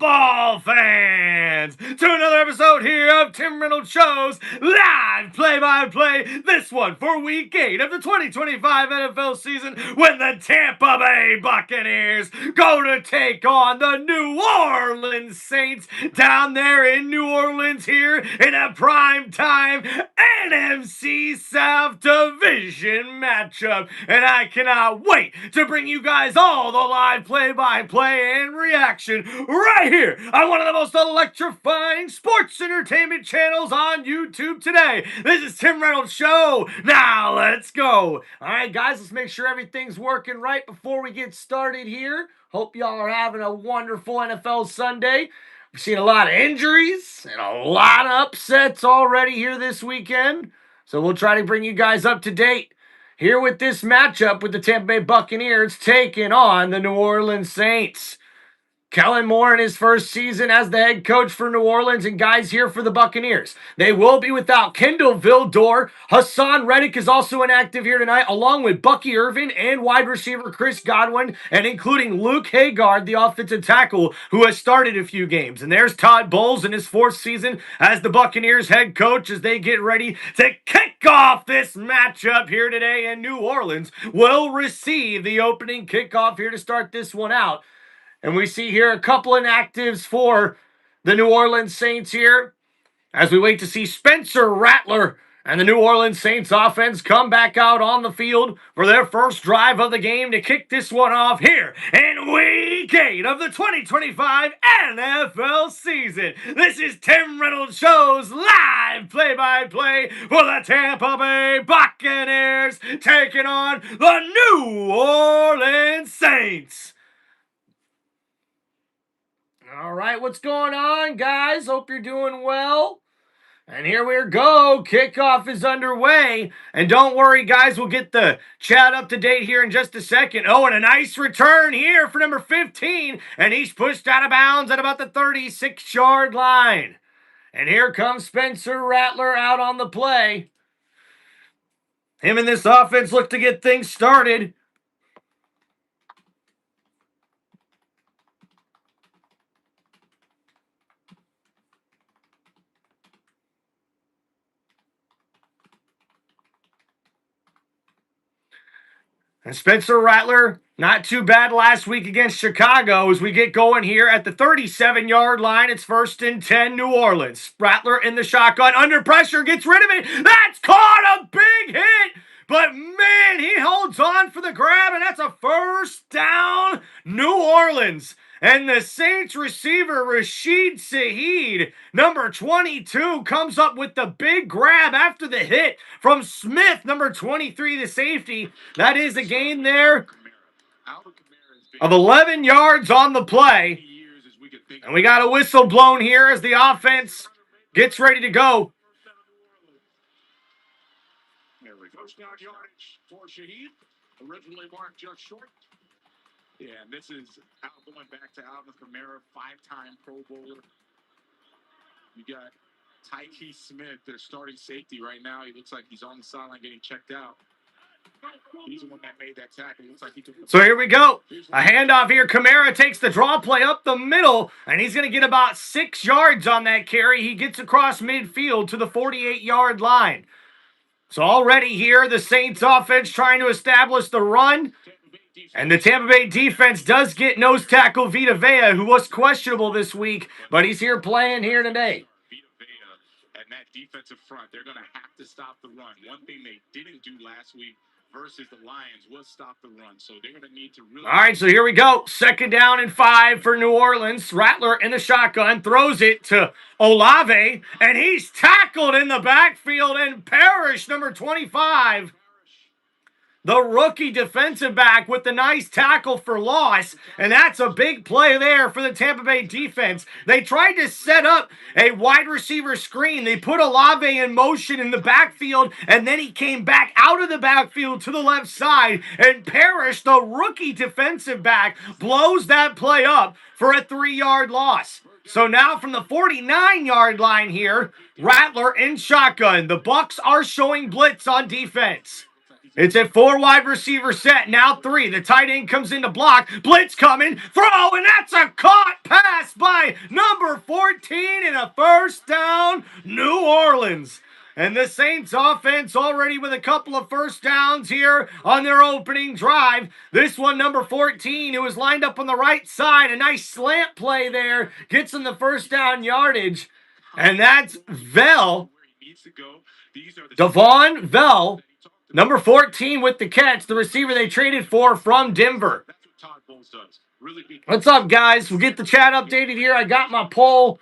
football fans, to another episode here of Tim Reynolds Show's live play-by-play. This one for Week 8 of the 2025 NFL season, when the Tampa Bay Buccaneers go to take on the New Orleans Saints down there in New Orleans here in a primetime NFC South Division matchup. And I cannot wait to bring you guys all the live play-by-play and reaction right here on one of the most electrifying sports entertainment channels on YouTube today. This is Tim Reynolds Show. Now let's go. All right, guys, let's make sure everything's working right before we get started here. Hope y'all are having a wonderful NFL Sunday. We've seen a lot of injuries and a lot of upsets already here this weekend. So we'll try to bring you guys up to date here with this matchup with the Tampa Bay Buccaneers taking on the New Orleans Saints. Kellen Moore in his first season as the head coach for New Orleans, and guys here for the Buccaneers. They will be without Kendall Vildor. Hassan Reddick is also inactive here tonight, along with Bucky Irvin and wide receiver Chris Godwin, and including Luke Haggard, the offensive tackle, who has started a few games. And there's Todd Bowles in his fourth season as the Buccaneers head coach as they get ready to kick off this matchup here today. And New Orleans will receive the opening kickoff here to start this one out. And we see here a couple inactives for the New Orleans Saints here as we wait to see Spencer Rattler and the New Orleans Saints offense come back out on the field for their first drive of the game to kick this one off here in Week 8 of the 2025 NFL season. This is Tim Reynolds Show's live play-by-play for the Tampa Bay Buccaneers taking on the New Orleans Saints. All right, what's going on, guys? Hope you're doing well. And here we go. Kickoff is underway. And don't worry, guys. We'll get the chat up to date here in just a second. Oh, and a nice return here for number 15. And he's pushed out of bounds at about the 36-yard line. And here comes Spencer Rattler out on the play. Him and this offense look to get things started. And Spencer Rattler, not too bad last week against Chicago as we get going here at the 37-yard line. It's 1st and 10, New Orleans. Rattler in the shotgun, under pressure, gets rid of it. That's caught, a big hit. But, man, he holds on for the grab, and that's a first down, New Orleans. And the Saints receiver, Rashid Shaheed, number 22, comes up with the big grab after the hit from Smith, number 23, the safety. That is a gain there of 11 yards on the play. And we got a whistle blown here as the offense gets ready to go. There we go. First down yardage for Shaheed. Originally marked just short. Yeah, and this is going back to Alvin Kamara, 5-time Pro Bowler. You got Tyke Smith, their starting safety right now. He looks like he's on the sideline getting checked out. He's the one that made that tackle. Looks like he took. So here we go. A handoff here. Kamara takes the draw play up the middle, and he's going to get about 6 yards on that carry. He gets across midfield to the 48-yard line. So already here, the Saints offense trying to establish the run. And the Tampa Bay defense does get nose tackle Vita Vea, who was questionable this week, but he's here playing here today. Vita Vea and that defensive front, they're going to have to stop the run. One thing they didn't do last week versus the Lions was stop the run. So they're going to need to really... All right, so here we go. 2nd down and 5 for New Orleans. Rattler in the shotgun throws it to Olave, and he's tackled in the backfield, and Parrish, number 25, the rookie defensive back, with the nice tackle for loss. And that's a big play there for the Tampa Bay defense. They tried to set up a wide receiver screen. They put Olave in motion in the backfield, and then he came back out of the backfield to the left side. And Parrish, the rookie defensive back, blows that play up for a 3-yard loss. So now from the 49-yard line here, Rattler in shotgun. The Bucs are showing blitz on defense. It's a 4 wide receiver set, now 3. The tight end comes in to block. Blitz coming, throw, and that's a caught pass by a first down, New Orleans. And the Saints offense already with a couple of first downs here on their opening drive. This one, number 14, who was lined up on the right side. A nice slant play there. Gets him the first down yardage. And that's Vell. Devon Vell, number 14 with the catch. The receiver they traded for from Denver. What's up, guys? We'll get the chat updated here. I got my poll.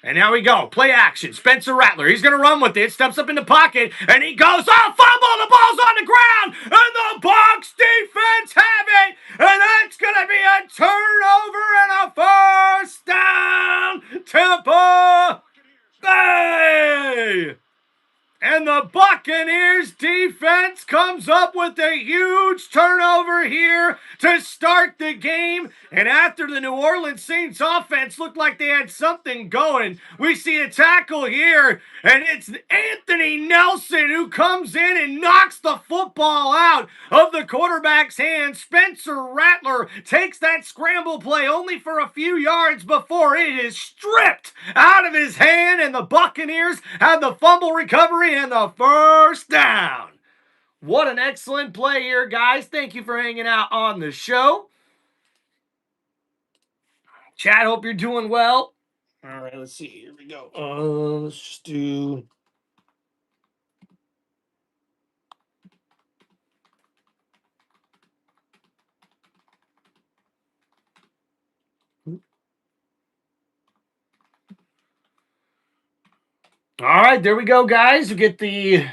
And now we go. Play action. Spencer Rattler. He's going to run with it. Steps up in the pocket. And he goes, oh, fumble. The ball's on the ground. And the Bucs defense have it. And that's going to be a turnover and a first down. Tampa Bay. And the Buccaneers defense comes up with a huge turnover here to start the game. And after the New Orleans Saints offense looked like they had something going, we see a tackle here. And it's Anthony Nelson who comes in and knocks the football out of the quarterback's hands. Spencer Rattler takes that scramble play only for a few yards before it is stripped out of his hand. And the Buccaneers have the fumble recovery and the first down. What an excellent play here, guys. Thank you for hanging out on the show. Chat, hope you're doing well. All right, let's see. Here we go. Let's just do... All right, there we go, guys. We get the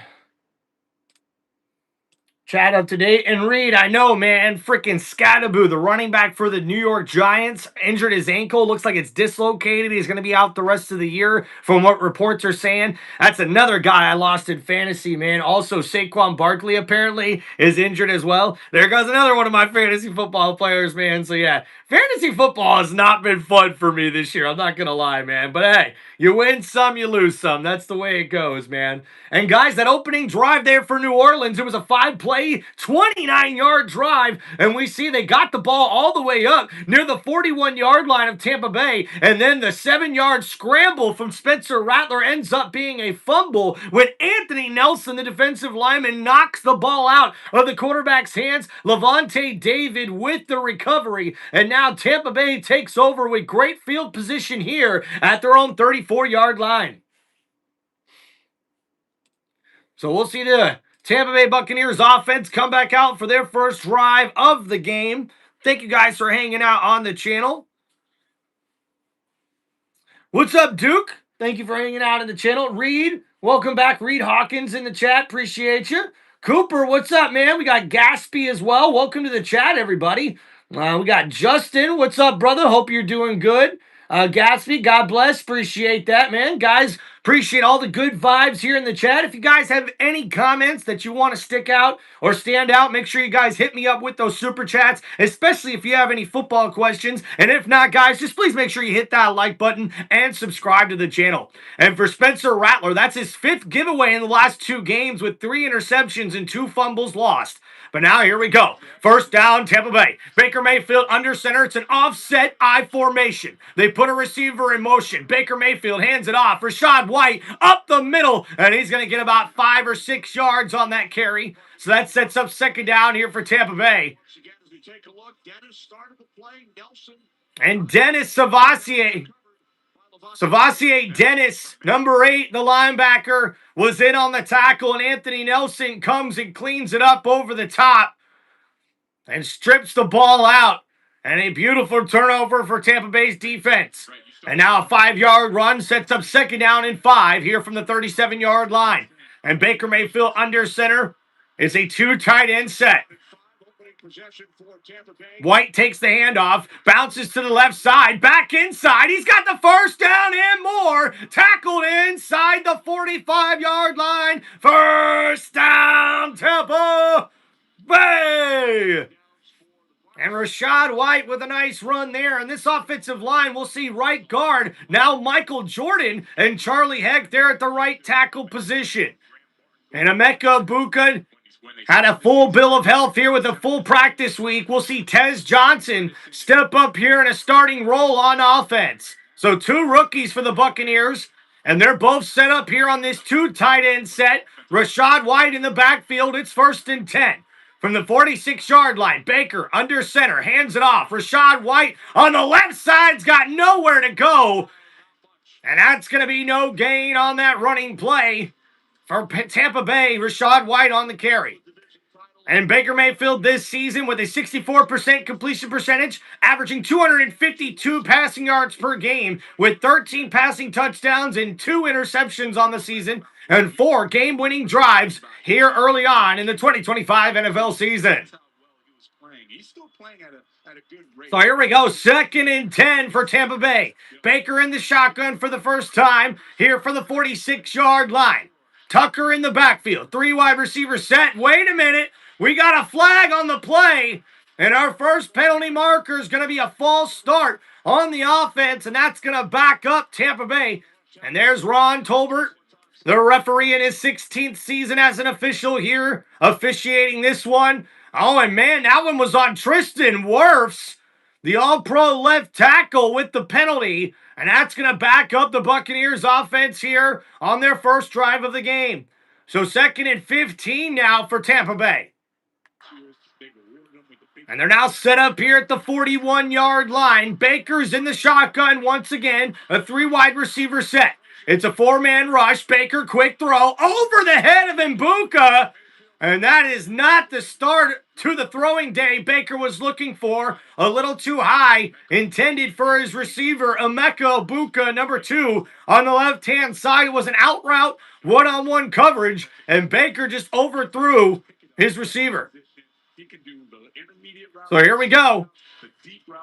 chat up to date. And Reed, I know, man, freaking Scattaboo, the running back for the New York Giants, injured his ankle. Looks like it's dislocated. He's going to be out the rest of the year from what reports are saying. That's another guy I lost in fantasy, man. Also, Saquon Barkley apparently is injured as well. There goes another one of my fantasy football players, man. So, yeah, fantasy football has not been fun for me this year. I'm not going to lie, man. But, hey, you win some, you lose some. That's the way it goes, man. And, guys, that opening drive there for New Orleans, it was a 5-play, 29-yard drive, and we see they got the ball all the way up near the 41-yard line of Tampa Bay, and then the 7-yard scramble from Spencer Rattler ends up being a fumble when Anthony Nelson, the defensive lineman, knocks the ball out of the quarterback's hands. Levante David with the recovery, and now Tampa Bay takes over with great field position here at their own 34-yard line. So we'll see the Tampa Bay Buccaneers offense come back out for their first drive of the game. Thank you guys for hanging out on the channel. What's up, Duke? Thank you for hanging out in the channel. Reed, welcome back. Reed Hawkins in the chat. Appreciate you. Cooper, what's up, man? We got Gaspy as well. Welcome to the chat, everybody. We got Justin. What's up, brother? Hope you're doing good. Gatsby, God bless. Appreciate that, man. Guys, appreciate all the good vibes here in the chat. If you guys have any comments that you want to stick out or stand out, make sure you guys hit me up with those super chats, especially if you have any football questions. And if not, guys, just please make sure you hit that like button and subscribe to the channel. And for Spencer Rattler, that's his 5th giveaway in the last 2 games with 3 interceptions and 2 fumbles lost. But now here we go. First down, Tampa Bay. Baker Mayfield under center. It's an offset I formation. They put a receiver in motion. Baker Mayfield hands it off. Rachaad White up the middle, and he's going to get about 5 or 6 yards on that carry. So that sets up second down here for Tampa Bay. And Dennis Savassier. Dennis, number 8, the linebacker, was in on the tackle, and Anthony Nelson comes and cleans it up over the top and strips the ball out. And a beautiful turnover for Tampa Bay's defense. And now a 5-yard run sets up second down and 5 here from the 37-yard line. And Baker Mayfield under center is a 2 tight end set. White takes the handoff, bounces to the left side, back inside. He's got the first down and more. Tackled inside the 45-yard line. First down, Tampa Bay. And Rachaad White with a nice run there. And this offensive line, we'll see right guard. Now Michael Jordan and Charlie Heck there at the right tackle position. And Emeka Egbuka had a full bill of health here with a full practice week. We'll see Tez Johnson step up here in a starting role on offense. So 2 rookies for the Buccaneers, and they're both set up here on this 2 tight end set. Rashad White in the backfield. It's 1st and 10. From the 46-yard line, Baker under center, hands it off. Rashad White on the left side's got nowhere to go. And that's going to be no gain on that running play for Tampa Bay. Rashad White on the carry. And Baker Mayfield this season with a 64% completion percentage, averaging 252 passing yards per game with 13 passing touchdowns and 2 interceptions on the season and 4 game-winning drives here early on in the 2025 NFL season. So here we go, 2nd and 10 for Tampa Bay. Baker in the shotgun for the first time here for the 46-yard line. Tucker in the backfield, 3 wide receivers set. Wait a minute. We got a flag on the play, and our first penalty marker is going to be a false start on the offense, and that's going to back up Tampa Bay. And there's Ron Tolbert, the referee in his 16th season as an official here, officiating this one. Oh, and man, that one was on Tristan Wirfs, the all-pro left tackle with the penalty, and that's going to back up the Buccaneers offense here on their first drive of the game. So 2nd and 15 now for Tampa Bay. And they're now set up here at the 41-yard line. Baker's in the shotgun once again. A 3 wide receiver set. It's a 4-man rush. Baker, quick throw over the head of Mbuka. And that is not the start to the throwing day Baker was looking for. A little too high. Intended for his receiver, Emeka Mbuka, number 2. On the left-hand side, it was an out route, one-on-one coverage. And Baker just overthrew his receiver. So here we go.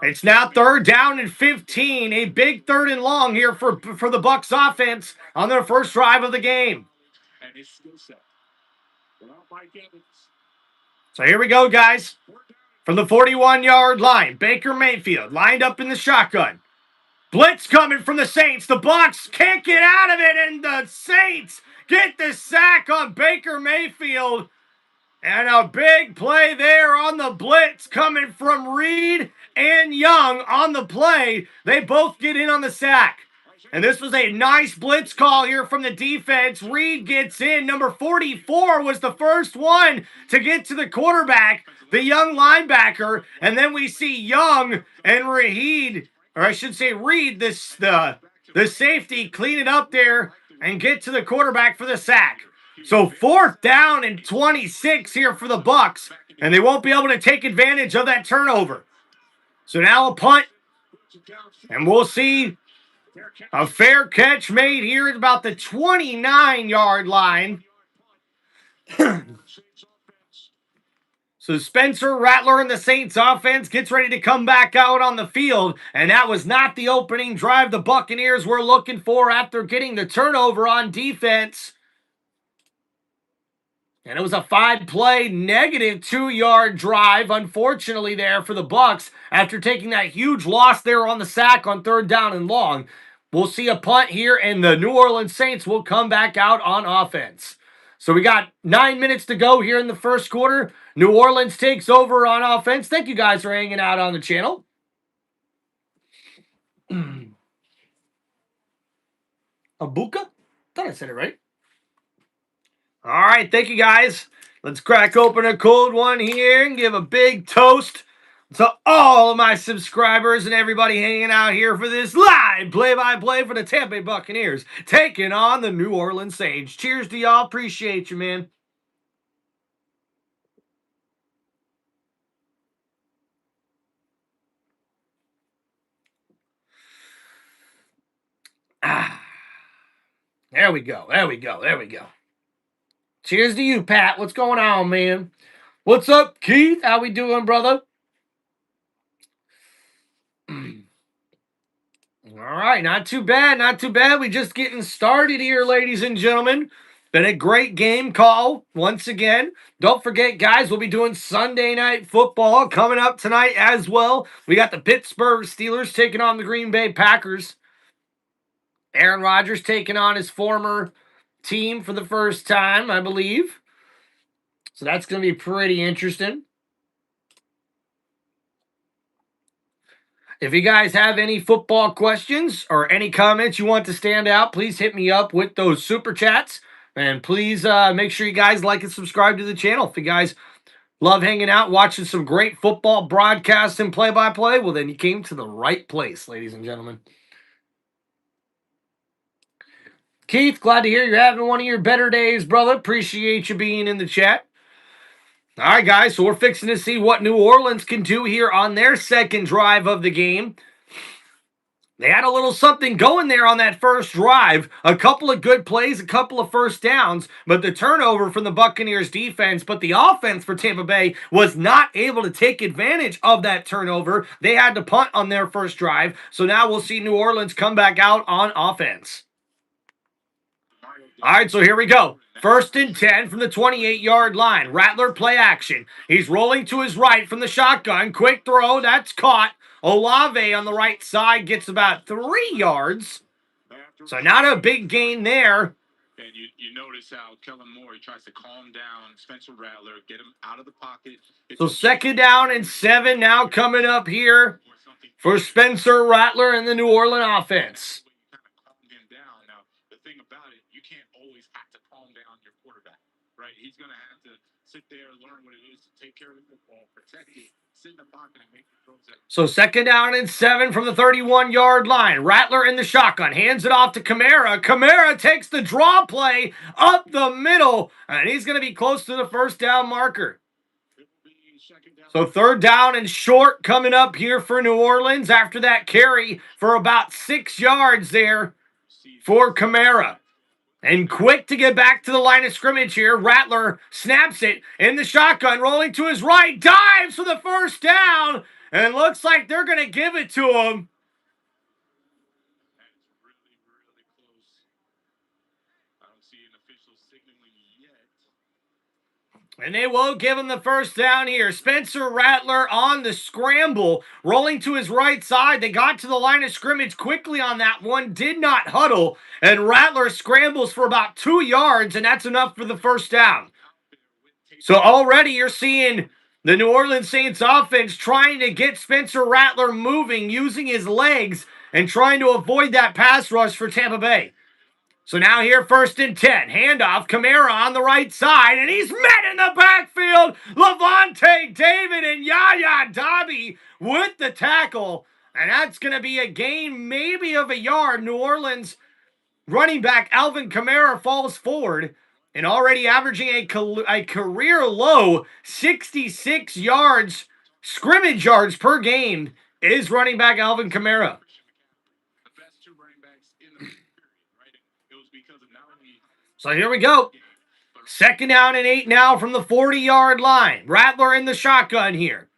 It's now 3rd down and 15. A big 3rd and long here for the Bucs offense on their first drive of the game. So here we go, guys. From the 41-yard line, Baker Mayfield lined up in the shotgun. Blitz coming from the Saints. The Bucs can't get out of it, and the Saints get the sack on Baker Mayfield. And a big play there on the blitz coming from Reed and Young on the play. They both get in on the sack. And this was a nice blitz call here from the defense. Reed gets in. Number 44 was the first one to get to the quarterback, the young linebacker. And then we see Young and Reed, or I should say Reed, the safety, clean it up there and get to the quarterback for the sack. So 4th down and 26 here for the Bucs, and they won't be able to take advantage of that turnover. So now a punt, and we'll see a fair catch made here at about the 29-yard line. So Spencer Rattler and the Saints offense gets ready to come back out on the field, and that was not the opening drive the Buccaneers were looking for after getting the turnover on defense. And it was a 5-play, negative 2-yard drive, unfortunately, there for the Bucs after taking that huge loss there on the sack on 3rd down and long. We'll see a punt here, and the New Orleans Saints will come back out on offense. So we got 9 minutes to go here in the first quarter. New Orleans takes over on offense. Thank you guys for hanging out on the channel. Mbuka? Thought I said it right. All right, thank you guys. Let's crack open a cold one here and give a big toast to all of my subscribers and everybody hanging out here for this live play-by-play for the Tampa Bay Buccaneers taking on the New Orleans Saints. Cheers to y'all. Appreciate you, man. There we go. There we go. There we go. Cheers to you, Pat. What's going on, man? What's up, Keith? How we doing, brother? All right, not too bad, not too bad. We just getting started here, ladies and gentlemen. Been a great game call once again. Don't forget, guys, we'll be doing Sunday Night Football coming up tonight as well. We got the Pittsburgh Steelers taking on the Green Bay Packers. Aaron Rodgers taking on his former team for the first time, I believe. So that's going to be pretty interesting. If you guys have any football questions or any comments you want to stand out, please hit me up with those super chats. And please make sure you guys like and subscribe to the channel. If you guys love hanging out, watching some great football broadcasts and play-by-play, well, then you came to the right place, ladies and gentlemen. Keith, glad to hear you're having one of your better days, brother. Appreciate you being in the chat. All right, guys, so we're fixing to see what New Orleans can do here on their second drive of the game. They had a little something going there on that first drive. A couple of good plays, a couple of first downs, but the turnover from the Buccaneers defense, but the offense for Tampa Bay was not able to take advantage of that turnover. They had to punt on their first drive, so now we'll see New Orleans come back out on offense. All right, so here we go. 1st and 10 from the 28-yard line. Rattler play action. He's rolling to his right from the shotgun. Quick throw, that's caught. Olave on the right side gets about 3 yards. So not a big gain there. And you notice how Kellen Moore, he tries to calm down Spencer Rattler, get him out of the pocket. So 2nd down and 7 now coming up here for Spencer Rattler and the New Orleans offense. Now, the thing about it, you can't always have to calm down your quarterback, right? He's going to have to sit there and learn what it is to take care of the football, protect it, sit in the pocket and make the throws. So 2nd down and 7 from the 31-yard line. Rattler in the shotgun, hands it off to Kamara. Kamara takes the draw play up the middle, and he's going to be close to the first down marker. So 3rd down and short coming up here for New Orleans after that carry for about 6 yards there for Kamara. And quick to get back to the line of scrimmage here. Rattler snaps it in the shotgun, rolling to his right, dives for the first down, and looks like they're going to give it to him. That is really, really close. I don't see an official signaling yet. And they will give him the first down here. Spencer Rattler on the scramble, rolling to his right side. They got to the line of scrimmage quickly on that one, did not huddle, and Rattler scrambles for about 2 yards, and that's enough for the first down. So already you're seeing the New Orleans Saints offense trying to get Spencer Rattler moving, using his legs, and trying to avoid that pass rush for Tampa Bay. So now here, 1st and 10. Handoff, Kamara on the right side, and he's met in the backfield. Levante David and Yaya Dobby with the tackle. And that's going to be a gain maybe of a yard. New Orleans running back Alvin Kamara falls forward and already averaging a career low 66 yards, scrimmage yards per game is running back Alvin Kamara. So here we go. 2nd down and 8 now from the 40-yard line. Rattler in the shotgun here.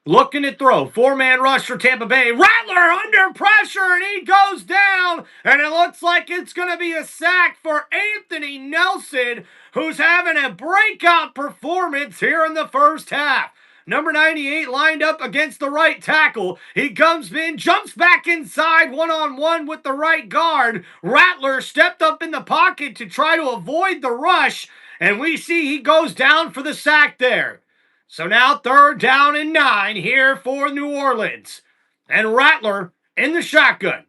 Looking to throw. 4-man rush for Tampa Bay. Rattler under pressure, and he goes down. And it looks like it's going to be a sack for Anthony Nelson, who's having a breakout performance here in the first half. Number 98 lined up against the right tackle. He comes in, jumps back inside one-on-one with the right guard. Rattler stepped up in the pocket to try to avoid the rush, and we see he goes down for the sack there. So now 3rd down and 9 here for New Orleans. And Rattler in the shotgun.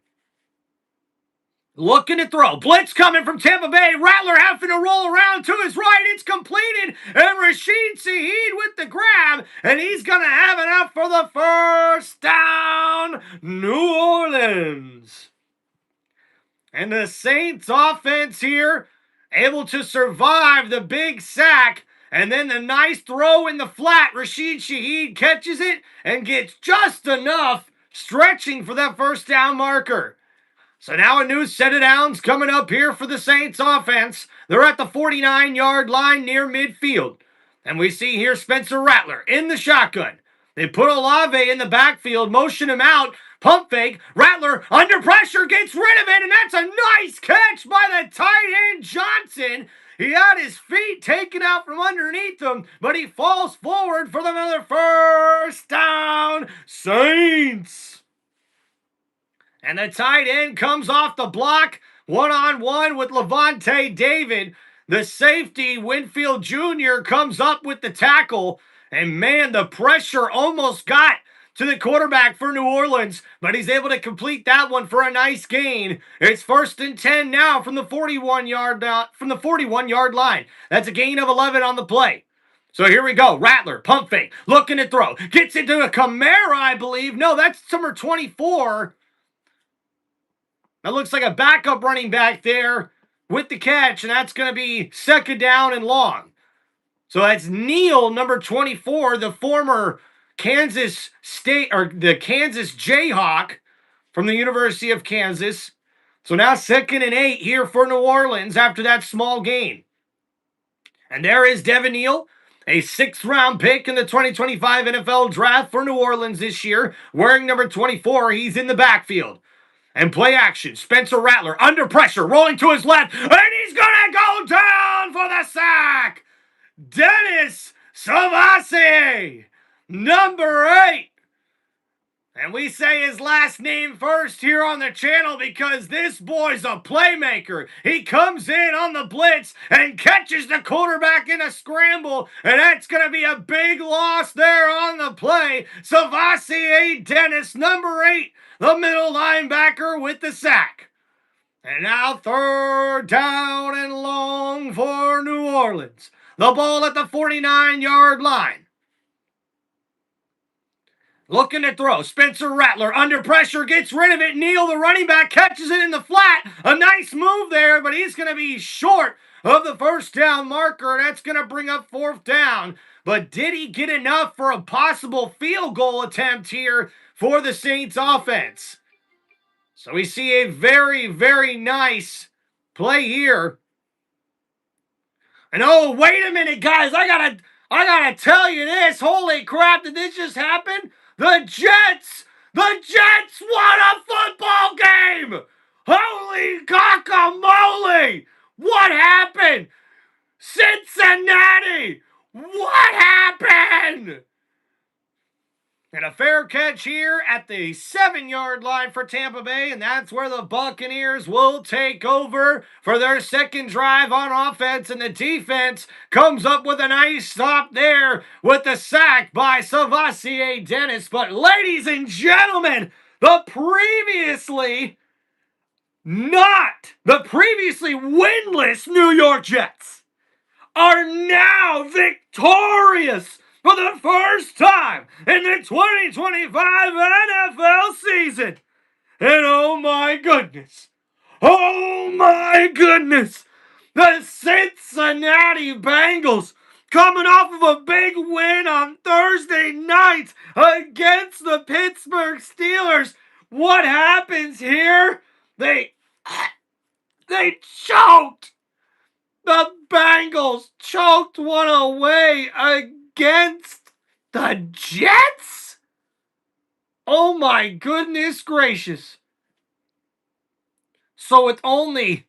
Looking to throw. Blitz coming from Tampa Bay. Rattler having to roll around to his right. It's completed. And Rashid Shaheed with the grab. And he's going to have enough for the first down. New Orleans. And the Saints offense here able to survive the big sack. And then the nice throw in the flat. Rashid Shaheed catches it and gets just enough, stretching for that first down marker. So now a new set of downs coming up here for the Saints offense. They're at the 49-yard line near midfield. And we see here Spencer Rattler in the shotgun. They put Olave in the backfield, motion him out, pump fake. Rattler under pressure, gets rid of it, and that's a nice catch by the tight end Johnson. He had his feet taken out from underneath him, but he falls forward for another first down. Saints. And the tight end comes off the block, one-on-one with Levante David. The safety, Winfield Jr., comes up with the tackle. And, man, the pressure almost got to the quarterback for New Orleans, but he's able to complete that one for a nice gain. It's 1st and 10 now from the 41-yard line. That's a gain of 11 on the play. So here we go. Rattler, pump fake, looking to throw. Gets into a Kamara, I believe. No, that's number 24. That looks like a backup running back there with the catch, and that's going to be 2nd down and long. So that's Neal, number 24, the former Kansas State, or the Kansas Jayhawk from the University of Kansas. So now 2nd and 8 here for New Orleans after that small gain. And there is Devin Neal, a 6th-round pick in the 2025 NFL Draft for New Orleans this year, wearing number 24. He's in the backfield. And play action, Spencer Rattler under pressure, rolling to his left, and he's going to go down for the sack. Dennis Savasi, number 8. And we say his last name first here on the channel because this boy's a playmaker. He comes in on the blitz and catches the quarterback in a scramble, and that's going to be a big loss there on the play. Savasi Dennis, number 8, the middle linebacker with the sack. And now 3rd down and long for New Orleans. The ball at the 49-yard line. Looking to throw. Spencer Rattler under pressure, gets rid of it. Neal, the running back, catches it in the flat. A nice move there, but he's going to be short of the 1st down marker. That's going to bring up 4th down. But did he get enough for a possible field goal attempt here for the Saints offense? So we see a very, very nice play here. And oh, wait a minute, guys. I gotta tell you this. Holy crap, did this just happen? The Jets won a football game! Holy guacamole! What happened? Cincinnati! What happened? And a fair catch here at the 7-yard line for Tampa Bay, and that's where the Buccaneers will take over for their 2nd drive on offense, and the defense comes up with a nice stop there with the sack by Savasi Dennis. But ladies and gentlemen, the previously winless New York Jets are now victorious for the first time in the 2025 NFL season. And oh my goodness, the Cincinnati Bengals coming off of a big win on Thursday night against the Pittsburgh Steelers. What happens here? They choked. The Bengals choked one away against the Jets? Oh my goodness gracious. So with only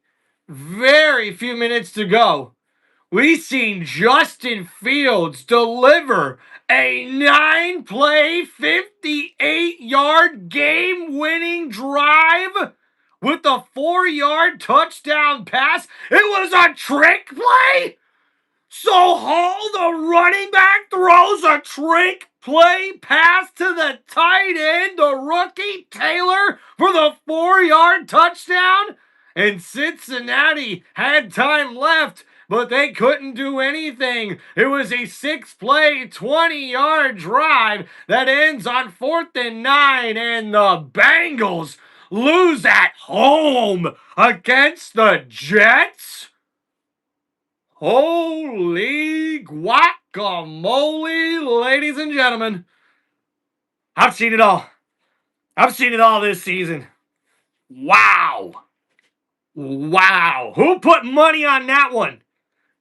very few minutes to go, we've seen Justin Fields deliver a 9-play, 58-yard game-winning drive with a 4-yard touchdown pass. It was a trick play? So Hall, the running back, throws a trick play pass to the tight end, the rookie Taylor, for the 4-yard touchdown? And Cincinnati had time left, but they couldn't do anything. It was a 6-play, 20-yard drive that ends on 4th and 9, and the Bengals lose at home against the Jets? Holy guacamole, ladies and gentlemen. I've seen it all. I've seen it all this season. Wow. Who put money on that one?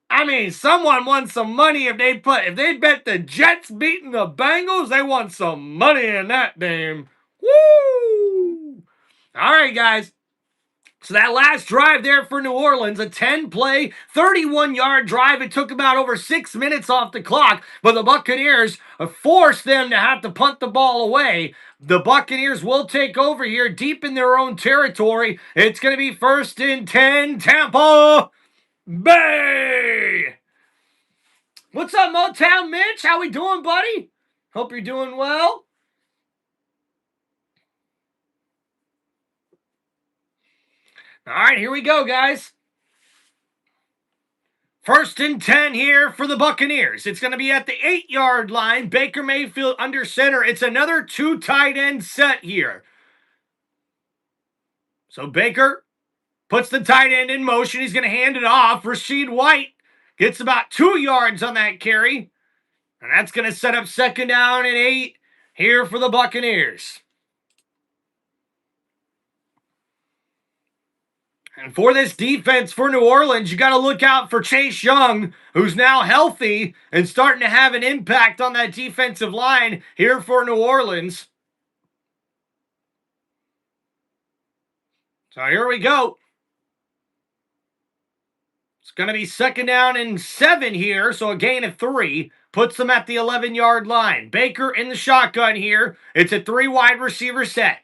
I mean, someone won some money if they bet the Jets beating the Bengals, they won some money in that game. Woo! All right, guys. So that last drive there for New Orleans, a 10-play, 31-yard drive. It took about over 6 minutes off the clock, but the Buccaneers forced them to have to punt the ball away. The Buccaneers will take over here deep in their own territory. It's going to be 1st and 10, Tampa Bay. What's up, Motown Mitch? How we doing, buddy? Hope you're doing well. All right, here we go, guys. 1st and 10 here for the Buccaneers. It's going to be at the 8-yard line. Baker Mayfield under center. It's another 2 tight end set here. So Baker puts the tight end in motion. He's going to hand it off. Rachaad White gets about 2 yards on that carry. And that's going to set up 2nd down and 8 here for the Buccaneers. And for this defense for New Orleans, you got to look out for Chase Young, who's now healthy and starting to have an impact on that defensive line here for New Orleans. So here we go. It's going to be 2nd down and 7 here, so a gain of 3. Puts them at the 11-yard line. Baker in the shotgun here. It's a 3 wide receiver set.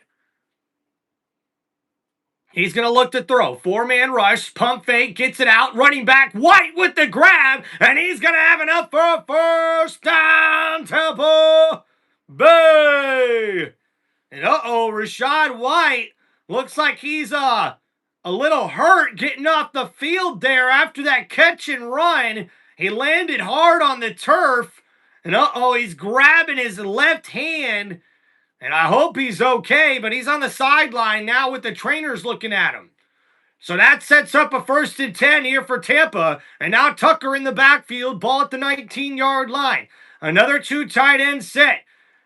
He's going to look to throw. 4-man rush. Pump fake. Gets it out. Running back. White with the grab. And he's going to have enough for a 1st down. Tampa Bay. And Rachaad White looks like he's a little hurt getting off the field there after that catch and run. He landed hard on the turf. And he's grabbing his left hand. And I hope he's okay, but he's on the sideline now with the trainers looking at him. So that sets up a 1st and 10 here for Tampa. And now Tucker in the backfield, ball at the 19-yard line. Another 2 tight end set.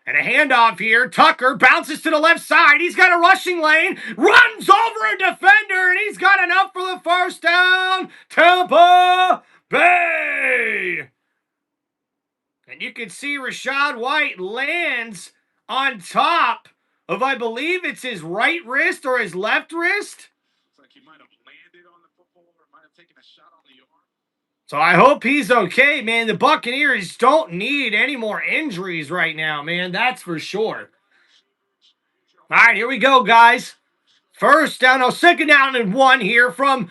And a handoff here. Tucker bounces to the left side. He's got a rushing lane. Runs over a defender, and he's got enough for the 1st down. Tampa Bay. And you can see Rachaad White lands on top of, I believe it's his right wrist or his left wrist. Looks like he might have landed on the football or might have taken a shot on the arm. So I hope he's okay, man. The Buccaneers don't need any more injuries right now, man. That's for sure. All right, here we go, guys. 1st down, 2nd down and 1 here from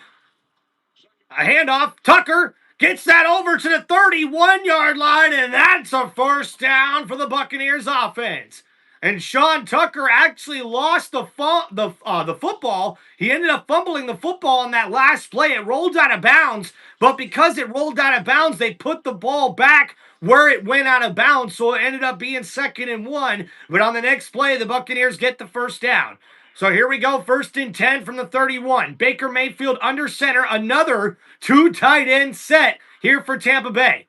a handoff. Tucker gets that over to the 31-yard line, and that's a 1st down for the Buccaneers offense. And Sean Tucker actually lost the football. He ended up fumbling the football on that last play. It rolled out of bounds, but because it rolled out of bounds, they put the ball back where it went out of bounds, so it ended up being 2nd and 1. But on the next play, the Buccaneers get the 1st down. So here we go, 1st and 10 from the 31. Baker Mayfield under center, another 2 tight end set here for Tampa Bay.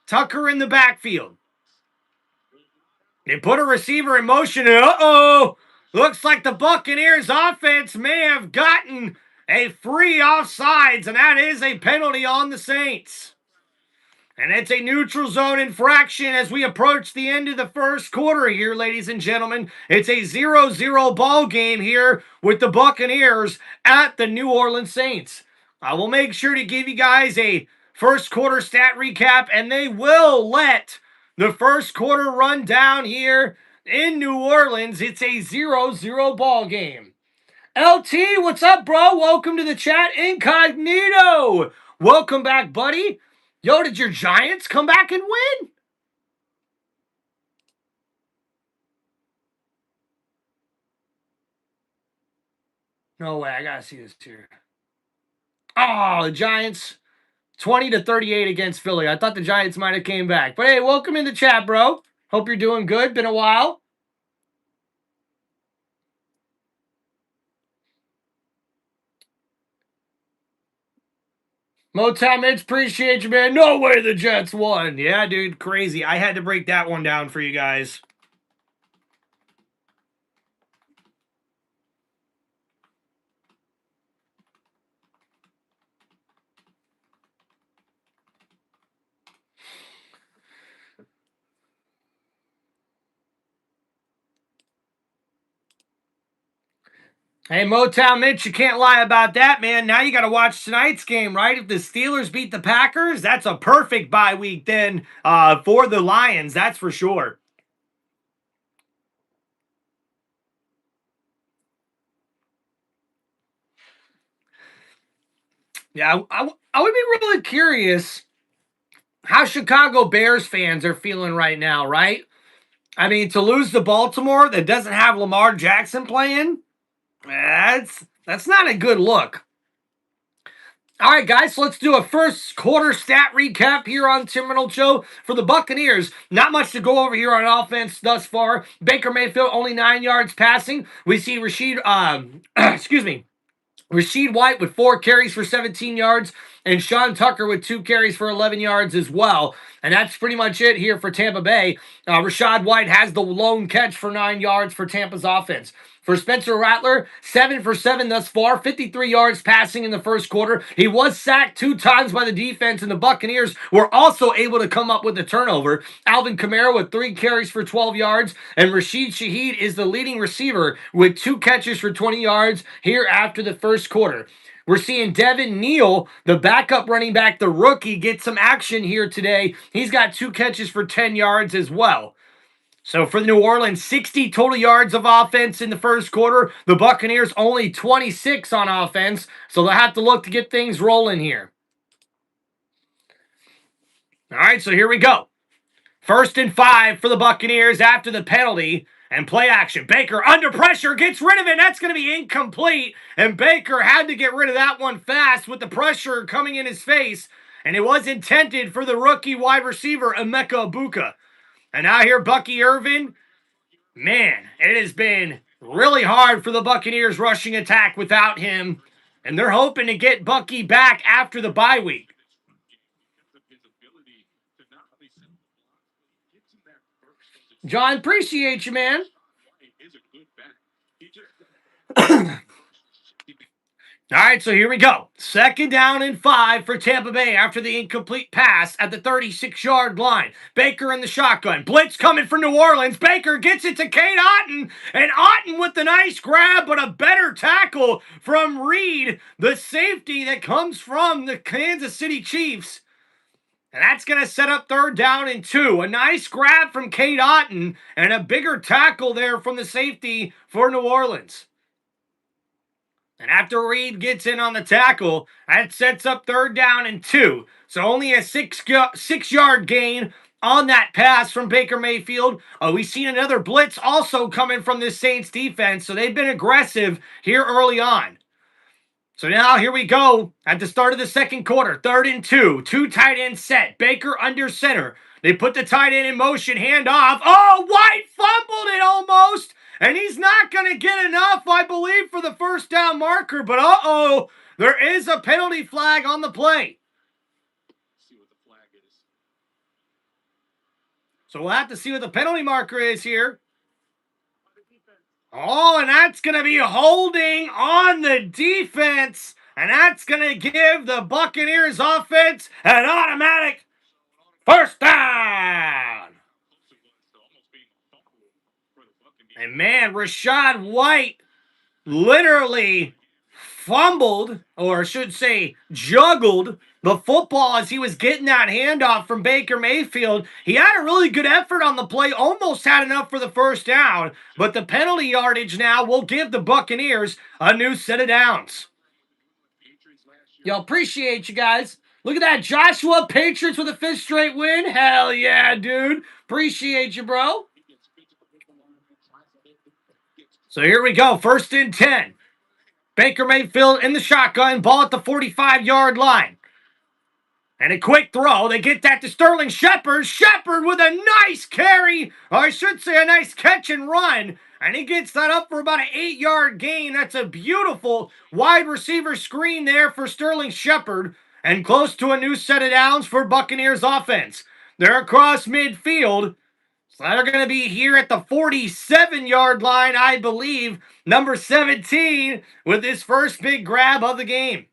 Tucker in the backfield. They put a receiver in motion, and looks like the Buccaneers offense may have gotten a free offsides, and that is a penalty on the Saints. And it's a neutral zone infraction as we approach the end of the 1st quarter here, ladies and gentlemen. It's a 0-0 ball game here with the Buccaneers at the New Orleans Saints. I will make sure to give you guys a 1st quarter stat recap, and they will let the 1st quarter run down here in New Orleans. It's a 0-0 ball game. LT, what's up, bro? Welcome to the chat. Incognito, welcome back, buddy. Yo, did your Giants come back and win? No way, I gotta see this here. Oh, the Giants, 20-38 against Philly. I thought the Giants might have came back. But hey, welcome in the chat, bro. Hope you're doing good. Been a while. Motown Mitch, appreciate you, man. No way the Jets won. Yeah, dude, crazy. I had to break that one down for you guys. Hey, Motown Mitch, you can't lie about that, man. Now you got to watch tonight's game, right? If the Steelers beat the Packers, that's a perfect bye week then for the Lions, that's for sure. Yeah, I would be really curious how Chicago Bears fans are feeling right now, right? I mean, to lose to Baltimore that doesn't have Lamar Jackson playing, that's not a good look. All right, guys, so let's do a first quarter stat recap here on Tim Reynolds Show for the Buccaneers. Not much to go over here on offense thus far. Baker Mayfield only 9 yards passing. We see Rashid White with 4 carries for 17 yards, and Sean Tucker with 2 carries for 11 yards as well. And that's pretty much it here for Tampa Bay. Rashad White has the lone catch for 9 yards for Tampa's offense. For Spencer Rattler, 7 for 7 thus far, 53 yards passing in the first quarter. He was sacked 2 times by the defense, and the Buccaneers were also able to come up with a turnover. Alvin Kamara with 3 carries for 12 yards, and Rashid Shaheed is the leading receiver with 2 catches for 20 yards here after the first quarter. We're seeing Devin Neal, the backup running back, the rookie, get some action here today. He's got 2 catches for 10 yards as well. So for the New Orleans, 60 total yards of offense in the first quarter. The Buccaneers only 26 on offense, so they'll have to look to get things rolling here. All right, so here we go. 1st and 5 for the Buccaneers after the penalty. And play action. Baker under pressure gets rid of it. That's going to be incomplete. And Baker had to get rid of that one fast with the pressure coming in his face. And it was intended for the rookie wide receiver, Emeka Ibuka. And now here, Bucky Irvin. Man, it has been really hard for the Buccaneers rushing attack without him. And they're hoping to get Bucky back after the bye week. John, appreciate you, man. All right, so here we go. 2nd down and 5 for Tampa Bay after the incomplete pass at the 36-yard line. Baker in the shotgun. Blitz coming from New Orleans. Baker gets it to Cade Otton, and Otton with the nice grab, but a better tackle from Reed, the safety that comes from the Kansas City Chiefs. And that's going to set up 3rd down and 2. A nice grab from Cade Otton and a bigger tackle there from the safety for New Orleans. And after Reed gets in on the tackle, that sets up 3rd down and 2. So only a 6-yard gain on that pass from Baker Mayfield. We've seen another blitz also coming from this Saints defense, so they've been aggressive here early on. So now here we go at the start of the 2nd quarter. 3rd and 2. 2 tight ends set. Baker under center. They put the tight end in motion. Handoff. Oh, White fumbled it almost. And he's not going to get enough, I believe, for the 1st down marker. But uh-oh, there is a penalty flag on the play. So we'll have to see what the penalty marker is here. Oh, and that's going to be holding on the defense. And that's going to give the Buccaneers offense an automatic 1st down. And man, Rashad White literally fumbled, or I should say juggled, the football as he was getting that handoff from Baker Mayfield. He had a really good effort on the play, almost had enough for the 1st down, but the penalty yardage now will give the Buccaneers a new set of downs. Yo, appreciate you guys. Look at that, Joshua, Patriots with a 5th straight win. Hell yeah, dude. Appreciate you, bro. So here we go, 1st and 10. Baker Mayfield in the shotgun, ball at the 45-yard line. And a quick throw. They get that to Sterling Shepard. Shepard with a nice carry, or I should say a nice catch and run. And he gets that up for about an 8-yard gain. That's a beautiful wide receiver screen there for Sterling Shepard. And close to a new set of downs for Buccaneers offense. They're across midfield. So they're going to be here at the 47-yard line, I believe. Number 17 with his first big grab of the game.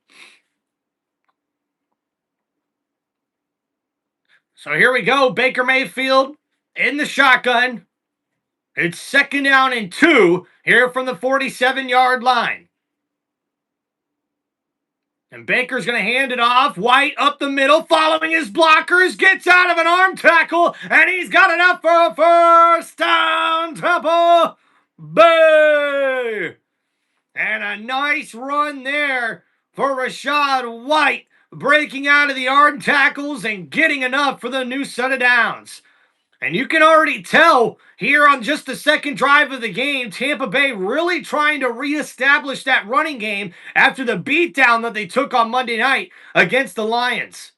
So here we go. Baker Mayfield in the shotgun. It's 2nd down and 2 here from the 47-yard line. And Baker's going to hand it off. White up the middle, following his blockers, gets out of an arm tackle, and he's got enough for a 1st down, Tampa Bay. And a nice run there for Rashad White, breaking out of the arm tackles and getting enough for the new set of downs. And you can already tell here on just the second drive of the game, Tampa Bay really trying to reestablish that running game after the beatdown that they took on Monday night against the Lions.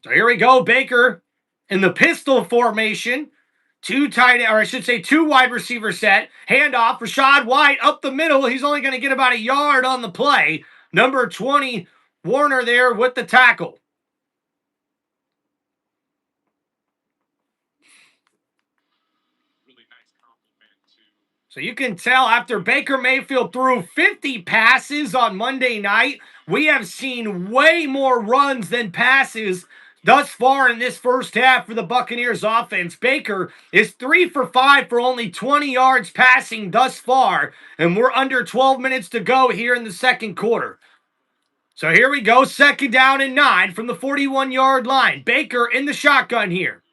So here we go, Baker in the pistol formation. Two wide receiver set. Handoff, Rashad White up the middle. He's only going to get about a yard on the play. Number 20, Warner there with the tackle. So you can tell after Baker Mayfield threw 50 passes on Monday night, we have seen way more runs than passes thus far in this first half for the Buccaneers offense. Baker is 3 for 5 for only 20 yards passing thus far, and we're under 12 minutes to go here in the second quarter. So here we go, second down and 9 from the 41-yard line. Baker in the shotgun here.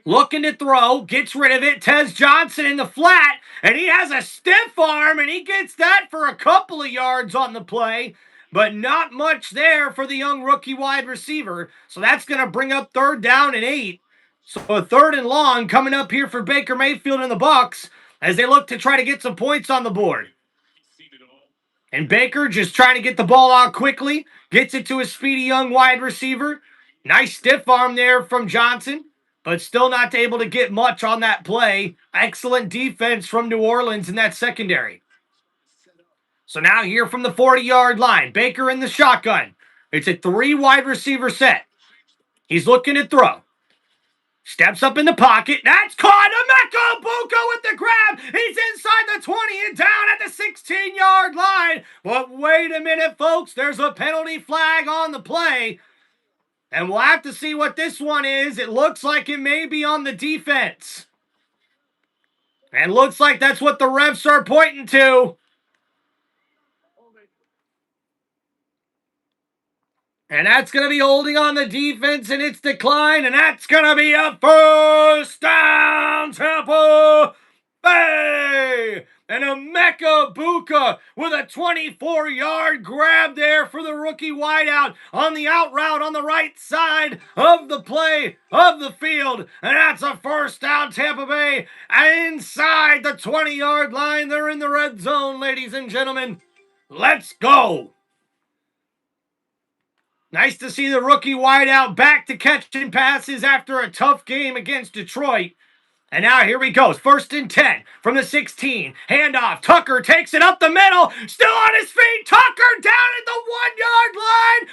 Looking to throw, gets rid of it. Tez Johnson in the flat, and he has a stiff arm, and he gets that for a couple of yards on the play, but not much there for the young rookie wide receiver. So that's going to bring up third down and 8. So a third and long coming up here for Baker Mayfield and the Bucs as they look to try to get some points on the board. And Baker just trying to get the ball out quickly, gets it to a speedy young wide receiver. Nice stiff arm there from Johnson, but still not able to get much on that play. Excellent defense from New Orleans in that secondary. So now here from the 40-yard line, Baker in the shotgun. It's a 3 wide receiver set. He's looking to throw. Steps up in the pocket. That's caught. Emeka Buka with the grab. He's inside the 20 and down at the 16-yard line. But wait a minute, folks. There's a penalty flag on the play. And we'll have to see what this one is. It looks like it may be on the defense. And looks like that's what the refs are pointing to. And that's going to be holding on the defense in its decline. And that's going to be a first down, Tampa Bay. And Emeka Buka with a 24-yard grab there for the rookie wideout on the out route on the right side of the play of the field. And that's a first down, Tampa Bay. Inside the 20-yard line. They're in the red zone, ladies and gentlemen. Let's go. Nice to see the rookie wideout back to catching passes after a tough game against Detroit. And now here he goes. First and 10 from the 16. Handoff. Tucker takes it up the middle. Still on his feet. Tucker down at the 1-yard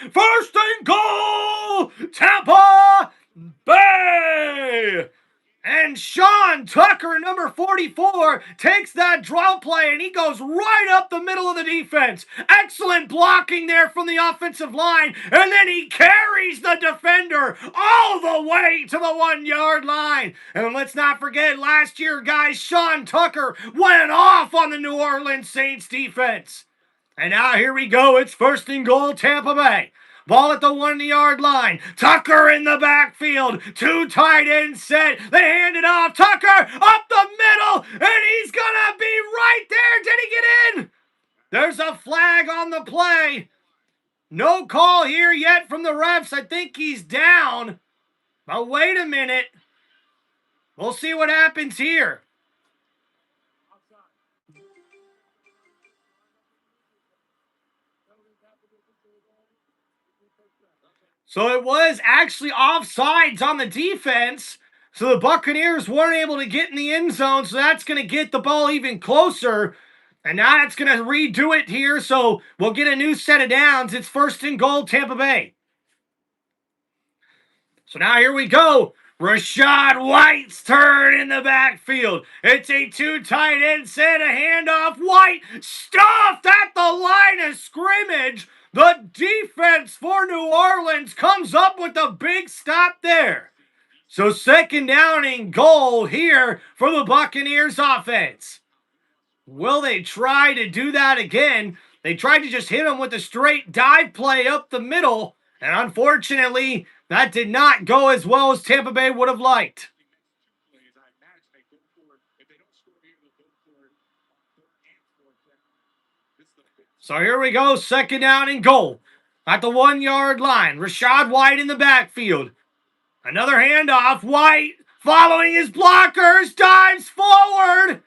line. First and goal. Tampa Bay. And Sean Tucker, number 44, takes that draw play and he goes right up the middle of the defense. Excellent blocking there from the offensive line. And then he carries the defender all the way to the 1-yard line. And let's not forget last year, guys, Sean Tucker went off on the New Orleans Saints defense. And now here we go. It's first and goal, Tampa Bay. Ball at the 1-yard line. Tucker in the backfield. 2 tight ends set. They hand it off. Tucker up the middle. And he's going to be right there. Did he get in? There's a flag on the play. No call here yet from the refs. I think he's down. But wait a minute. We'll see what happens here. So it was actually offsides on the defense. So the Buccaneers weren't able to get in the end zone. So that's going to get the ball even closer. And now it's going to redo it here. So we'll get a new set of downs. It's first and goal, Tampa Bay. So now here we go. Rashad White's turn in the backfield. It's a 2 tight end set, a handoff. White stuffed at the line of scrimmage. The defense for New Orleans comes up with a big stop there. So second down and goal here for the Buccaneers offense. Will they try to do that again? They tried to just hit him with a straight dive play up the middle. And unfortunately, that did not go as well as Tampa Bay would have liked. So here we go, second down and goal. at the 1-yard line. Rachaad White in the backfield. Another handoff. White, following his blockers, dives forward.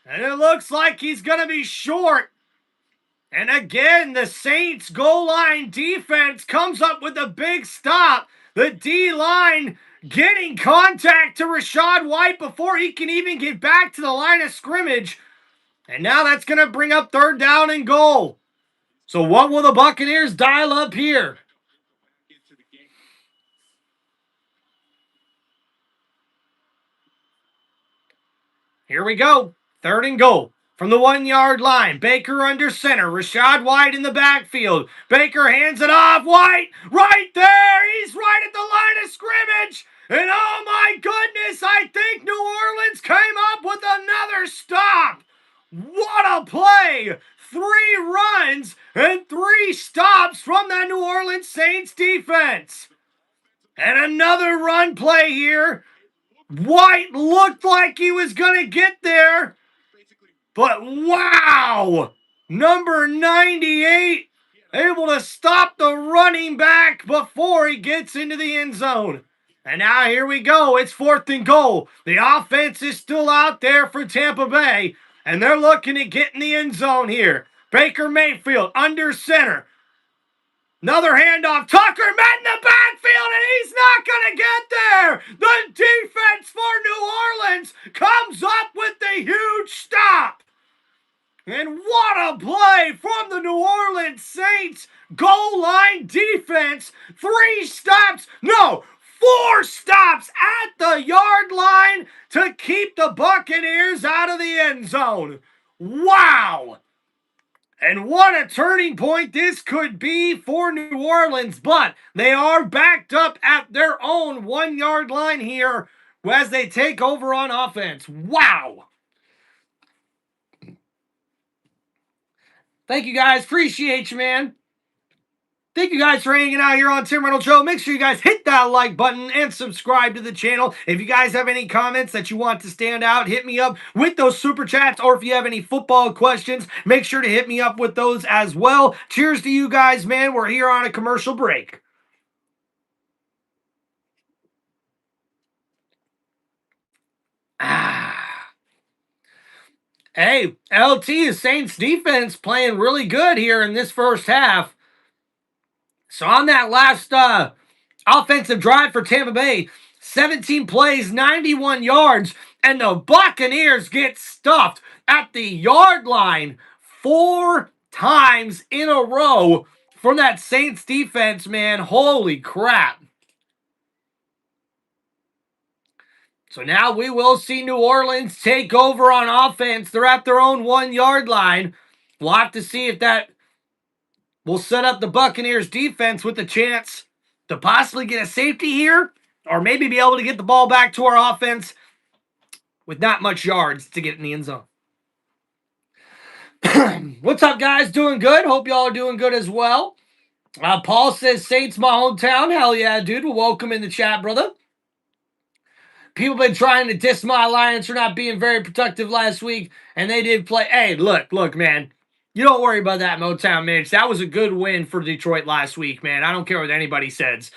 And it looks like he's going to be short. And again, the Saints goal line defense comes up with a big stop. The D-line getting contact to Rachaad White before he can even get back to the line of scrimmage. And now that's going to bring up 3rd down and goal. So what will the Buccaneers dial up here? Here we go. 3rd and goal. From the 1-yard line, Baker under center. Rachaad White in the backfield. Baker hands it off. White right there. He's right at the line of scrimmage. And oh my goodness, I think New Orleans came up with another stop. What a play. 3 runs and 3 stops from the New Orleans Saints defense. And another run play here. White looked like he was going to get there. But wow! Number 98 able to stop the running back before he gets into the end zone. And now here we go. It's 4th and goal. The offense is still out there for Tampa Bay. And they're looking to get in the end zone here. Baker Mayfield under center. Another handoff. Tucker met in the backfield, and he's not going to get there. The defense for New Orleans comes up with the huge stop. And what a play from the New Orleans Saints goal line defense. 4 stops at the yard line to keep the Buccaneers out of the end zone. Wow. And what a turning point this could be for New Orleans, but they are backed up at their own 1-yard line here as they take over on offense. Wow. Thank you guys. Appreciate you, man. Thank you guys for hanging out here on Tim Reynolds Show. Make sure you guys hit that like button and subscribe to the channel. If you guys have any comments that you want to stand out, hit me up with those super chats. Or if you have any football questions, make sure to hit me up with those as well. Cheers to you guys, man. We're here on a commercial break. Hey, LT, Saints defense playing really good here in this first half. So on that last offensive drive for Tampa Bay, 17 plays, 91 yards, and the Buccaneers get stuffed at the yard line 4 times in a row from that Saints defense, man. Holy crap. So now we will see New Orleans take over on offense. They're at their own 1-yard line. We'll have to see if that will set up the Buccaneers defense with a chance to possibly get a safety here, or maybe be able to get the ball back to our offense with not much yards to get in the end zone. What's up, guys? Doing good? Hope y'all are doing good as well. Paul says, Saints, my hometown. Hell yeah, dude. Well, welcome in the chat, brother. People been trying to diss my Lions for not being very productive last week, and they did play. Hey, look, man. You don't worry about that, Motown Mitch. That was a good win for Detroit last week, man. I don't care what anybody says.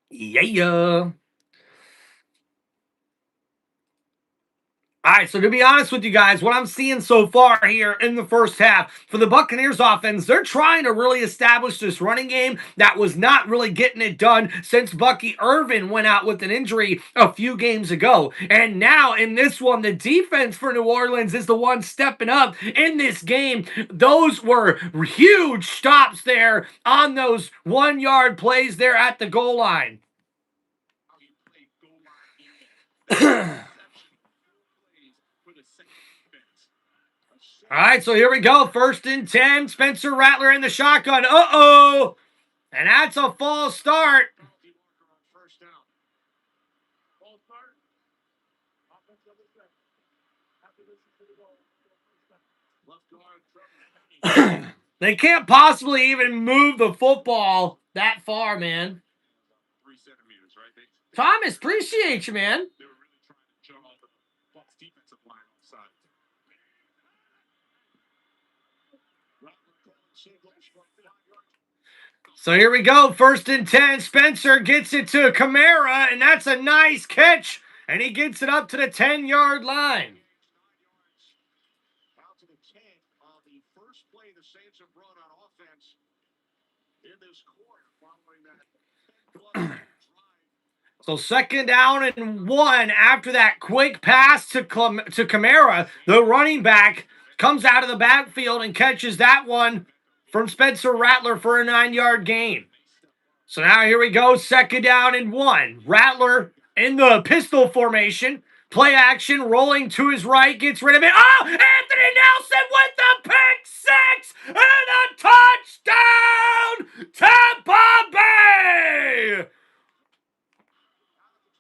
Yeah. All right, so to be honest with you guys, what I'm seeing so far here in the first half for the Buccaneers offense, they're trying to really establish this running game that was not really getting it done since Bucky Irvin went out with an injury a few games ago. And now in this one, the defense for New Orleans is the one stepping up in this game. Those were huge stops there on those 1-yard plays there at the goal line. All right, so here we go. 1st and 10. Spencer Rattler in the shotgun. Uh-oh. And that's a false start. They can't possibly even move the football that far, man. 3 centimeters, right? Thomas, appreciate you, man. So here we go. 1st and 10. Spencer gets it to Kamara, and that's a nice catch. And he gets it up to the 10-yard line. Out to the 10 on the first play the Saints have run on offense in this quarter following that 10-plus drive. So 2nd down and 1 after that quick pass to Kamara. The running back comes out of the backfield and catches that one from Spencer Rattler for a 9-yard gain. So now here we go, 2nd down and 1. Rattler in the pistol formation. Play action, rolling to his right, gets rid of it. Oh, Anthony Nelson with the pick six and a touchdown, Tampa Bay!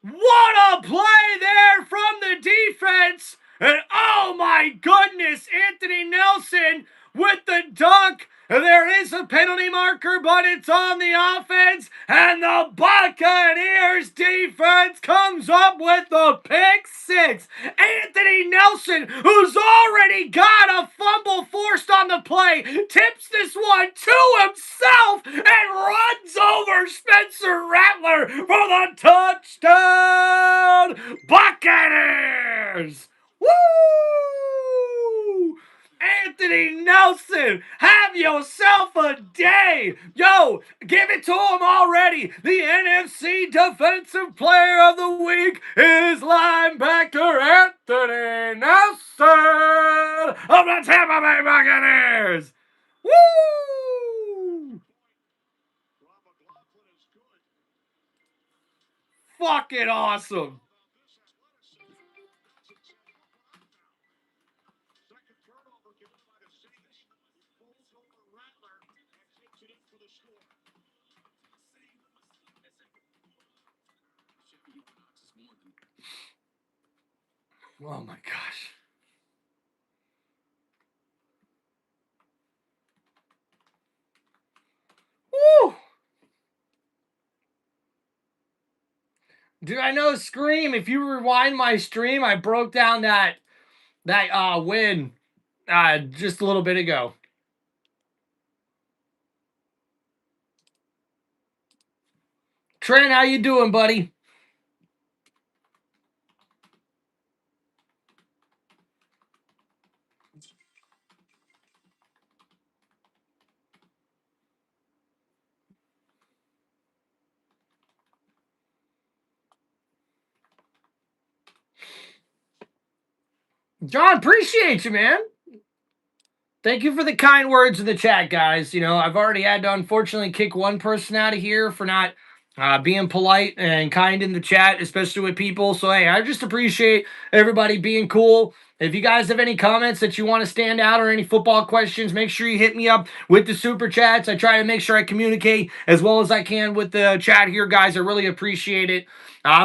What a play there from the defense! And oh my goodness, Anthony Nelson with the dunk. There is a penalty marker, but it's on the offense. And the Buccaneers defense comes up with the pick six. Anthony Nelson, who's already got a fumble forced on the play, tips this one to himself and runs over Spencer Rattler for the touchdown. Buccaneers! Woo! Anthony Nelson, have yourself a day. Yo, give it to him already. The NFC Defensive Player of the Week is linebacker Anthony Nelson of the Tampa Bay Buccaneers. Woo! Fucking awesome. Second turnover given by the Saints. Falls over Rattler and takes it in for the score. Oh my gosh. Woo! Dude, I know Scream. If you rewind my stream, I broke down that win just a little bit ago. Trent, how you doing, buddy? John, appreciate you, man. Thank you for the kind words in the chat, guys. You know, I've already had to unfortunately kick one person out of here for not being polite and kind in the chat, especially with people. So, hey, I just appreciate everybody being cool. If you guys have any comments that you want to stand out or any football questions, make sure you hit me up with the super chats. I try to make sure I communicate as well as I can with the chat here, guys. I really appreciate it.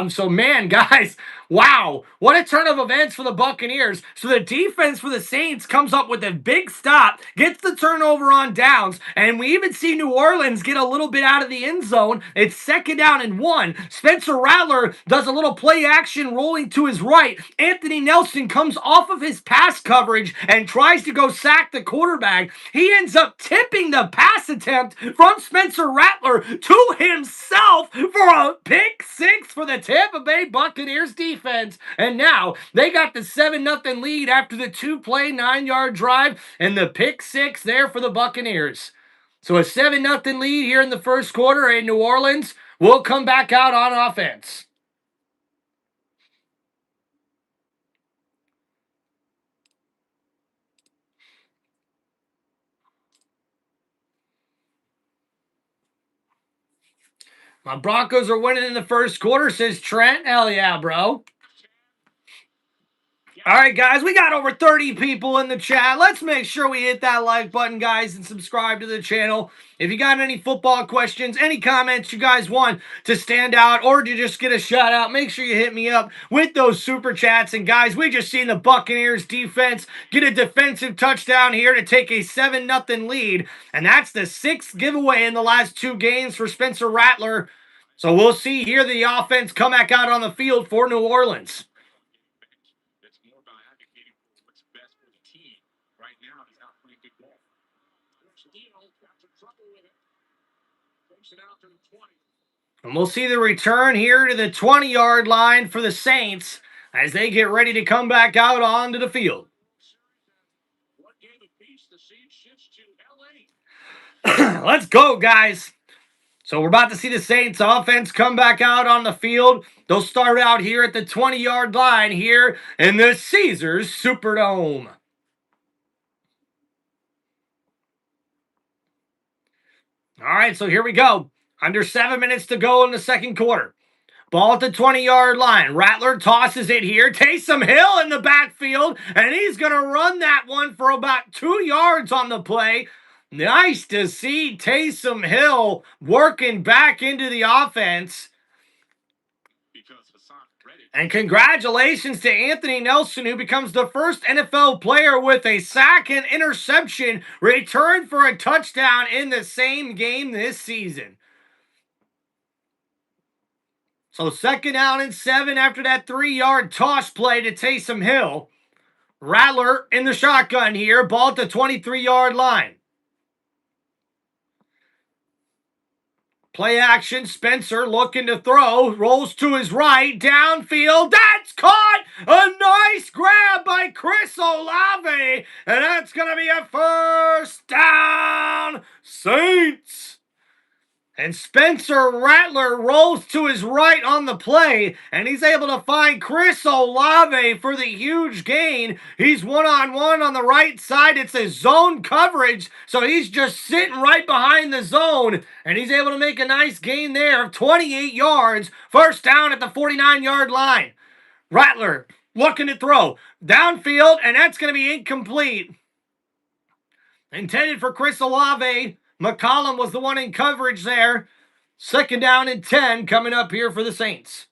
So man, guys, wow, what a turn of events for the Buccaneers. So the defense for the Saints comes up with a big stop, gets the turnover on downs, and we even see New Orleans get a little bit out of the end zone. It's 2nd down and 1. Spencer Rattler does a little play action rolling to his right. Anthony Nelson comes off of his pass coverage and tries to go sack the quarterback. He ends up tipping the pass attempt from Spencer Rattler to himself for a pick six for the Tampa Bay Buccaneers defense. And now they got the 7-0 lead after the 2-play 9-yard drive and the pick six there for the Buccaneers. So a 7-0 lead here in the first quarter in New Orleans. We'll come back out on offense. My Broncos are winning in the first quarter, says Trent. Hell yeah, bro. All right, guys, we got over 30 people in the chat. Let's make sure we hit that like button, guys, and subscribe to the channel. If you got any football questions, any comments you guys want to stand out or to just get a shout out, make sure you hit me up with those super chats. And guys, we just seen the Buccaneers defense get a defensive touchdown here to take a 7-0 lead. And that's the 6th giveaway in the last 2 games for Spencer Rattler. So we'll see here the offense come back out on the field for New Orleans. It's more about advocating for what's best for the team. Right now, he's not playing good ball. There's Leo having trouble with it. And we'll see the return here to the 20-yard line for the Saints as they get ready to come back out onto the field. Let's go, guys. So we're about to see the Saints offense come back out on the field. They'll start out here at the 20-yard line here in the Caesars Superdome. All right, so here we go. Under 7 minutes to go in the second quarter. Ball at the 20-yard line. Rattler tosses it here. Taysom Hill in the backfield, and he's going to run that one for about 2 yards on the play. Nice to see Taysom Hill working back into the offense. And congratulations to Anthony Nelson, who becomes the first NFL player with a sack and interception returned for a touchdown in the same game this season. So 2nd down and 7 after that 3-yard toss play to Taysom Hill. Rattler in the shotgun here. Ball at the 23-yard line. Play action. Spencer looking to throw. Rolls to his right. Downfield. That's caught. A nice grab by Chris Olave. And that's going to be a first down. Saints. And Spencer Rattler rolls to his right on the play, and he's able to find Chris Olave for the huge gain. He's one-on-one on the right side. It's a zone coverage, so he's just sitting right behind the zone, and he's able to make a nice gain there of 28 yards. First down at the 49-yard line. Rattler looking to throw. Downfield, and that's going to be incomplete. Intended for Chris Olave. McCollum was the one in coverage there. 2nd down and 10 coming up here for the Saints.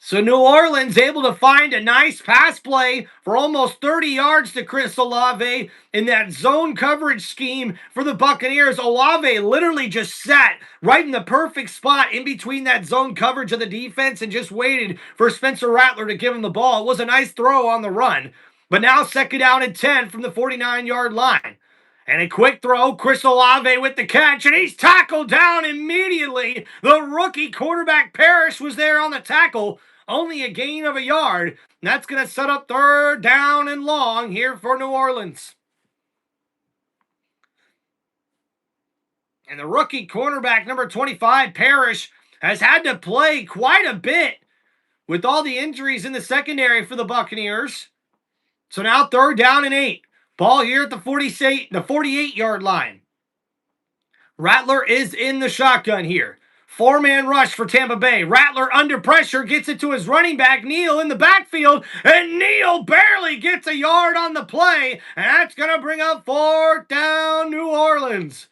So New Orleans able to find a nice pass play for almost 30 yards to Chris Olave in that zone coverage scheme for the Buccaneers. Olave literally just sat right in the perfect spot in between that zone coverage of the defense and just waited for Spencer Rattler to give him the ball. It was a nice throw on the run. But now 2nd down and 10 from the 49-yard line. And a quick throw, Chris Olave with the catch, and he's tackled down immediately. The rookie quarterback Parrish was there on the tackle. Only a gain of a yard. And that's going to set up 3rd down and long here for New Orleans. And the rookie cornerback, number 25, Parrish, has had to play quite a bit with all the injuries in the secondary for the Buccaneers. So now 3rd down and 8. Ball here at the 48-yard line. Rattler is in the shotgun here. 4-man rush for Tampa Bay. Rattler under pressure gets it to his running back, Neal, in the backfield, and Neal barely gets a yard on the play, and that's going to bring up 4th down New Orleans.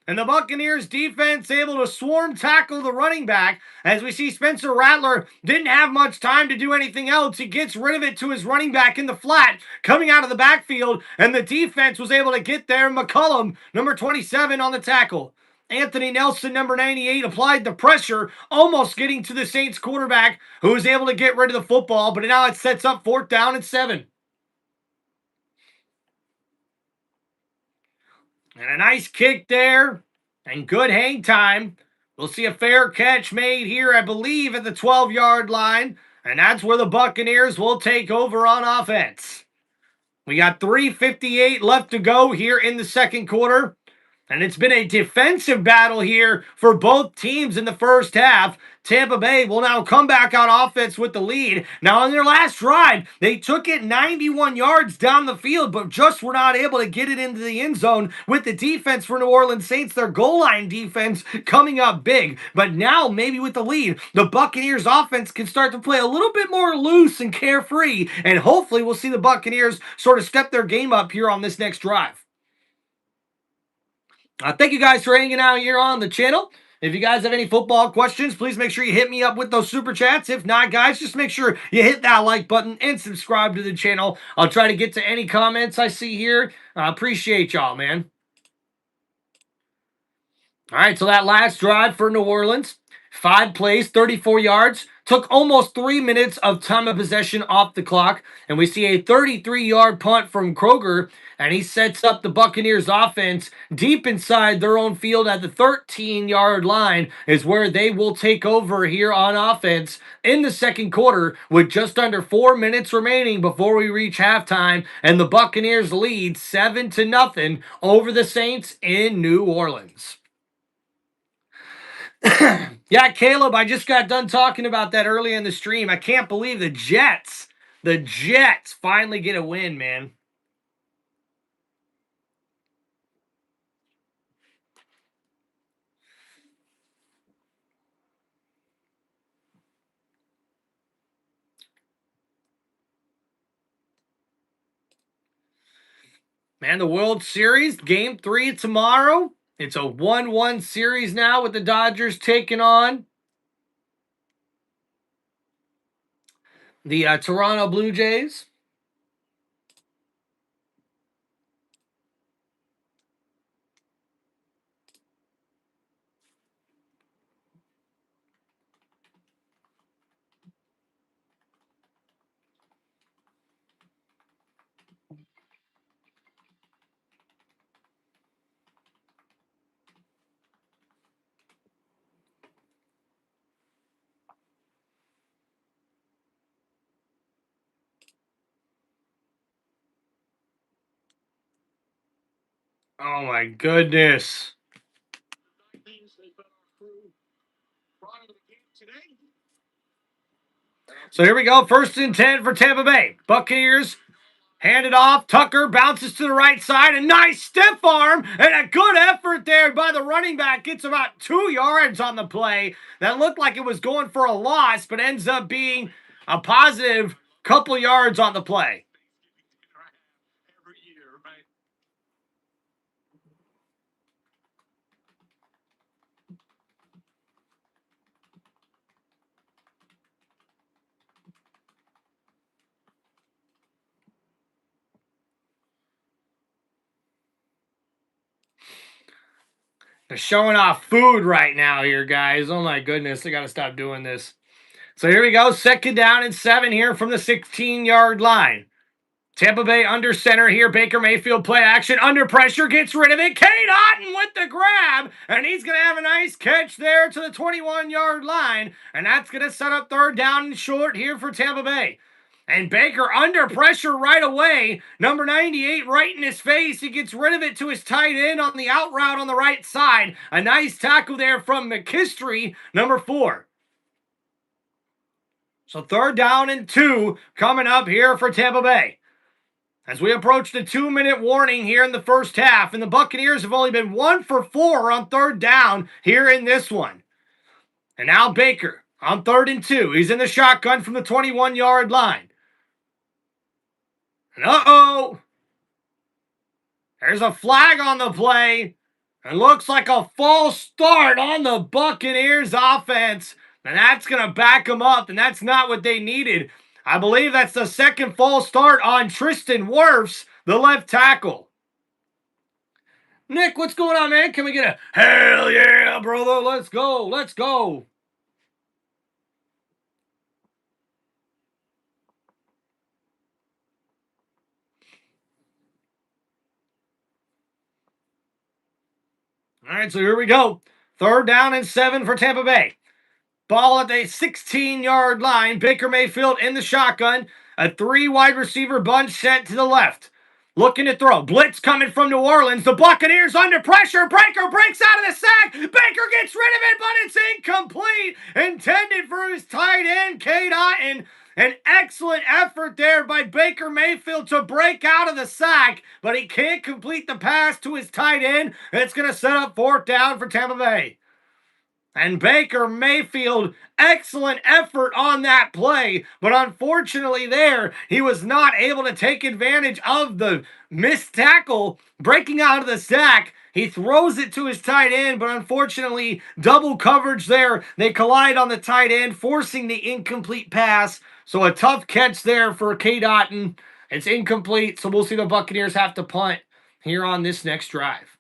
And the Buccaneers defense able to swarm tackle the running back as we see Spencer Rattler didn't have much time to do anything else. He gets rid of it to his running back in the flat coming out of the backfield, and the defense was able to get there. McCollum, number 27 on the tackle. Anthony Nelson, number 98, applied the pressure, almost getting to the Saints quarterback who was able to get rid of the football, but now it sets up 4th down and 7. And a nice kick there. And good hang time. We'll see a fair catch made here, I believe, at the 12-yard line. And that's where the Buccaneers will take over on offense. We got 3:58 left to go here in the second quarter. And it's been a defensive battle here for both teams in the first half. Tampa Bay will now come back on offense with the lead. Now, on their last drive, they took it 91 yards down the field, but just were not able to get it into the end zone with the defense for New Orleans Saints, their goal line defense coming up big. But now, maybe with the lead, the Buccaneers offense can start to play a little bit more loose and carefree, and hopefully we'll see the Buccaneers sort of step their game up here on this next drive. Thank you guys for hanging out here on the channel. If you guys have any football questions, please make sure you hit me up with those super chats. If not, guys, just make sure you hit that like button and subscribe to the channel. I'll try to get to any comments I see here. I appreciate y'all, man. All right, so that last drive for New Orleans, 5 plays, 34 yards, took almost 3 minutes of time of possession off the clock, and we see a 33-yard punt from Kroger, and he sets up the Buccaneers offense deep inside their own field at the 13-yard line is where they will take over here on offense in the second quarter with just under 4 minutes remaining before we reach halftime, and the Buccaneers lead 7-0 over the Saints in New Orleans. Yeah, Caleb, I just got done talking about that early in the stream. I can't believe the Jets finally get a win, man. Man, the World Series, Game 3 tomorrow. It's a 1-1 series now with the Dodgers taking on the Toronto Blue Jays. Oh my goodness. So here we go. 1st and 10 for Tampa Bay. Buccaneers hand it off. Tucker bounces to the right side. A nice stiff arm and a good effort there by the running back. Gets about 2 yards on the play. That looked like it was going for a loss, but ends up being a positive couple yards on the play. They're showing off food right now here, guys. Oh my goodness, I got to stop doing this. So here we go. 2nd down and 7 here from the 16-yard line. Tampa Bay under center here. Baker Mayfield play action. Under pressure. Gets rid of it. Cade Otton with the grab. And he's going to have a nice catch there to the 21-yard line. And that's going to set up 3rd down and short here for Tampa Bay. And Baker under pressure right away. Number 98 right in his face. He gets rid of it to his tight end on the out route on the right side. A nice tackle there from McKistry, number 4. So 3rd down and 2 coming up here for Tampa Bay. As we approach the 2-minute warning here in the first half, and the Buccaneers have only been 1 for 4 on 3rd down here in this one. And now Baker on 3rd and 2. He's in the shotgun from the 21-yard line. And uh-oh! There's a flag on the play. It looks like a false start on the Buccaneers offense. And that's going to back them up, and that's not what they needed. I believe that's the 2nd false start on Tristan Wirfs, the left tackle. Nick, what's going on, man? Can we get a hell yeah, brother? Let's go. Let's go. All right, so here we go. 3rd down and 7 for Tampa Bay. Ball at the 16-yard line. Baker Mayfield in the shotgun. A 3 wide receiver bunch set to the left. Looking to throw. Blitz coming from New Orleans. The Buccaneers under pressure. Baker breaks out of the sack. Baker gets rid of it, but it's incomplete. Intended for his tight end, Cade Otton. An excellent effort there by Baker Mayfield to break out of the sack, but he can't complete the pass to his tight end. It's going to set up 4th down for Tampa Bay. And Baker Mayfield, excellent effort on that play, but unfortunately there, he was not able to take advantage of the missed tackle, breaking out of the sack. He throws it to his tight end, but unfortunately, double coverage there. They collide on the tight end, forcing the incomplete pass. So a tough catch there for Cade Otton. It's incomplete, so we'll see the Buccaneers have to punt here on this next drive.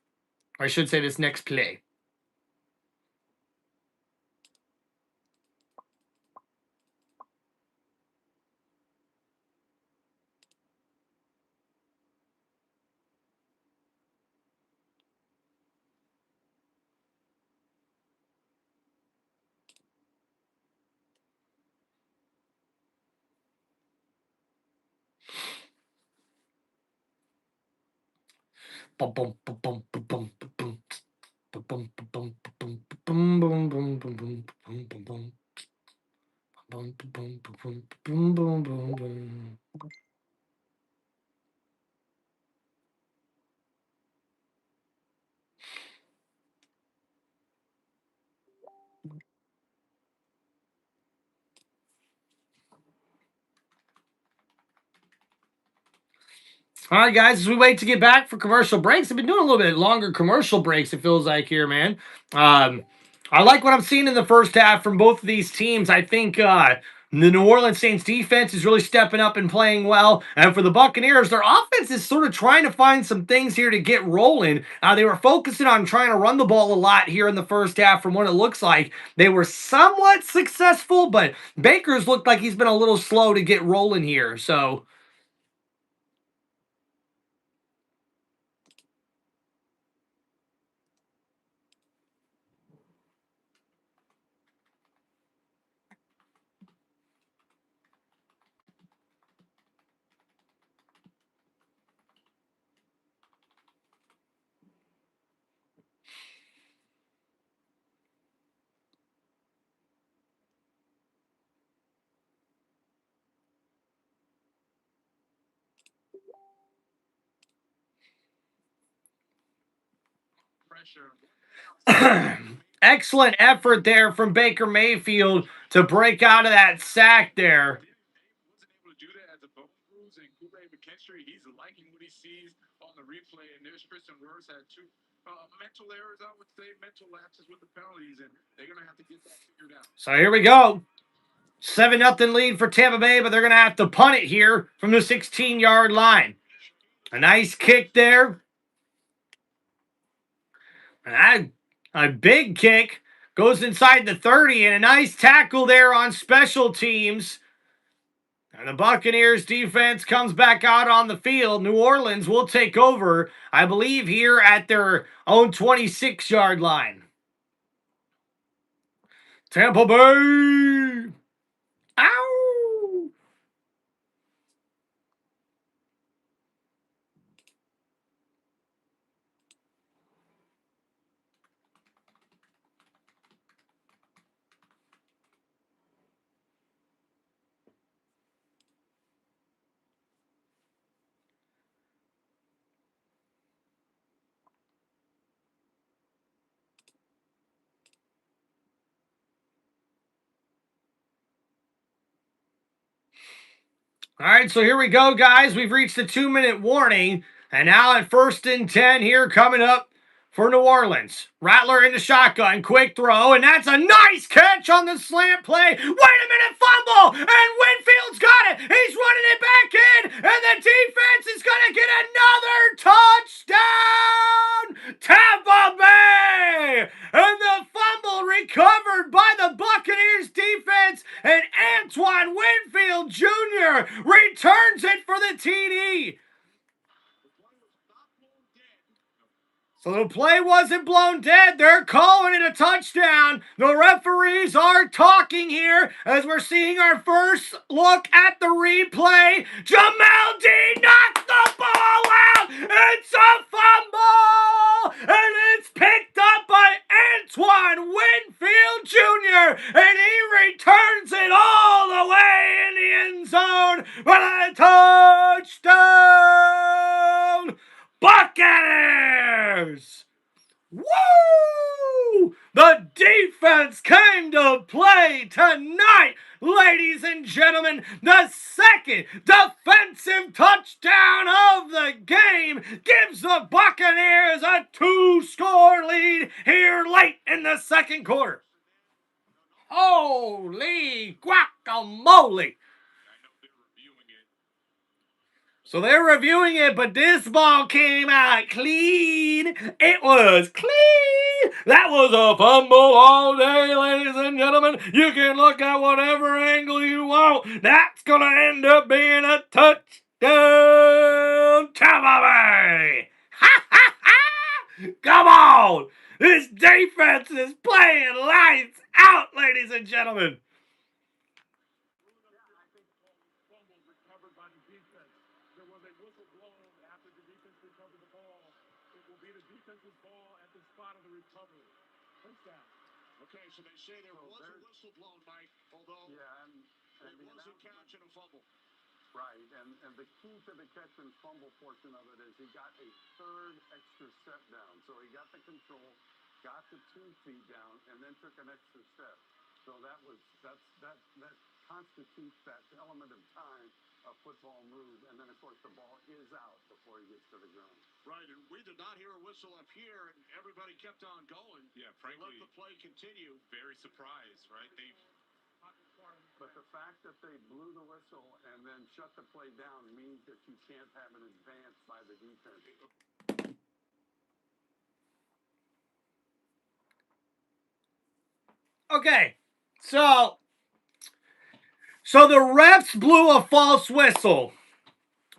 Or I should say this next play. Bum, bum, bum, bum, bum, bum, bum, bum, bum, bum, bum, bum, bum, bum, bum, bum, bum, bum, bum. Boom, boom, boom, boom, boom, boom, boom. All right, guys, as we wait to get back for commercial breaks, I've been doing a little bit longer commercial breaks, it feels like here, man. Um, I like what I'm seeing in the first half from both of these teams. I think the New Orleans Saints defense is really stepping up and playing well. And for the Buccaneers, their offense is sort of trying to find some things here to get rolling. They were focusing on trying to run the ball a lot here in the first half from what it looks like. They were somewhat successful, but Baker's looked like he's been a little slow to get rolling here. So excellent effort there from Baker Mayfield to break out of that sack there. Wasn't able to do that as a bone bruise, and Kool-Aid McKinstry, he's liking what he sees on the replay. And there's Christian Wirfs had two mental errors, I would say, mental lapses with the penalties, and they're going to have to get that figured out. So here we go. 7-0 lead for Tampa Bay, but they're going to have to punt it here from the 16-yard line. A nice kick there. And a big kick goes inside the 30, and a nice tackle there on special teams. And the Buccaneers defense comes back out on the field. New Orleans will take over, I believe, here at their own 26-yard line. Tampa Bay! Ow! All right, so here we go, guys. We've reached the 2-minute warning. And now at 1st and 10 here coming up for New Orleans. Rattler in the shotgun, quick throw, and that's a nice catch on the slant play. Wait a minute, fumble, and Winfield's got it. He's running it back in, and the defense is going to get another touchdown. Tampa Bay, and the fumble recovered by the Buccaneers defense, and Antoine Winfield Jr. returns it for the TD. So the play wasn't blown dead. They're calling it a touchdown. The referees are talking here as we're seeing our first look at the replay. Jamel D knocks the ball out. It's a fumble. And it's picked up by Antoine Winfield Jr. And he returns it all the way in the end zone for a touchdown. Buccaneers! Woo! The defense came to play tonight, ladies and gentlemen. The second defensive touchdown of the game gives the Buccaneers a 2-score lead here late in the second quarter. Holy guacamole! So they're reviewing it, but this ball came out clean. It was clean. That was a fumble all day, ladies and gentlemen. You can look at whatever angle you want. That's going to end up being a touchdown. Tampa Bay. Ha, ha, ha. Come on. This defense is playing lights out, ladies and gentlemen. Recovered by the defense. There was a whistle blown after the defense recovered the ball. Okay, so they say there was a whistle blown, Mike, although it wasn't catching a fumble. Right, and the key to the catch and fumble portion of it is he got a third extra step down. So he got the control, got the 2 feet down, and then took an extra step. So that constitutes that element of time a football move, and then of course the ball is out before he gets to the ground. Right, and we did not hear a whistle up here, and everybody kept on going. Yeah, frankly, let the play continue. Very surprised, right? But the fact that they blew the whistle and then shut the play down means that you can't have an advance by the defense. Okay, so the refs blew a false whistle.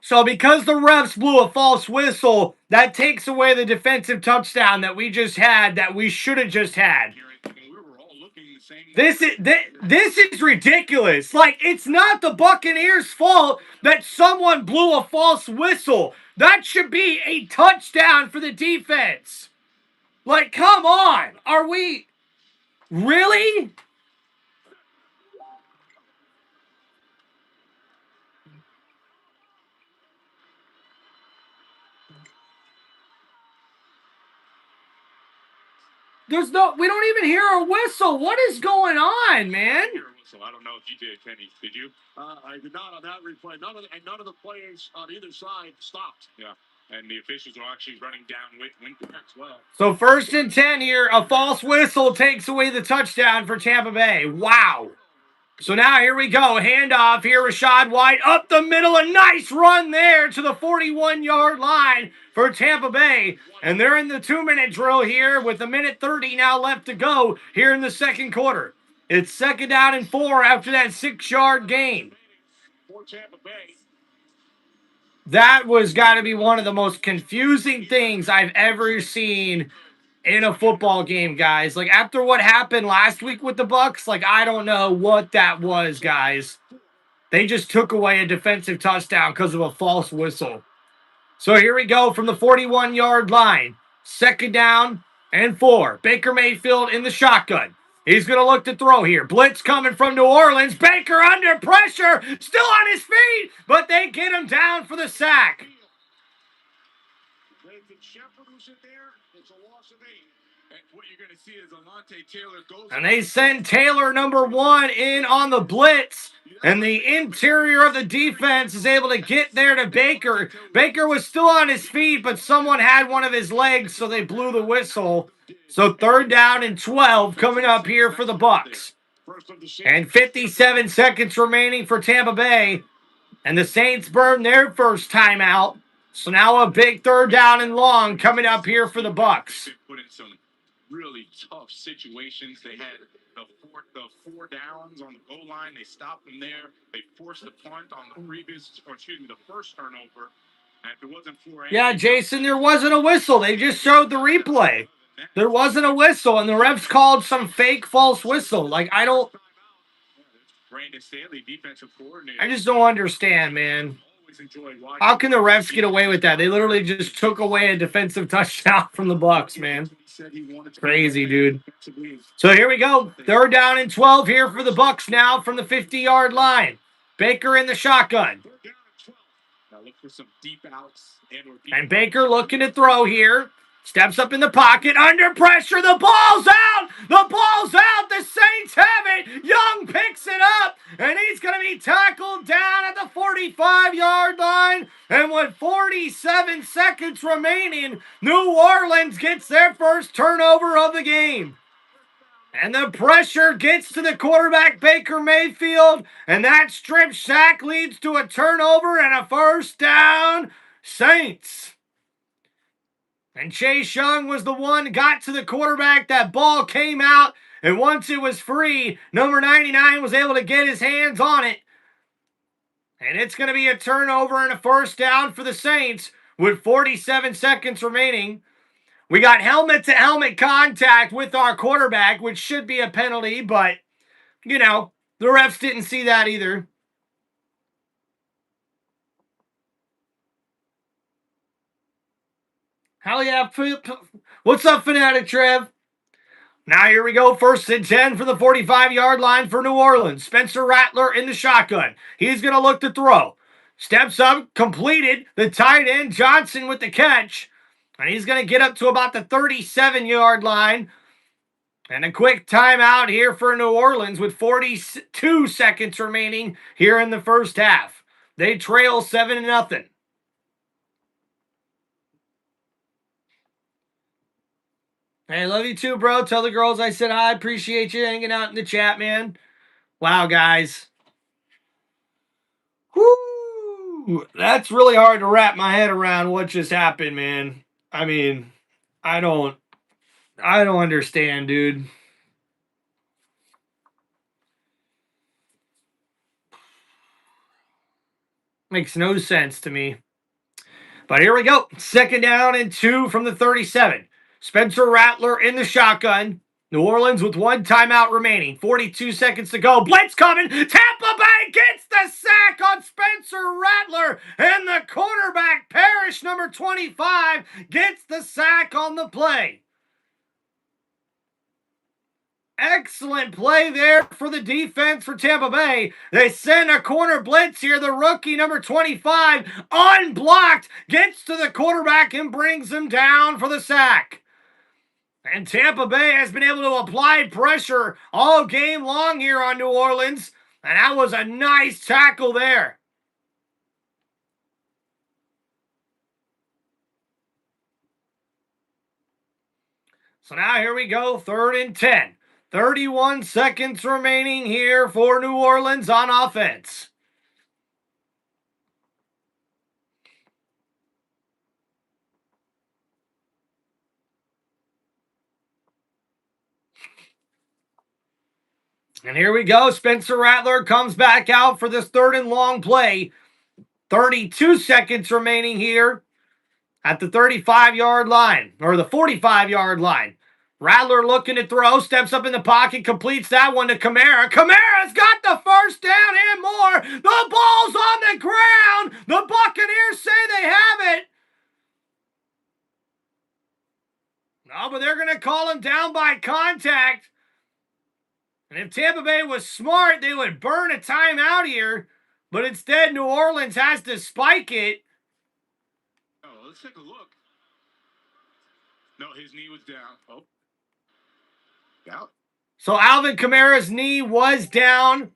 So because the refs blew a false whistle, that takes away the defensive touchdown that we just had, that we should have just had. This is ridiculous. Like, it's not the Buccaneers' fault that someone blew a false whistle. That should be a touchdown for the defense. Like, come on. Are we really? We don't even hear a whistle. What is going on, man? So I don't know if you did, Kenny. Did you? I did not on that replay. None of the players on either side stopped. Yeah. And the officials are actually running down with as well. So 1st and 10 here. A false whistle takes away the touchdown for Tampa Bay. Wow. So now here we go. Handoff here. Rachaad White up the middle. A nice run there to the 41-yard line for Tampa Bay. And they're in the 2-minute drill here with 1:30 now left to go here in the second quarter. It's 2nd down and 4 after that 6-yard gain. For Tampa Bay. That was got to be one of the most confusing things I've ever seen in a football game, guys. Like, after what happened last week with the Bucs, like, I don't know what that was, guys. They just took away a defensive touchdown because of a false whistle. So here we go from the 41-yard line. 2nd down and 4. Baker Mayfield in the shotgun. He's going to look to throw here. Blitz coming from New Orleans. Baker under pressure. Still on his feet, but they get him down for the sack. It's a loss of 8. And what you're going to see is Alontae Taylor goes. And they send Taylor, number 1, in on the blitz. And the interior of the defense is able to get there to Baker. Baker was still on his feet, but someone had one of his legs, so they blew the whistle. So 3rd down and 12 coming up here for the Bucs. And 57 seconds remaining for Tampa Bay. And the Saints burn their first timeout. So now a big 3rd down and long coming up here for the Bucs. Put in some really tough situations. They had the four downs on the goal line. They stopped them there. They forced the punt on the first turnover. And if it wasn't for yeah, Jason, there wasn't a whistle. They just showed the replay. There wasn't a whistle, and the refs called some fake false whistle. Like, Brandon Staley, defensive coordinator. I just don't understand, man. How can the refs get away with that? They literally just took away a defensive touchdown from the Bucs, man. Crazy, dude. So here we go. 3rd down and 12 here for the Bucs now from the 50-yard line. Baker in the shotgun. Now look for some deep outs. And Baker looking to throw here. Steps up in the pocket, under pressure, the ball's out! The ball's out! The Saints have it! Young picks it up, and he's going to be tackled down at the 45-yard line. And with 47 seconds remaining, New Orleans gets their first turnover of the game. And the pressure gets to the quarterback, Baker Mayfield, and that strip sack leads to a turnover and a 1st down, Saints. And Chase Young was the one got to the quarterback. That ball came out, and once it was free, number 99 was able to get his hands on it. And it's going to be a turnover and a 1st down for the Saints with 47 seconds remaining. We got helmet-to-helmet contact with our quarterback, which should be a penalty, but, you know, the refs didn't see that either. Hell yeah. What's up, Fanatic Trev? Now here we go, 1st and 10 for the 45-yard line for New Orleans. Spencer Rattler in the shotgun. He's going to look to throw. Steps up, completed. The tight end, Johnson, with the catch. And he's going to get up to about the 37-yard line. And a quick timeout here for New Orleans with 42 seconds remaining here in the first half. They trail 7-0. Hey, love you too, bro. Tell the girls I said hi. Appreciate you hanging out in the chat, man. Wow, guys. Whoo! That's really hard to wrap my head around what just happened, man. I mean, I don't understand, dude. Makes no sense to me. But here we go. 2nd down and 2 from the 37. Spencer Rattler in the shotgun. New Orleans with 1 timeout remaining. 42 seconds to go. Blitz coming. Tampa Bay gets the sack on Spencer Rattler. And the cornerback, Parrish, number 25, gets the sack on the play. Excellent play there for the defense for Tampa Bay. They send a corner blitz here. The rookie, number 25, unblocked, gets to the quarterback and brings him down for the sack. And Tampa Bay has been able to apply pressure all game long here on New Orleans. And that was a nice tackle there. So now here we go, 3rd and 10. 31 seconds remaining here for New Orleans on offense. And here we go. Spencer Rattler comes back out for this 3rd and long play. 32 seconds remaining here at the 35-yard line, or the 45-yard line. Rattler looking to throw, steps up in the pocket, completes that one to Kamara. Kamara's got the 1st down and more. The ball's on the ground. The Buccaneers say they have it. No, but they're going to call him down by contact. And if Tampa Bay was smart, they would burn a timeout here. But instead, New Orleans has to spike it. Oh, let's take a look. No, his knee was down. Oh. Down. So Alvin Kamara's knee was down.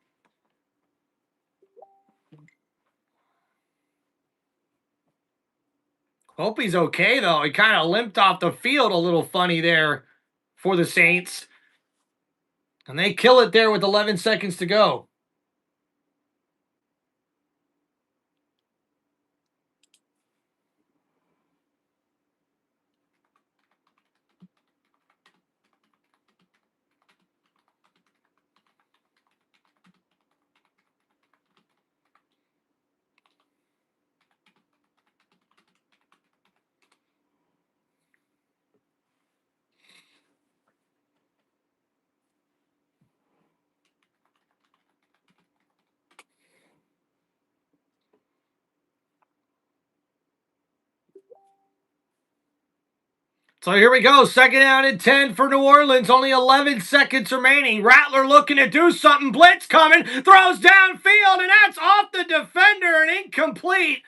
Hope he's okay, though. He kind of limped off the field a little funny there for the Saints. And they kill it there with 11 seconds to go. So here we go. 2nd down and 10 for New Orleans. Only 11 seconds remaining. Rattler looking to do something. Blitz coming. Throws downfield, and that's off the defender and incomplete.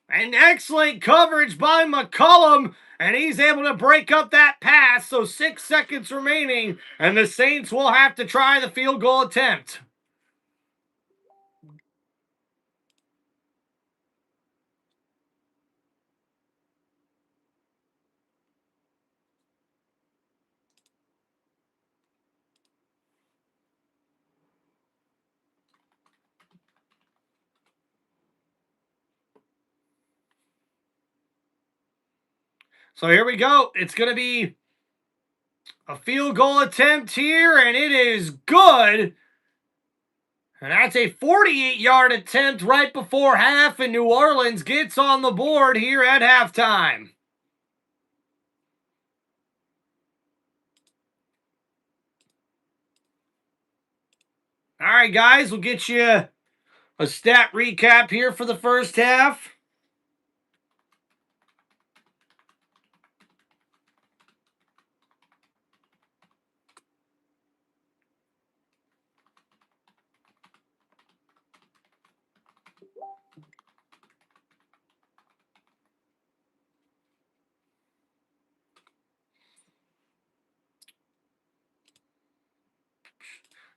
And excellent coverage by McCollum. And he's able to break up that pass. So 6 seconds remaining. And the Saints will have to try the field goal attempt. So here we go. It's going to be a field goal attempt here, and it is good. And that's a 48-yard attempt right before half, and New Orleans gets on the board here at halftime. All right, guys, we'll get you a stat recap here for the first half.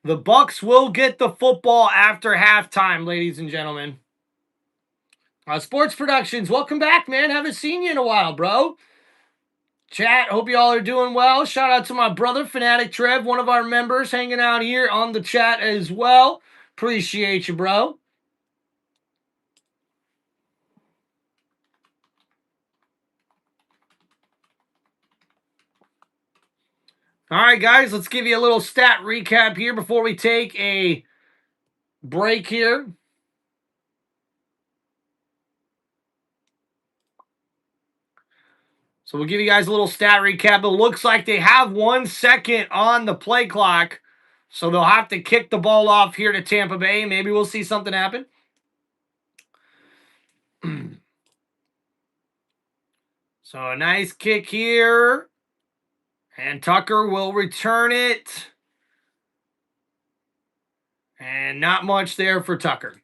The Bucs will get the football after halftime, ladies and gentlemen. Sports Productions, welcome back, man. Haven't seen you in a while, bro. Chat, hope y'all are doing well. Shout out to my brother, Fanatic Trev, one of our members, hanging out here on the chat as well. Appreciate you, bro. All right, guys, let's give you a little stat recap here before we take a break here. So we'll give you guys a little stat recap. It looks like they have 1 second on the play clock. So they'll have to kick the ball off here to Tampa Bay. Maybe we'll see something happen. So a nice kick here. And Tucker will return it. And not much there for Tucker.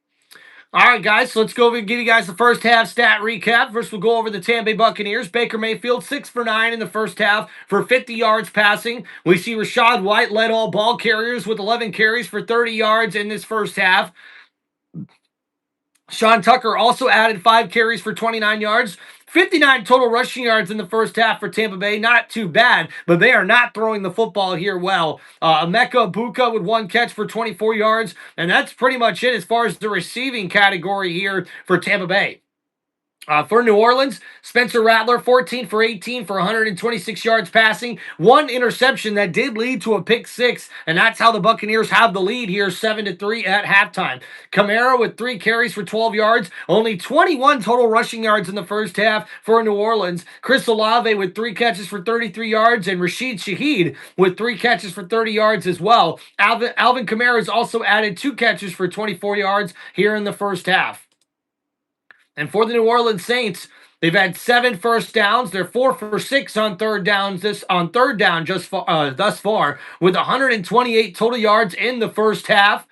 All right, guys, so let's go over and give you guys the first half stat recap. First, we'll go over the Tampa Bay Buccaneers. Baker Mayfield, 6 for 9 in the first half for 50 yards passing. We see Rachaad White led all ball carriers with 11 carries for 30 yards in this first half. Sean Tucker also added 5 carries for 29 yards. 59 total rushing yards in the first half for Tampa Bay. Not too bad, but they are not throwing the football here well. Emeka Buka with 1 catch for 24 yards, and that's pretty much it as far as the receiving category here for Tampa Bay. For New Orleans, Spencer Rattler, 14 for 18 for 126 yards passing. 1 interception that did lead to a pick 6, and that's how the Buccaneers have the lead here, 7-3 at halftime. Kamara with 3 carries for 12 yards. Only 21 total rushing yards in the first half for New Orleans. Chris Olave with 3 catches for 33 yards, and Rashid Shaheed with 3 catches for 30 yards as well. Alvin Kamara has also added 2 catches for 24 yards here in the first half. And for the New Orleans Saints, they've had 7 first downs. They're 4 for 6 on third down thus far, with 128 total yards in the first half.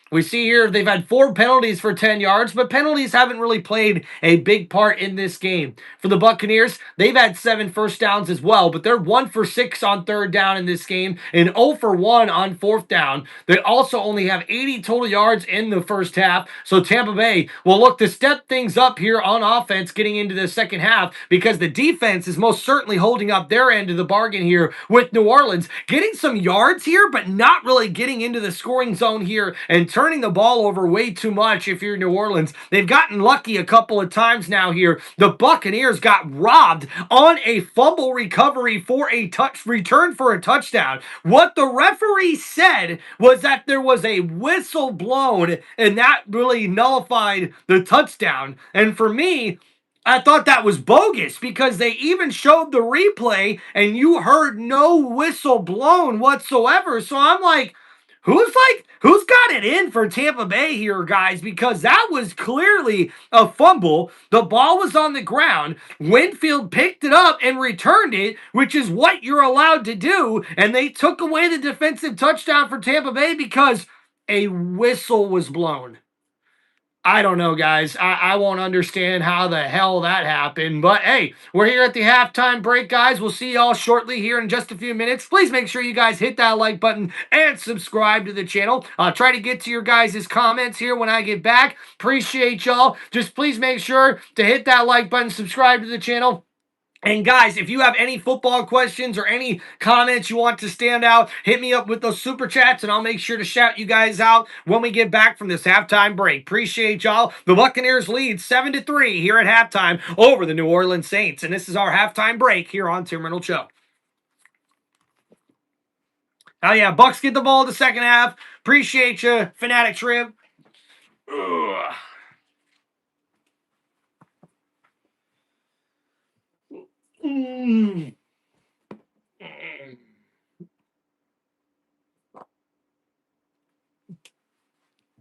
We see here they've had 4 penalties for 10 yards, but penalties haven't really played a big part in this game. For the Buccaneers, they've had 7 first downs as well, but they're 1 for 6 on third down in this game and 0 for 1 on fourth down. They also only have 80 total yards in the first half, so Tampa Bay will look to step things up here on offense getting into the second half because the defense is most certainly holding up their end of the bargain here with New Orleans, getting some yards here, but not really getting into the scoring zone here and turning the ball over way too much if you're New Orleans. They've gotten lucky a couple of times now here. The Buccaneers got robbed on a fumble recovery for a return for a touchdown. What the referee said was that there was a whistle blown, and that really nullified the touchdown. And for me, I thought that was bogus because they even showed the replay and you heard no whistle blown whatsoever. So I'm like, who's got it in for Tampa Bay here, guys? Because that was clearly a fumble. The ball was on the ground. Winfield picked it up and returned it, which is what you're allowed to do. And they took away the defensive touchdown for Tampa Bay because a whistle was blown. I don't know, guys. I won't understand how the hell that happened. But hey, we're here at the halftime break, guys. We'll see y'all shortly here in just a few minutes. Please make sure you guys hit that like button and subscribe to the channel. I'll try to get to your guys' comments here when I get back. Appreciate y'all. Just please make sure to hit that like button, subscribe to the channel. And guys, if you have any football questions or any comments you want to stand out, hit me up with those super chats and I'll make sure to shout you guys out when we get back from this halftime break. Appreciate y'all. The Buccaneers lead 7-3 here at halftime over the New Orleans Saints. And this is our halftime break here on Tim Reynolds Show. Oh yeah, Bucs get the ball in the second half. Appreciate you, Fanatic Trib. Ugh. Mm.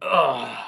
Ugh.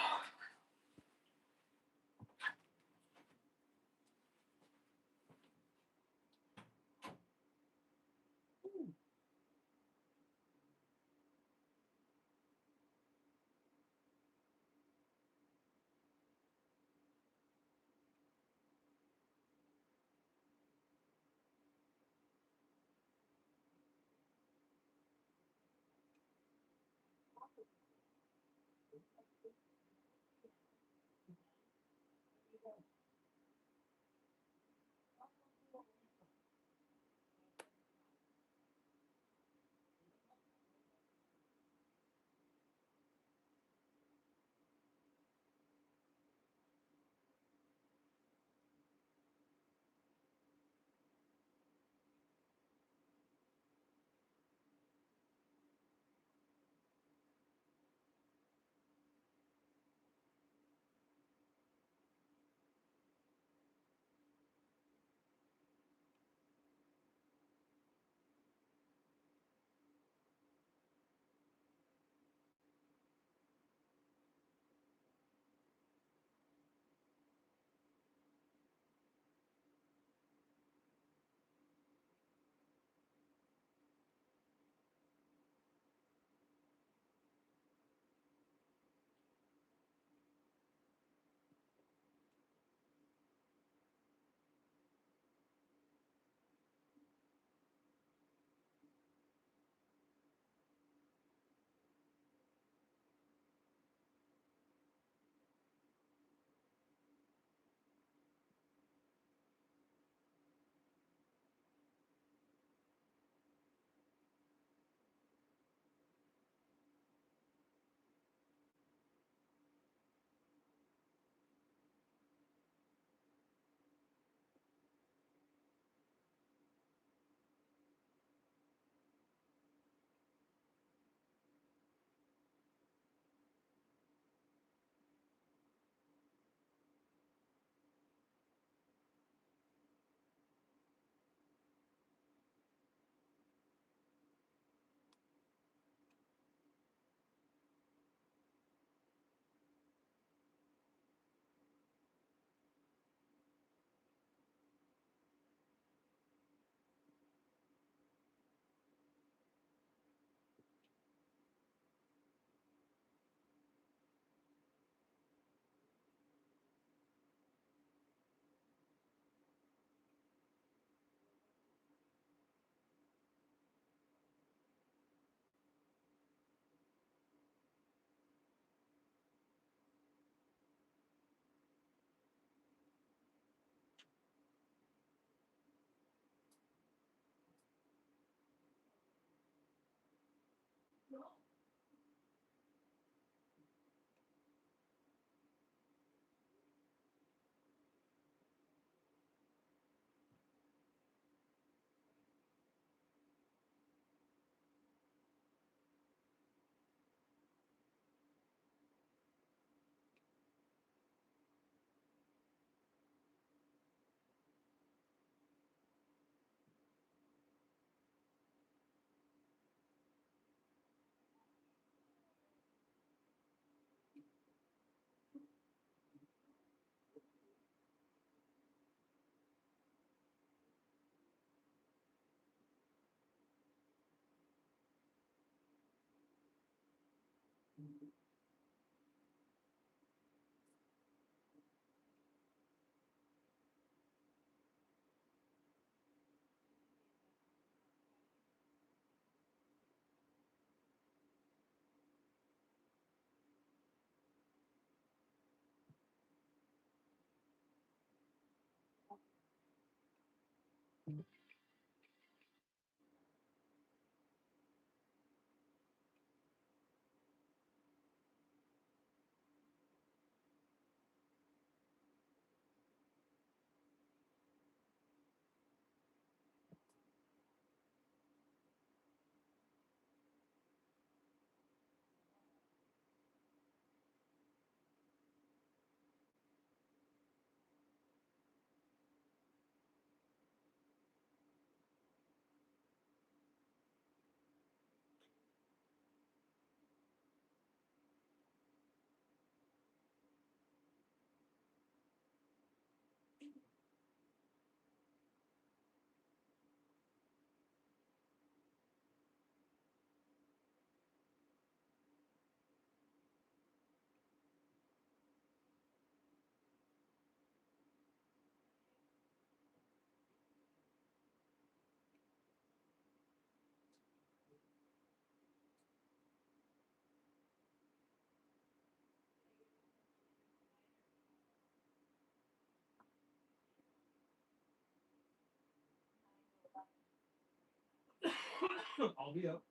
I'll be up.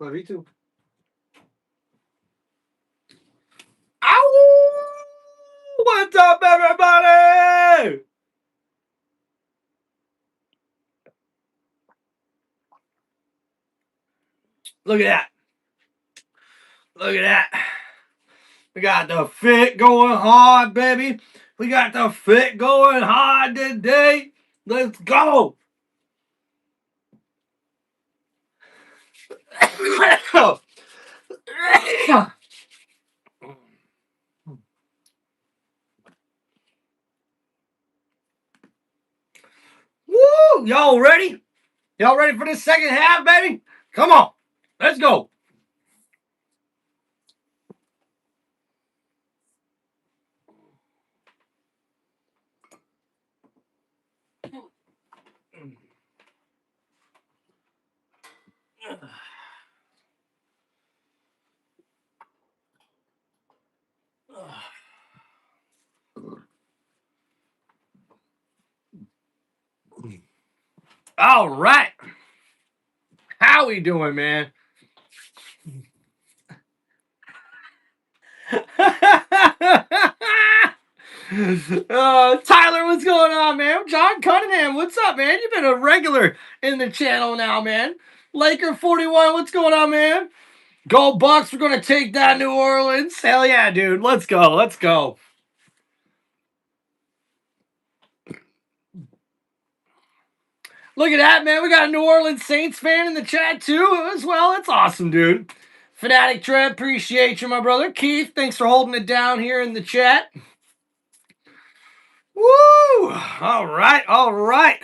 Love you too. Ow! What's up, everybody? Look at that. Look at that. We got the fit going hard, baby. We got the fit going hard today. Let's go. Woo! Y'all ready? Y'all ready for this second half, baby? Come on. Let's go. All right. How we doing, man? Tyler, what's going on, man? John Cunningham, what's up, man? You've been a regular in the channel now, man. Laker 41, what's going on, man? Go Bucks, we're going to take that New Orleans. Hell yeah, dude. Let's go. Let's go. Look at that, man. We got a New Orleans Saints fan in the chat, too, as well. That's awesome, dude. Fanatic Trev, appreciate you, my brother. Keith, thanks for holding it down here in the chat. Woo! All right, all right.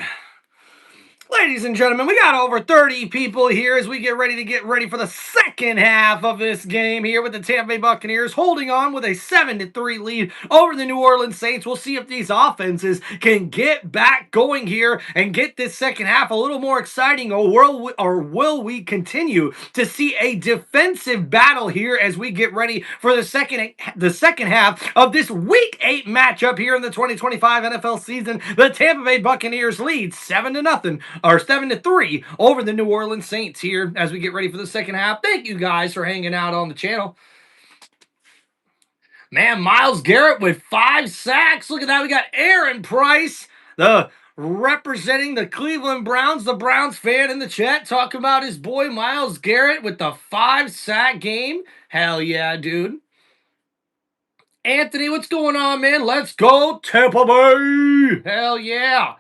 Ladies and gentlemen, we got over 30 people here as we get ready for the second half of this game here with the Tampa Bay Buccaneers holding on with a 7-3 lead over the New Orleans Saints. We'll see if these offenses can get back going here and get this second half a little more exciting, or will we continue to see a defensive battle here as we get ready for the second half of this Week 8 matchup here in the 2025 NFL season. The Tampa Bay Buccaneers lead 7-0. Or 7-3 over the New Orleans Saints here as we get ready for the second half. Thank you guys for hanging out on the channel. Man, Myles Garrett with 5 sacks. Look at that. We got Aaron Price, representing the Cleveland Browns, the Browns fan in the chat, talking about his boy Myles Garrett with the 5-sack game. Hell yeah, dude. Anthony, what's going on, man? Let's go, Tampa Bay. Hell yeah.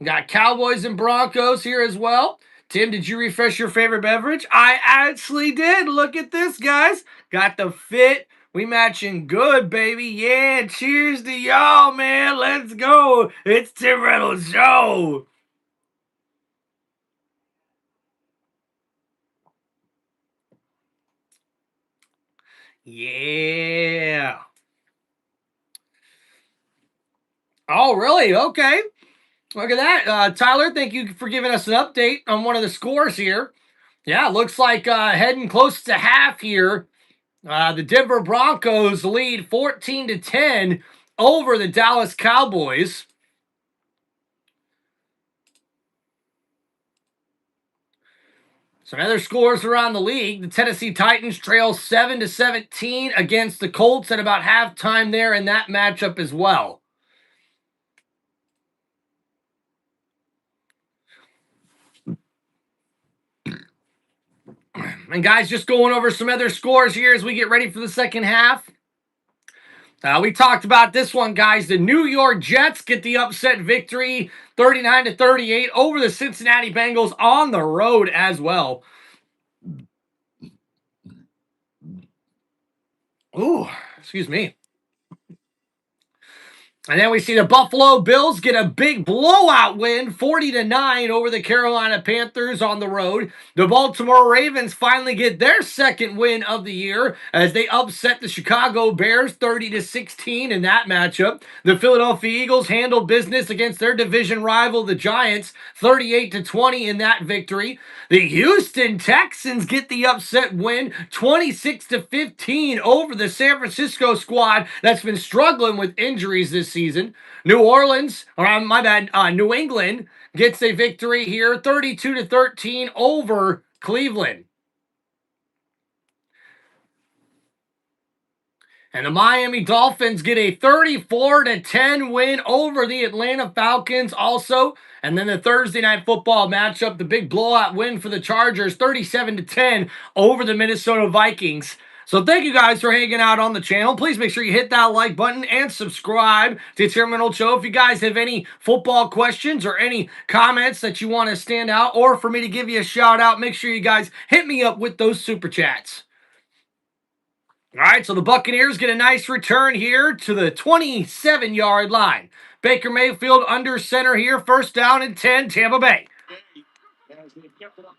Got Cowboys and Broncos here as well. Tim, did you refresh your favorite beverage? I actually did. Look at this, guys. Got the fit. We matching good, baby. Yeah, cheers to y'all, man. Let's go. It's Tim Reynolds Show. Yeah. Oh, really? Okay. Look at that. Tyler, thank you for giving us an update on one of the scores here. Yeah, looks like heading close to half here. The Denver Broncos lead 14-10 over the Dallas Cowboys. Some other scores around the league. The Tennessee Titans trail 7-17 against the Colts at about halftime there in that matchup as well. And guys, just going over some other scores here as we get ready for the second half. We talked about this one, guys. The New York Jets get the upset victory, 39-38 over the Cincinnati Bengals on the road as well. Ooh, excuse me. And then we see the Buffalo Bills get a big blowout win, 40-9 over the Carolina Panthers on the road. The Baltimore Ravens finally get their second win of the year as they upset the Chicago Bears 30-16 in that matchup. The Philadelphia Eagles handled business against their division rival, the Giants, 38-20 in that victory. The Houston Texans get the upset win, 26-15 over the San Francisco squad that's been struggling with injuries this season. New England gets a victory here, 32-13 over Cleveland. And the Miami Dolphins get a 34-10 win over the Atlanta Falcons also. And then the Thursday night football matchup, the big blowout win for the Chargers, 37-10 over the Minnesota Vikings. So thank you guys for hanging out on the channel. Please make sure you hit that like button and subscribe to Tim Reynolds Show. If you guys have any football questions or any comments that you want to stand out or for me to give you a shout out, make sure you guys hit me up with those super chats. All right, so the Buccaneers get a nice return here to the 27-yard line. Baker Mayfield under center here, first down and 10, Tampa Bay.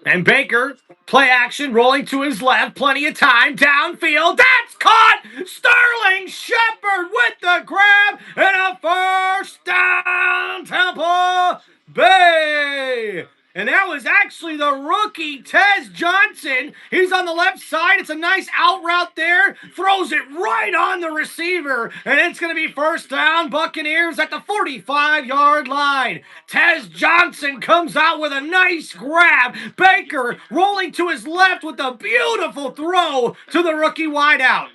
And Baker, play action, rolling to his left, plenty of time, downfield, that's caught! Sterling Shepard with the grab, and a first down, Tampa Bay! And that was actually the rookie, Tez Johnson. He's on the left side. It's a nice out route there. Throws it right on the receiver. And it's going to be first down, Buccaneers at the 45-yard line. Tez Johnson comes out with a nice grab. Baker rolling to his left with a beautiful throw to the rookie wideout.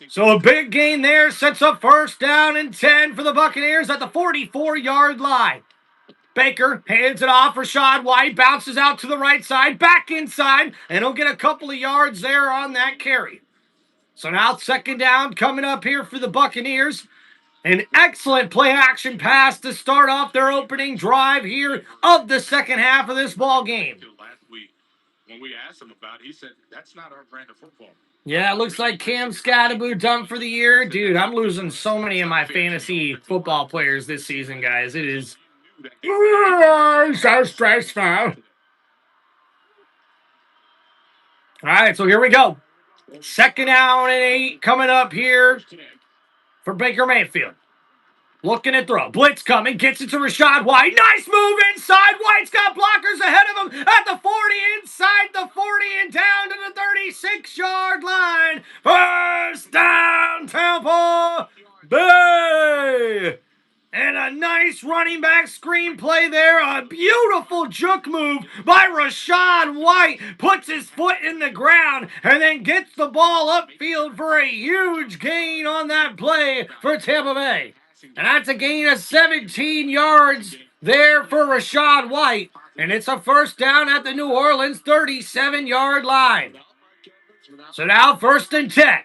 So a big gain there sets up first down and 10 for the Buccaneers at the 44-yard line. Baker hands it off. Rachaad White bounces out to the right side, back inside, and he'll get a couple of yards there on that carry. So now second down coming up here for the Buccaneers. An excellent play-action pass to start off their opening drive here of the second half of this ball game. Last week, when we asked him about it, he said, that's not our brand of football. Yeah, it looks like Cam Scatterbo done for the year. Dude, I'm losing so many of my fantasy football players this season, guys. It is so stressful. All right, so here we go. Second down and 8 coming up here for Baker Mayfield. Looking at throw. Blitz coming. Gets it to Rachaad White. Nice move inside. White's got blockers ahead of him at the 40, inside the 40, and down to the 36-yard line. First down, Tampa Bay. And a nice running back screen play there. A beautiful juke move by Rachaad White. Puts his foot in the ground and then gets the ball upfield for a huge gain on that play for Tampa Bay. And that's a gain of 17 yards there for Rachaad White. And it's a first down at the New Orleans 37-yard line. So now first and 10.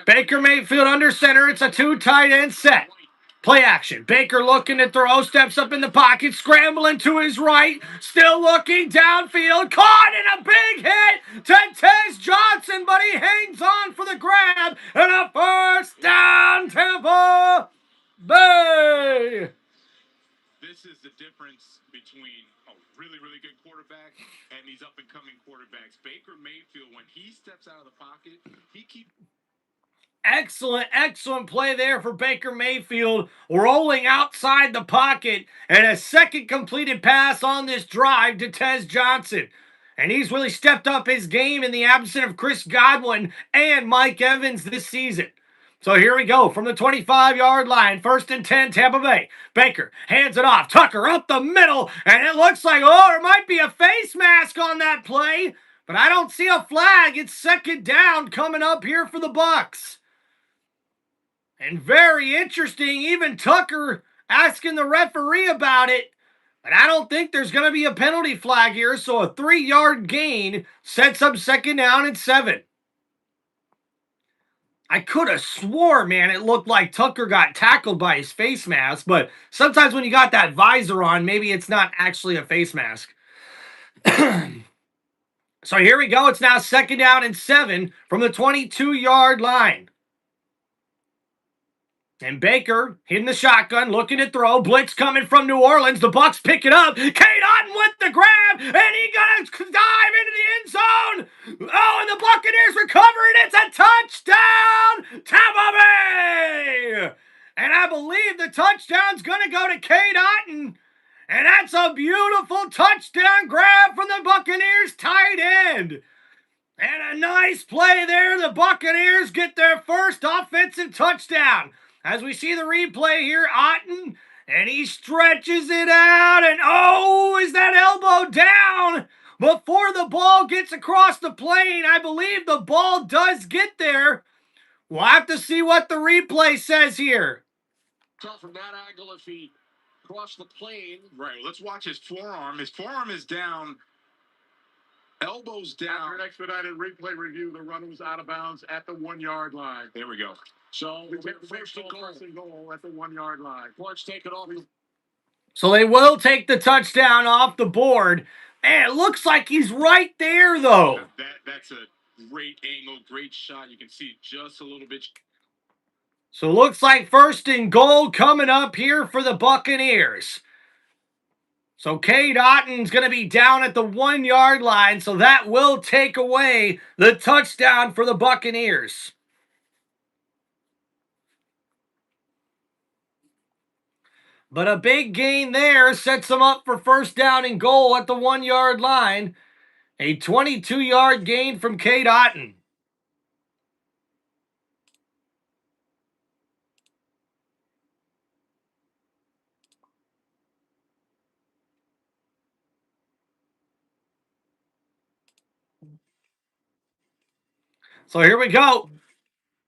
Baker Mayfield under center. It's a 2 tight end set. Play action. Baker looking to throw, steps up in the pocket, scrambling to his right, still looking downfield, caught in a big hit to Tez Johnson, but he hangs on for the grab, and a first down, Tampa Bay. This is the difference between a really, really good quarterback and these up-and-coming quarterbacks. Baker Mayfield, when he steps out of the pocket, he keeps... Excellent play there for Baker Mayfield, rolling outside the pocket, and a second completed pass on this drive to Tez Johnson. And he's really stepped up his game in the absence of Chris Godwin and Mike Evans this season. So here we go from the 25-yard line, first and 10, Tampa Bay. Baker hands it off, Tucker up the middle, and it looks like, there might be a face mask on that play, but I don't see a flag. It's second down coming up here for the Bucs. And very interesting, even Tucker asking the referee about it. But I don't think there's going to be a penalty flag here, so a 3-yard gain sets up second down and 7. I could have swore, man, it looked like Tucker got tackled by his face mask, but sometimes when you got that visor on, maybe it's not actually a face mask. So here we go. It's now second down and 7 from the 22-yard line. And Baker hitting the shotgun, looking to throw. Blitz coming from New Orleans. The Bucs pick it up. Kate Otten with the grab, and he gonna dive into the end zone. Oh, and the Buccaneers recover it. It's a touchdown, Tampa Bay. And I believe the touchdown's gonna go to Kate Otten. And that's a beautiful touchdown grab from the Buccaneers tight end. And a nice play there. The Buccaneers get their first offensive touchdown. As we see the replay here, Otten, and he stretches it out, and oh, is that elbow down before the ball gets across the plane? I believe the ball does get there. We'll have to see what the replay says here. So from that angle, if he crossed the plane, Right. Let's watch his forearm. His forearm is down. Elbows After down. an expedited replay review, the run was out of bounds at the 1 yard line. There we go. so We take first and goal. first and goal at the 1 yard line. Let's take it off. So they will take the touchdown off the board. And it looks like he's right there, though. That's a great angle, great shot. You can see just a little bit. So looks like first and goal coming up here for the Buccaneers. So Kate Otten's going to be down at the 1 yard line, so that will take away the touchdown for the Buccaneers. But a big gain there sets them up for first down and goal at the 1 yard line. A 22-yard gain from Kate Otten. So here we go.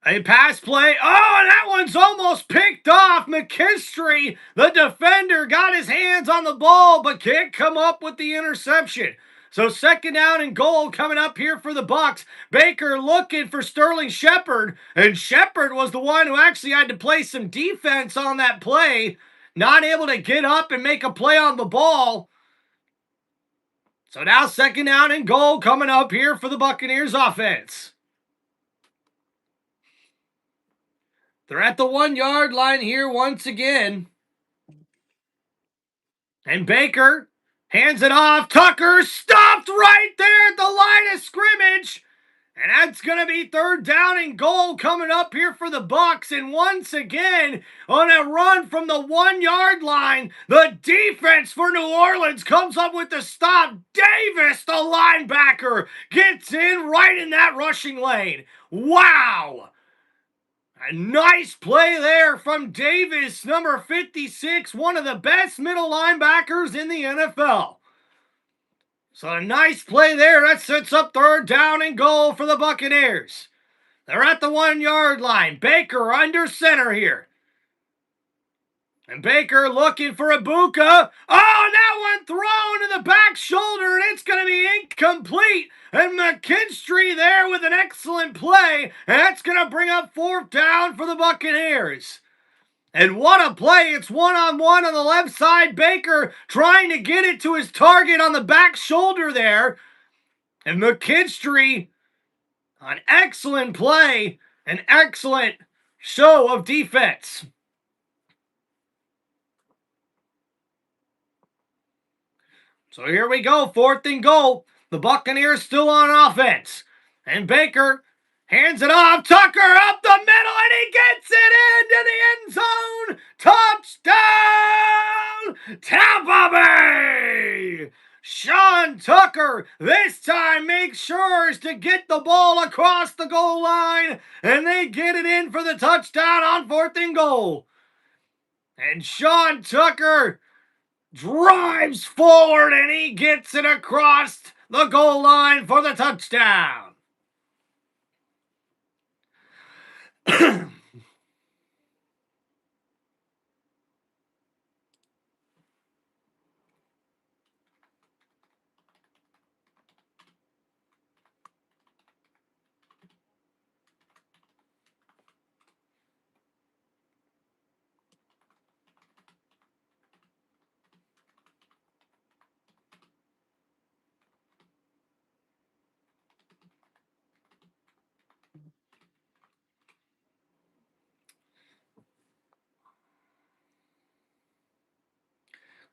A pass play. Oh, and that one's almost picked off. McKinstry, the defender, got his hands on the ball, but can't come up with the interception. So second down and goal coming up here for the Bucs. Baker looking for Sterling Shepard, and Shepard was the one who actually had to play some defense on that play. Not able to get up and make a play on the ball. So now second down and goal coming up here for the Buccaneers offense. They're at the 1 yard line here once again. And Baker hands it off. Tucker stopped right there at the line of scrimmage. And that's going to be third down and goal coming up here for the Bucs. And once again, on a run from the 1 yard line, the defense for New Orleans comes up with the stop. Davis, the linebacker, gets in right in that rushing lane. Wow. A nice play there from Davis, number 56, one of the best middle linebackers in the NFL. So a nice play there. That sets up third down and goal for the Buccaneers. They're at the 1 yard line. Baker under center here. And Baker looking for Ibuka. Oh, that one thrown to the back shoulder, and it's going to be incomplete. And McKinstry there with an excellent play. And that's going to bring up fourth down for the Buccaneers. And what a play. It's one-on-one on the left side. Baker trying to get it to his target on the back shoulder there. And McKinstry, an excellent play, an excellent show of defense. So here we go, fourth and goal. The Buccaneers still on offense. And Baker hands it off. Tucker up the middle, and he gets it into the end zone. Touchdown, Tampa Bay! Sean Tucker this time makes sure to get the ball across the goal line, and they get it in for the touchdown on fourth and goal. And Sean Tucker drives forward, and he gets it across the goal line for the touchdown.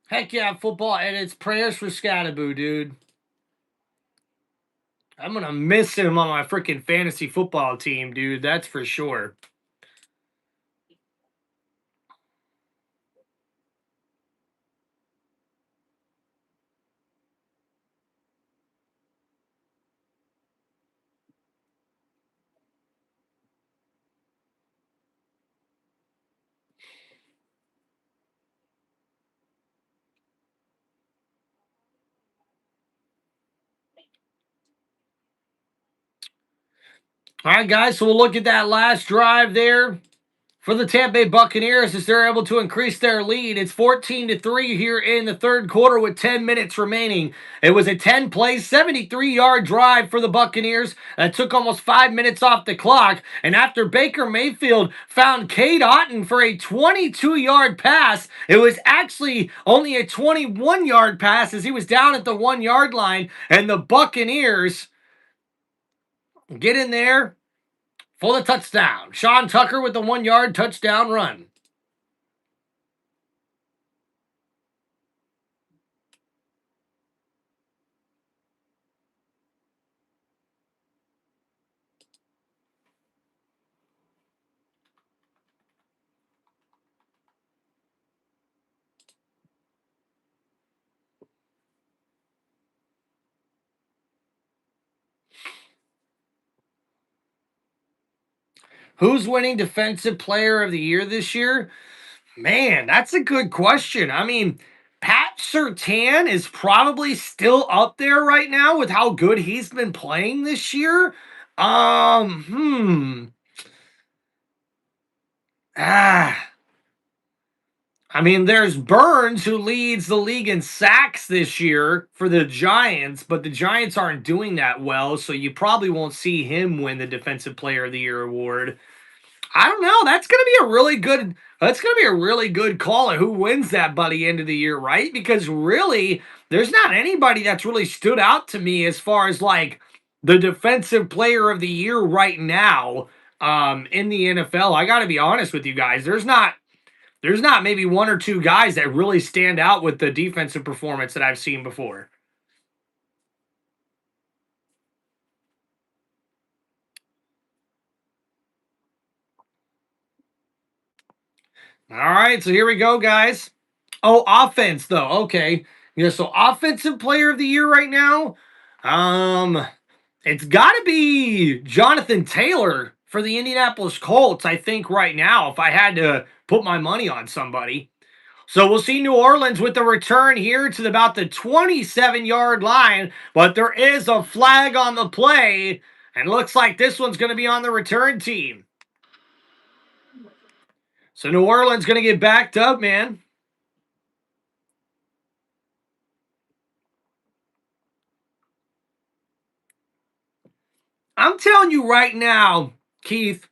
Heck yeah, football, and it's prayers for Scattaboo, dude. I'm gonna miss him on my freaking fantasy football team, dude. That's for sure. All right, guys, so we'll look at that last drive there for the Tampa Bay Buccaneers as they're able to increase their lead. It's 14-3 here in the third quarter with 10 minutes remaining. It was a 10-play, 73-yard drive for the Buccaneers that took almost 5 minutes off the clock. And after Baker Mayfield found Cade Otton for a 22-yard pass, it was actually only a 21-yard pass as he was down at the 1-yard line. And the Buccaneers get in there for the touchdown. Sean Tucker with the 1-yard touchdown run. Who's winning Defensive Player of the Year this year? Man, that's a good question. I mean, Pat Surtain is probably still up there right now with how good he's been playing this year. Um, hmm. Ah. I mean, there's Burns who leads the league in sacks this year for the Giants, but the Giants aren't doing that well, so you probably won't see him win the Defensive Player of the Year award. I don't know. That's gonna be a really good call at who wins that by the end of the year, right? Because really, there's not anybody that's really stood out to me as far as like the defensive player of the year right now in the NFL. I gotta be honest with you guys. There's not maybe one or two guys that really stand out with the defensive performance that I've seen before. All right, so here we go, guys. Oh, offense though. Okay. So offensive player of the year right now. Um, it's gotta be Jonathan Taylor for the Indianapolis Colts, I think, right now, if I had to put my money on somebody. So we'll see New Orleans with the return here to about the 27-yard line, but there is a flag on the play, and looks like this one's gonna be on the return team. So New Orleans gonna get backed up, man. I'm telling you right now, Keith,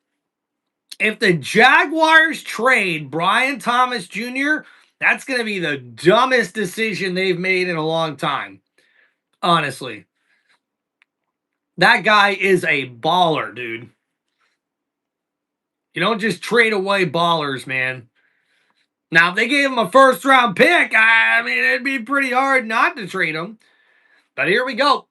if the Jaguars trade Brian Thomas Jr., that's going to be the dumbest decision they've made in a long time. Honestly. That guy is a baller, dude. You don't just trade away ballers, man. Now, if they gave him a first round pick, I mean, it'd be pretty hard not to trade him. But here we go.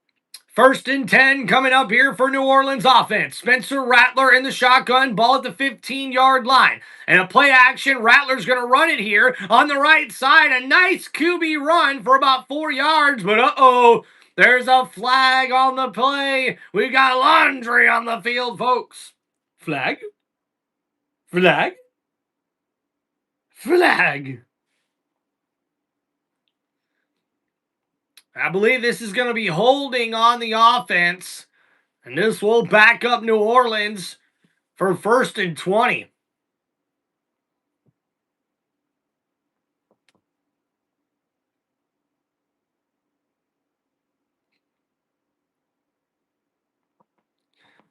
1st and 10 coming up here for New Orleans offense. Spencer Rattler in the shotgun, ball at the 15-yard line. And a play action, Rattler's going to run it here on the right side. A nice QB run for about 4 yards, but uh-oh, there's a flag on the play. We've got laundry on the field, folks. Flag? Flag? Flag. I believe this is going to be holding on the offense. And this will back up New Orleans for 1st and 20.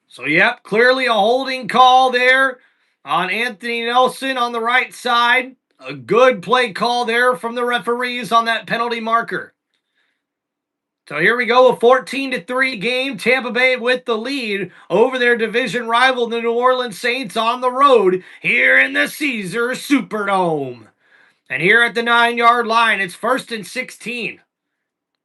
So, yep, clearly a holding call there on Anthony Nelson on the right side. A good play call there from the referees on that penalty marker. So here we go, a 14-3 game. Tampa Bay with the lead over their division rival, the New Orleans Saints, on the road here in the Caesars Superdome. And here at the 9-yard line, it's 1st and 16.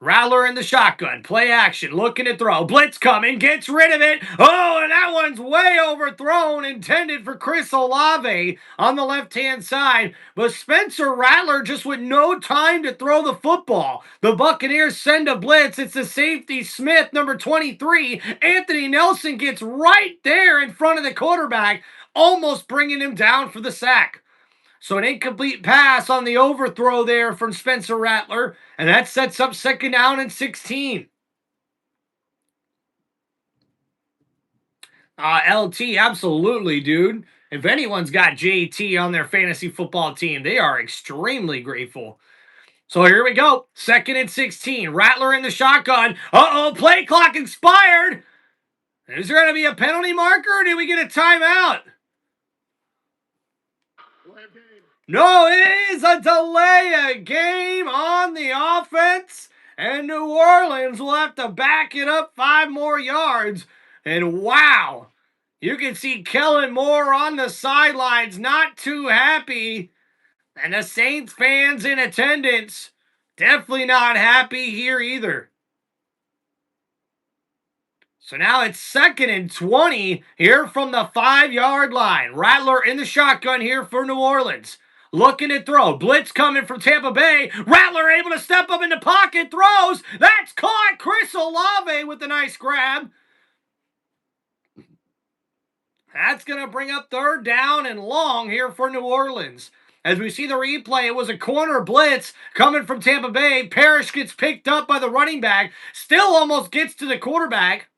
Rattler in the shotgun, play action, looking to throw. Blitz coming, gets rid of it. Oh, and that one's way overthrown, intended for Chris Olave on the left-hand side. But Spencer Rattler just with no time to throw the football. The Buccaneers send a blitz. It's the safety Smith, number 23. Anthony Nelson gets right there in front of the quarterback, almost bringing him down for the sack. So an incomplete pass on the overthrow there from Spencer Rattler, and that sets up 2nd down and 16. LT, absolutely, dude. If anyone's got JT on their fantasy football team, they are extremely grateful. So here we go. 2nd and 16. Rattler in the shotgun. Uh-oh, play clock expired. Is there going to be a penalty marker, or do we get a timeout? No, it is a delay of game on the offense, and New Orleans will have to back it up 5 more yards. And wow, you can see Kellen Moore on the sidelines, not too happy. And the Saints fans in attendance, definitely not happy here either. So now it's 2nd and 20 here from the 5-yard line. Rattler in the shotgun here for New Orleans. Looking to throw. Blitz coming from Tampa Bay. Rattler able to step up in the pocket. Throws. That's caught. Chris Olave with a nice grab. That's going to bring up 3rd down and long here for New Orleans. As we see the replay, it was a corner blitz coming from Tampa Bay. Parrish gets picked up by the running back. Still almost gets to the quarterback.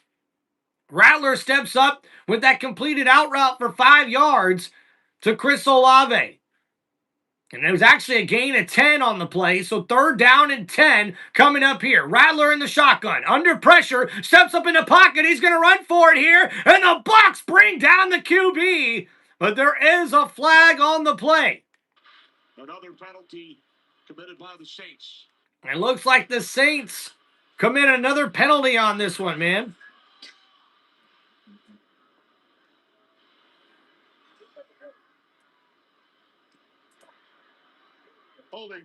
Rattler steps up with that completed out route for 5 yards to Chris Olave. And it was actually a gain of 10 on the play, so 3rd down and 10 coming up here. Rattler in the shotgun, under pressure, steps up in the pocket. He's going to run for it here, and the Bucs bring down the QB. But there is a flag on the play. Another penalty committed by the Saints. It looks like the Saints commit another penalty on this one, man. Holding.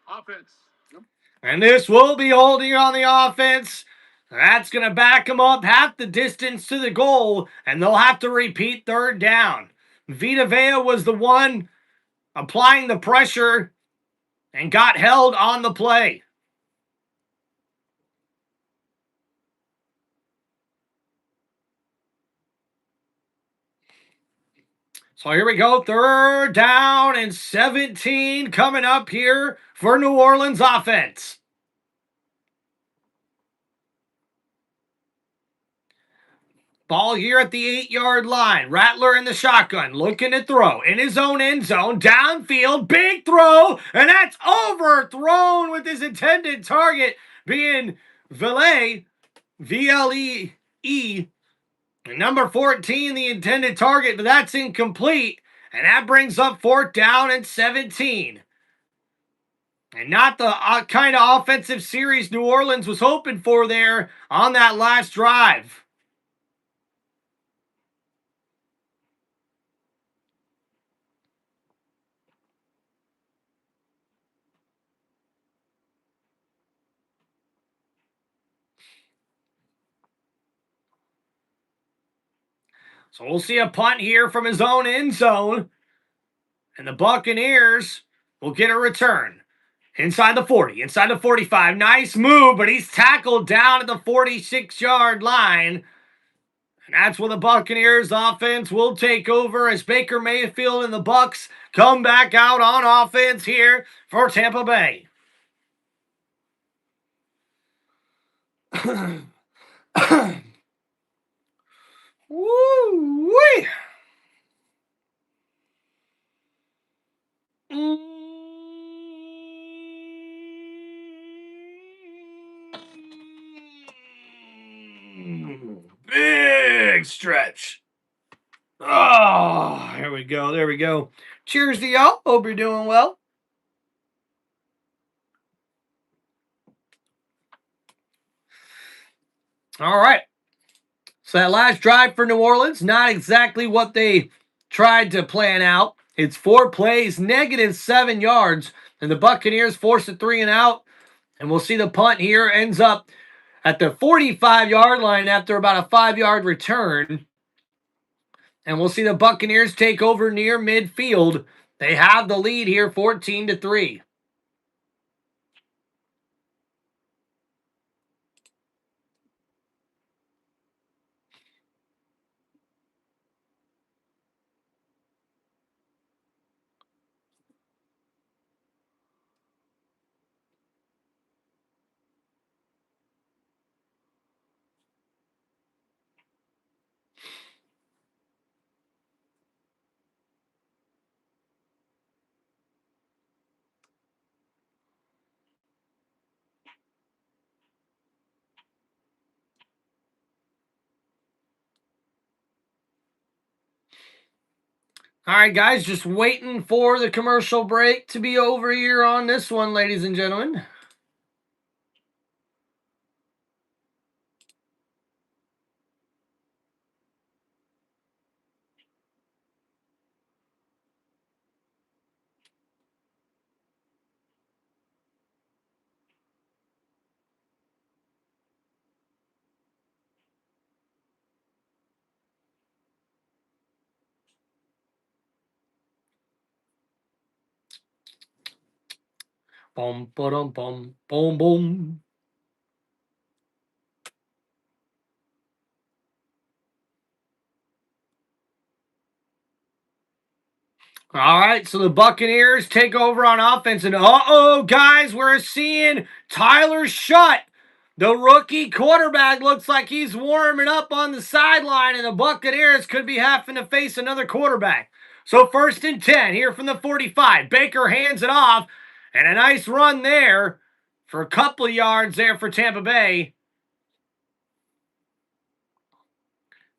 Offense. Yep. And this will be holding on the offense. That's going to back them up half the distance to the goal, and they'll have to repeat 3rd down. Vita Vea was the one applying the pressure and got held on the play. So here we go, 3rd down and 17 coming up here for New Orleans offense. Ball here at the 8-yard line. Rattler in the shotgun, looking to throw in his own end zone, downfield, big throw, and that's overthrown with his intended target being Vele, V-L-E-E. Number 14, the intended target, but that's incomplete. And that brings up 4th down and 17. And not the kind of offensive series New Orleans was hoping for there on that last drive. So we'll see a punt here from his own end zone. And the Buccaneers will get a return. Inside the 40, inside the 45. Nice move, but he's tackled down at the 46-yard line. And that's where the Buccaneers offense will take over as Baker Mayfield and the Bucs come back out on offense here for Tampa Bay. Woo-wee! Big stretch. Oh, here we go. There we go. Cheers to y'all. Hope you're doing well. All right. So that last drive for New Orleans, not exactly what they tried to plan out. It's 4 plays, -7 yards, and the Buccaneers force a 3 and out. And we'll see the punt here ends up at the 45-yard line after about a 5-yard return. And we'll see the Buccaneers take over near midfield. They have the lead here 14-3. All right, guys, just waiting for the commercial break to be over here on this one, ladies and gentlemen. Boom, boom, boom, boom, boom. All right, so the Buccaneers take over on offense, and guys, we're seeing Tyler Shutt. The rookie quarterback looks like he's warming up on the sideline, and the Buccaneers could be having to face another quarterback. So 1st and 10 here from the 45. Baker hands it off, and a nice run there for a couple of yards there for Tampa Bay.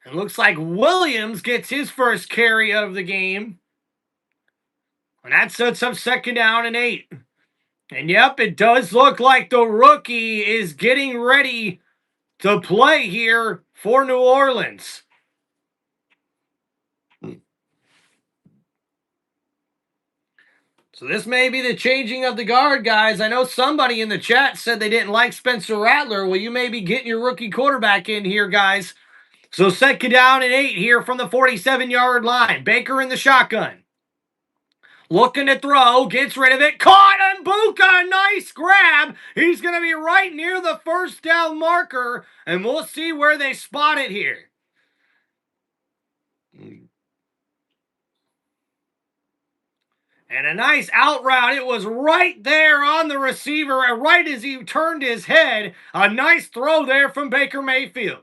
It looks like Williams gets his first carry of the game. And that sets up 2nd down and 8. And yep, it does look like the rookie is getting ready to play here for New Orleans. So this may be the changing of the guard, guys. I know somebody in the chat said they didn't like Spencer Rattler. Well, you may be getting your rookie quarterback in here, guys. So 2nd down and 8 here from the 47-yard line. Baker in the shotgun. Looking to throw, gets rid of it, caught on Bucca, nice grab. He's going to be right near the 1st down marker, and we'll see where they spot it here. And a nice out route. It was right there on the receiver, and right as he turned his head, a nice throw there from Baker Mayfield.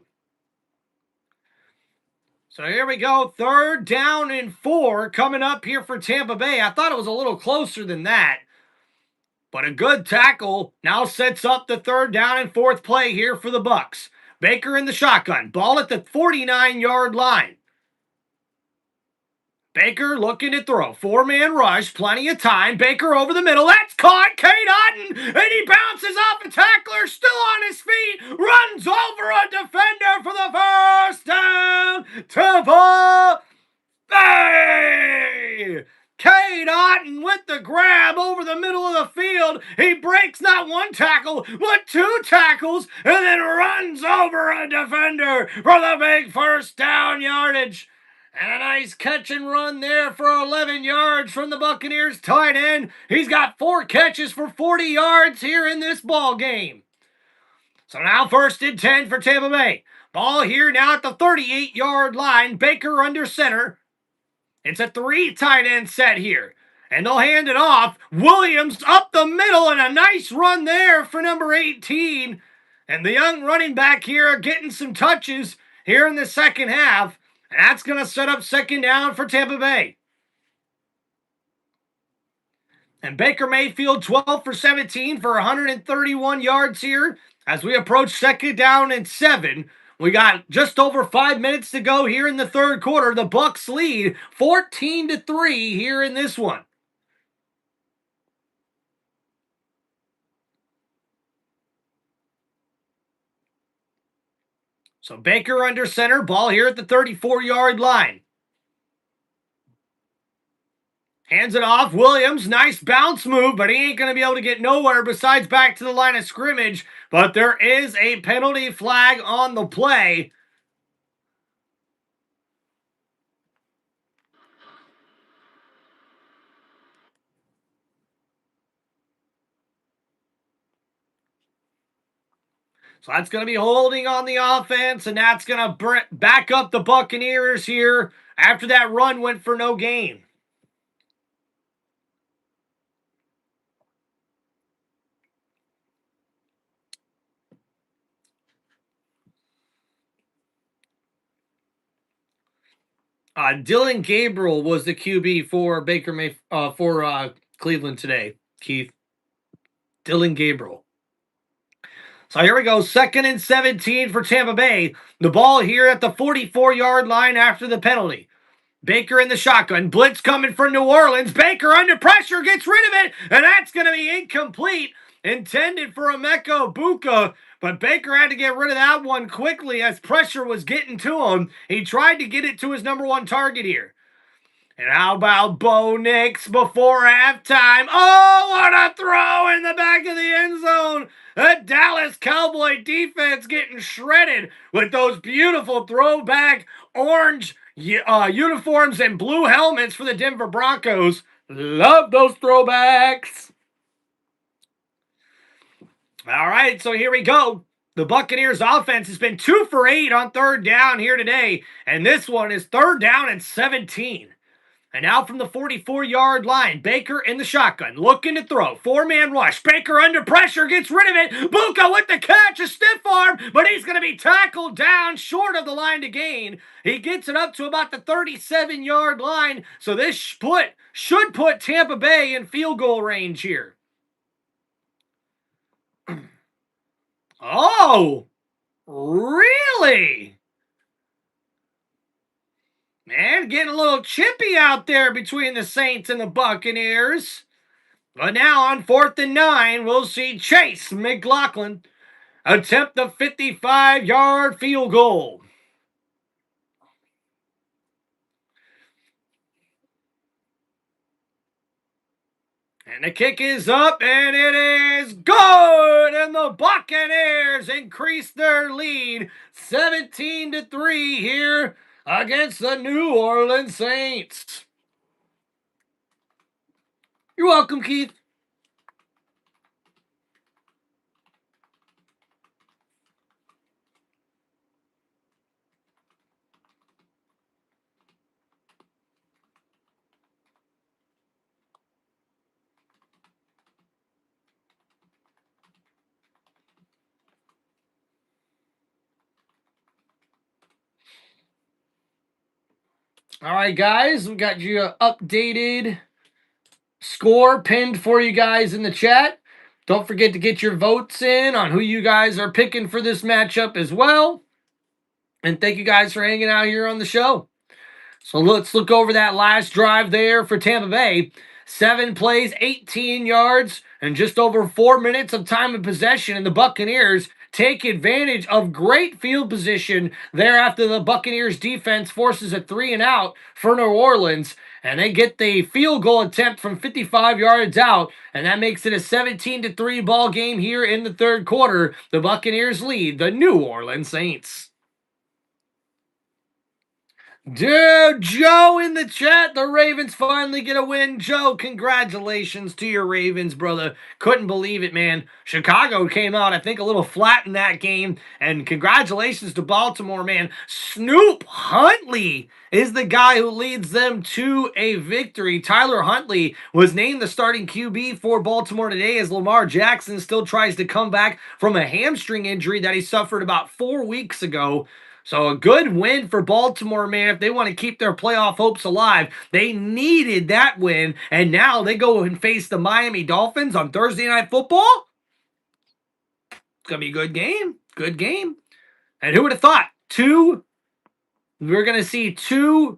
So here we go, 3rd down and 4 coming up here for Tampa Bay. I thought it was a little closer than that. But a good tackle now sets up the 3rd down and 4th play here for the Bucs. Baker in the shotgun. Ball at the 49-yard line. Baker looking to throw. 4-man rush. Plenty of time. Baker over the middle. That's caught. Cade Otton. And he bounces off a tackler. Still on his feet. Runs over a defender for the 1st down. Tampa Bay. Cade Otton with the grab over the middle of the field. He breaks not 1 tackle, but 2 tackles, and then runs over a defender for the big 1st down yardage. And a nice catch and run there for 11 yards from the Buccaneers tight end. He's got 4 catches for 40 yards here in this ball game. So now 1st and 10 for Tampa Bay. Ball here now at the 38-yard line. Baker under center. It's a 3 tight end set here. And they'll hand it off. Williams up the middle, and a nice run there for number 18. And the young running back here are getting some touches here in the 2nd half. And that's going to set up 2nd down for Tampa Bay. And Baker Mayfield 12 for 17 for 131 yards here as we approach 2nd down and 7. We got just over 5 minutes to go here in the 3rd quarter. The Bucs lead 14-3 here in this one. So Baker under center, ball here at the 34-yard line. Hands it off. Williams, nice bounce move, but he ain't going to be able to get nowhere besides back to the line of scrimmage. But there is a penalty flag on the play. So that's going to be holding on the offense, and that's going to back up the Buccaneers here after that run went for no gain. Dylan Gabriel was the QB for Cleveland today, Keith. Dylan Gabriel. So here we go, 2nd and 17 for Tampa Bay. The ball here at the 44-yard line after the penalty. Baker in the shotgun. Blitz coming for New Orleans. Baker under pressure, gets rid of it, and that's going to be incomplete. Intended for Emeka Buka, but Baker had to get rid of that one quickly as pressure was getting to him. He tried to get it to his number one target here. And how about Bo Nix before halftime? Oh, what a throw in the back of the end zone. The Dallas Cowboy defense getting shredded with those beautiful throwback orange uniforms and blue helmets for the Denver Broncos. Love those throwbacks. All right, so here we go. The Buccaneers offense has been 2 for 8 on 3rd down here today, and this one is 3rd down and 17. And now from the 44-yard line, Baker in the shotgun, looking to throw. 4-man rush. Baker under pressure, gets rid of it. Buka with the catch, a stiff arm, but he's going to be tackled down short of the line to gain. He gets it up to about the 37-yard line, so this should put Tampa Bay in field goal range here. Oh, really? Man, getting a little chippy out there between the Saints and the Buccaneers. But now on 4th and 9, we'll see Chase McLaughlin attempt the 55-yard field goal. And the kick is up, and it is good! And the Buccaneers increase their lead 17-3 here against the New Orleans Saints. You're welcome, Keith. All right, guys, we got you updated score pinned for you guys in the chat. Don't forget to get your votes in on who you guys are picking for this matchup as well. And thank you guys for hanging out here on the show. So let's look over that last drive there for Tampa Bay. 7 plays, 18 yards, and just over 4 minutes of time of possession. And the Buccaneers take advantage of great field position there after the Buccaneers defense forces a 3-and-out for New Orleans. And they get the field goal attempt from 55 yards out, and that makes it a 17-3 ball game here in the 3rd quarter. The Buccaneers lead the New Orleans Saints. Dude, Joe in the chat, the Ravens finally get a win. Joe, congratulations to your Ravens, brother. Couldn't believe it, man. Chicago came out, I think, a little flat in that game. And congratulations to Baltimore, man. Snoop Huntley is the guy who leads them to a victory. Tyler Huntley was named the starting QB for Baltimore today as Lamar Jackson still tries to come back from a hamstring injury that he suffered about 4 weeks ago. So a good win for Baltimore, man. If they want to keep their playoff hopes alive, they needed that win. And now they go and face the Miami Dolphins on Thursday Night Football. It's going to be a good game. Good game. And who would have thought? We're going to see 2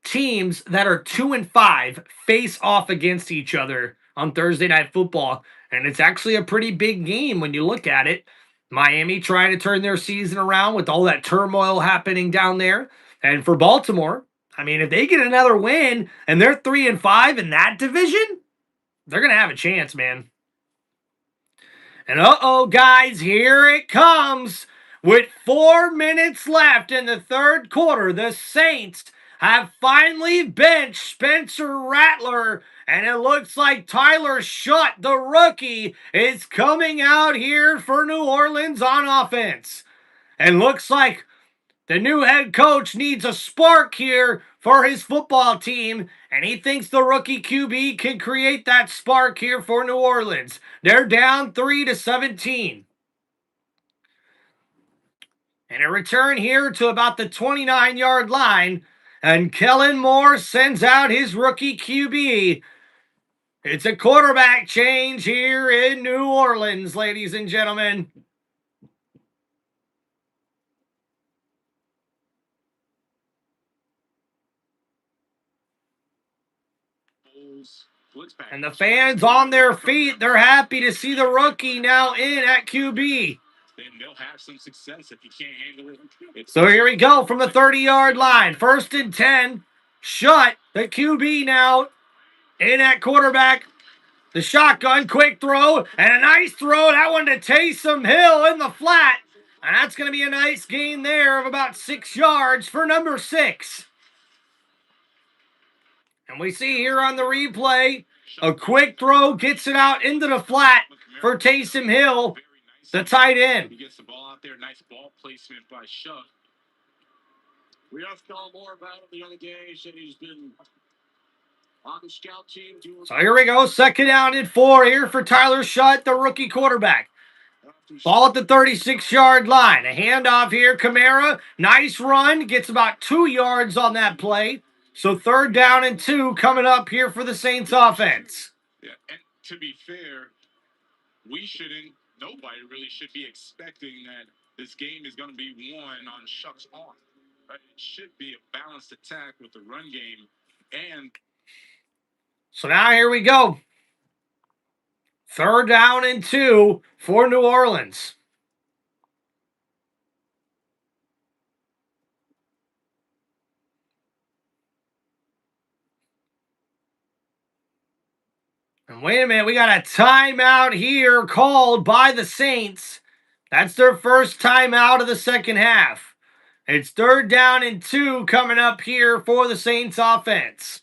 teams that are 2-5 face off against each other on Thursday Night Football. And it's actually a pretty big game when you look at it. Miami trying to turn their season around with all that turmoil happening down there. And for Baltimore, I mean, if they get another win and they're 3-5 in that division, they're going to have a chance, man. And uh-oh, guys, here it comes. With 4 minutes left in the third quarter, the Saints have finally benched Spencer Rattler, and it looks like Tyler Shutt, the rookie, is coming out here for New Orleans on offense. And looks like the new head coach needs a spark here for his football team, and he thinks the rookie QB can create that spark here for New Orleans. They're down 3-17. And a return here to about the 29-yard line, and Kellen Moore sends out his rookie QB. It's a quarterback change here in New Orleans, ladies and gentlemen. And the fans on their feet, they're happy to see the rookie now in at QB. Then they'll have some success if you can't handle it. So here we go from the 30-yard line. 1st and 10. Shutt, the QB now in at quarterback. The shotgun, quick throw, and a nice throw. That one to Taysom Hill in the flat. And that's going to be a nice gain there of about 6 yards for number 6. And we see here on the replay, a quick throw gets it out into the flat for Taysom Hill, the tight end. He gets the ball out there. Nice ball placement by Shutt. We asked Kellen Moore about it the other day. He said he's been on the scout team doing. So here we go. 2nd down and 4 here for Tyler Shutt, the rookie quarterback. Ball at the 36-yard line. A handoff here. Kamara, nice run. Gets about 2 yards on that play. So 3rd down and 2 coming up here for the Saints offense. Yeah, and to be fair, nobody really should be expecting that this game is going to be won on Shutt's arm. Right? It should be a balanced attack with the run game. And so now here we go. 3rd down and 2 for New Orleans. And wait a minute, we got a timeout here called by the Saints. That's their first timeout of the second half. It's 3rd down and 2 coming up here for the Saints offense.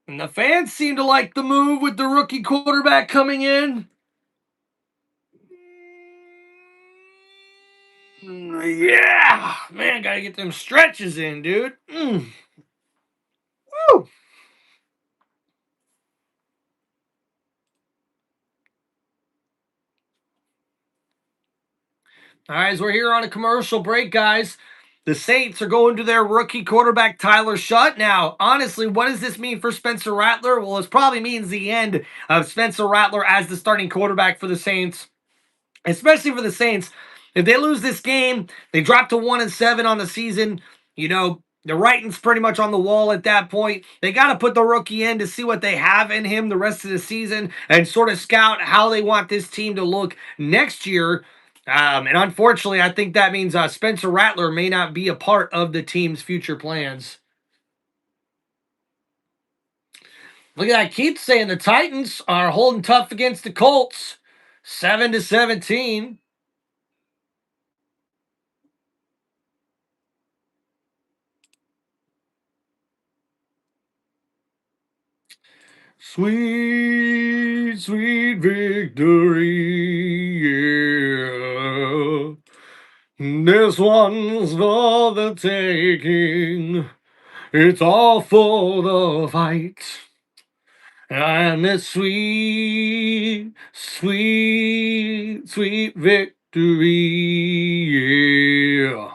And the fans seem to like the move with the rookie quarterback coming in. Yeah, man, gotta get them stretches in, dude. Woo. All right, as we're here on a commercial break, guys, the Saints are going to their rookie quarterback, Tyler Shutt. Now, honestly, what does this mean for Spencer Rattler? Well, it probably means the end of Spencer Rattler as the starting quarterback for the Saints, especially for the Saints. If they lose this game, they drop to 1-7 on the season. You know, the writing's pretty much on the wall at that point. They got to put the rookie in to see what they have in him the rest of the season and sort of scout how they want this team to look next year. And unfortunately, I think that means Spencer Rattler may not be a part of the team's future plans. Look at that. Keith saying the Titans are holding tough against the Colts. 7-17. Sweet, sweet victory, yeah. This one's for the taking. It's all for the fight. And it's sweet, sweet, sweet victory, yeah.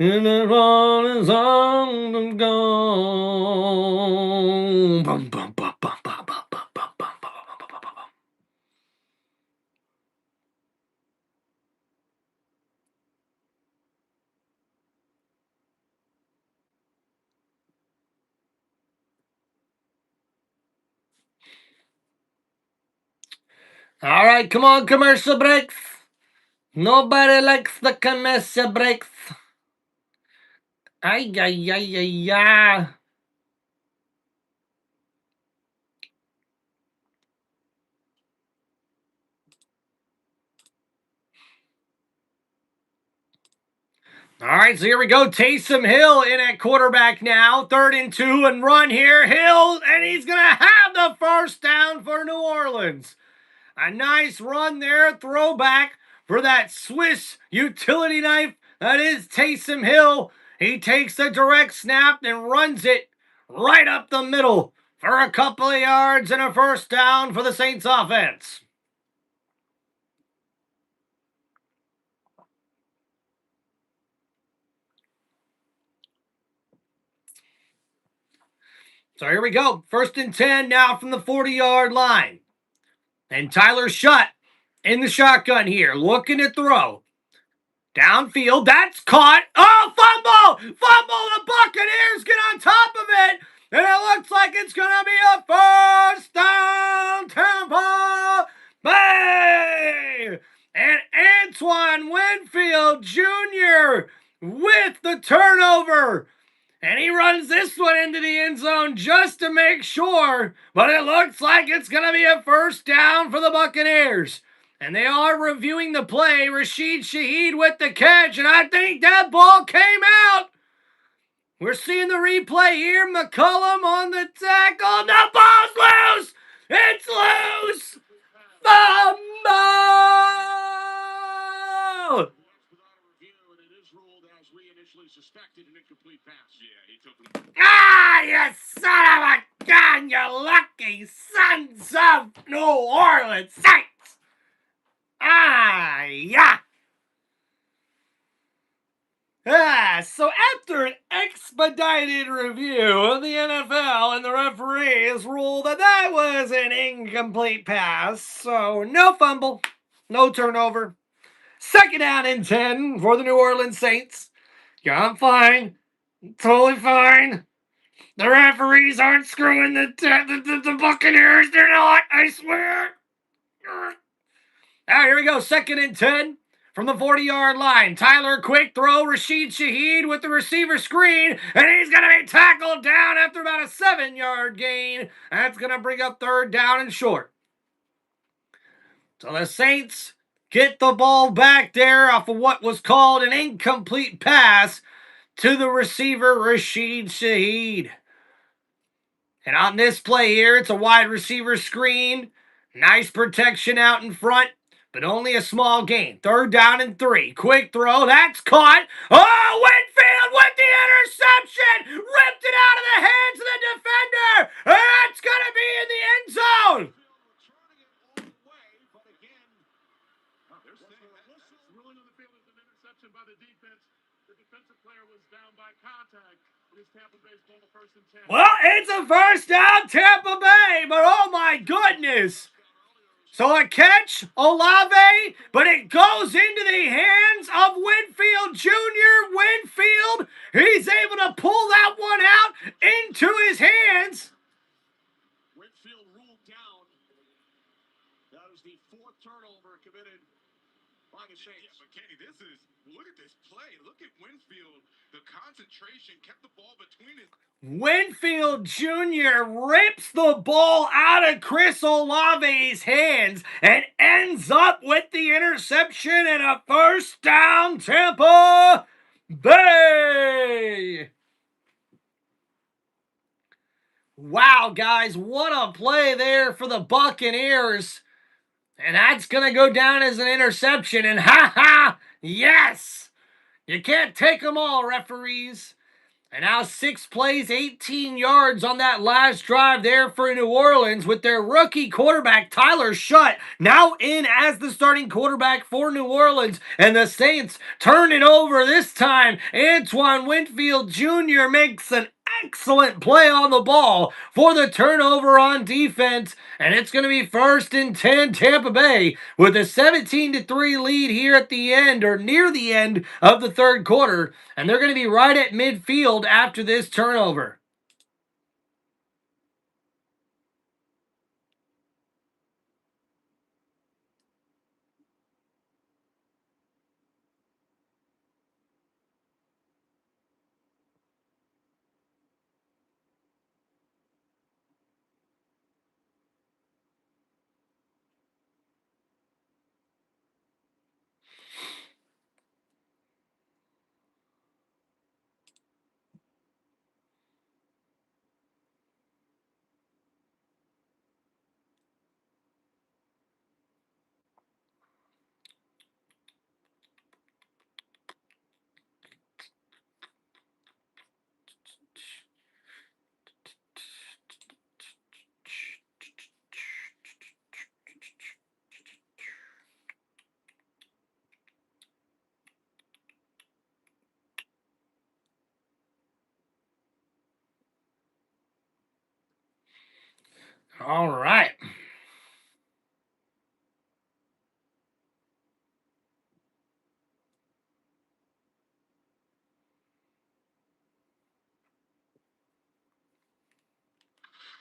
And the one is on the gone. Bum, bum, bum, bum, bum, bum, bum, bum, bum, bum, bum, bum, bum. All right, come on, commercial breaks. Nobody likes the commercial breaks. Ay, ay, ay, ay, ay. All right, so here we go. Taysom Hill in at quarterback now. 3rd and 2 and run here. Hill, and he's going to have the first down for New Orleans. A nice run there, throwback for that Swiss utility knife that is Taysom Hill. He takes a direct snap and runs it right up the middle for a couple of yards and a first down for the Saints offense. So here we go. 1st and 10 now from the 40-yard line. And Tyler Shutt in the shotgun here, looking to throw. Downfield, that's caught. Oh, fumble! Fumble! The Buccaneers get on top of it! And it looks like it's going to be a first down, Tampa Bay! And Antoine Winfield Jr. with the turnover. And he runs this one into the end zone just to make sure. But it looks like it's going to be a first down for the Buccaneers. And they are reviewing the play. Rashid Shaheed with the catch. And I think that ball came out. We're seeing the replay here. McCullum on the tackle. The ball's loose. It's loose. Fumble. Ah, you son of a gun, you lucky sons of New Orleans Saints! Ah, yeah! So after an expedited review of the NFL and the referees ruled that was an incomplete pass, so no fumble, no turnover. 2nd down and 10 for the New Orleans Saints. Yeah, I'm fine. Totally fine. The referees aren't screwing the Buccaneers. They're not, I swear. Now, here we go. 2nd and 10 from the 40-yard line. Tyler, quick throw. Rashid Shaheed with the receiver screen. And he's going to be tackled down after about a 7-yard gain. That's going to bring up 3rd down and short. So the Saints get the ball back there off of what was called an incomplete pass to the receiver, Rashid Shaheed. And on this play here, it's a wide receiver screen. Nice protection out in front, but only a small gain. 3rd down and 3. Quick throw. That's caught. Oh, Winfield with the interception. Ripped it out of the hands of the defender. That's going to be in the end zone. Well, it's a first down, Tampa Bay, but oh my goodness. So a catch, Olave, but it goes into the hands of Winfield Jr. Winfield, he's able to pull that one out into his hands. Winfield ruled down. That was the 4th turnover committed by the Saints. Yeah, but Kenny, look at this play. Look at Winfield. The concentration kept the ball between his. Winfield Jr. rips the ball out of Chris Olave's hands and ends up with the interception and a first down, Tampa Bay. Wow, guys, what a play there for the Buccaneers. And that's going to go down as an interception. And yes, you can't take them all, referees. And now 6 plays, 18 yards on that last drive there for New Orleans with their rookie quarterback, Tyler Shutt, now in as the starting quarterback for New Orleans. And the Saints turn it over this time. Antoine Winfield Jr. makes an excellent play on the ball for the turnover on defense. And it's going to be 1st and 10 Tampa Bay with a 17-3 lead here at the end or near the end of the 3rd quarter. And they're going to be right at midfield after this turnover. All right.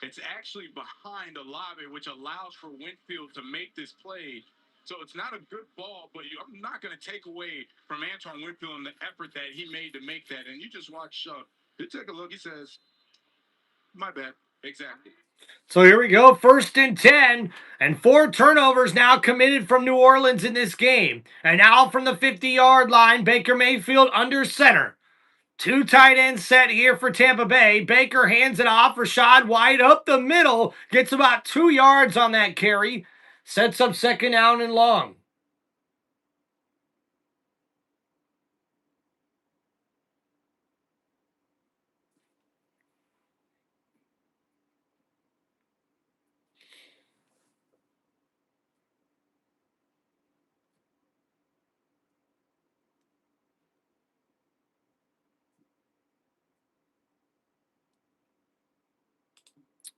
It's actually behind Olave, which allows for Winfield to make this play. So it's not a good ball, but I'm not going to take away from Antoine Winfield and the effort that he made to make that. And you just watch, you take a look, he says, my bad. Exactly. So here we go, 1st and 10, and 4 turnovers now committed from New Orleans in this game. And now from the 50-yard line, Baker Mayfield under center. 2 tight ends set here for Tampa Bay. Baker hands it off. Rashad White up the middle. Gets about 2 yards on that carry. Sets up 2nd down and long.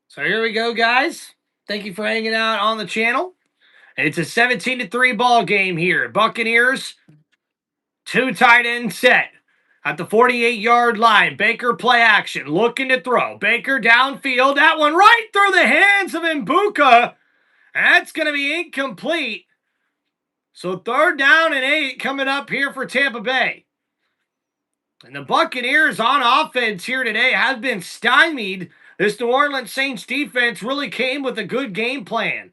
So here we go, guys. Thank you for hanging out on the channel. It's a 17-3 ball game here. Buccaneers, 2 tight end set. At the 48-yard line, Baker play action, looking to throw. Baker downfield, that one right through the hands of Mbuka. That's going to be incomplete. So 3rd down and 8 coming up here for Tampa Bay. And the Buccaneers on offense here today have been stymied. This New Orleans Saints defense really came with a good game plan.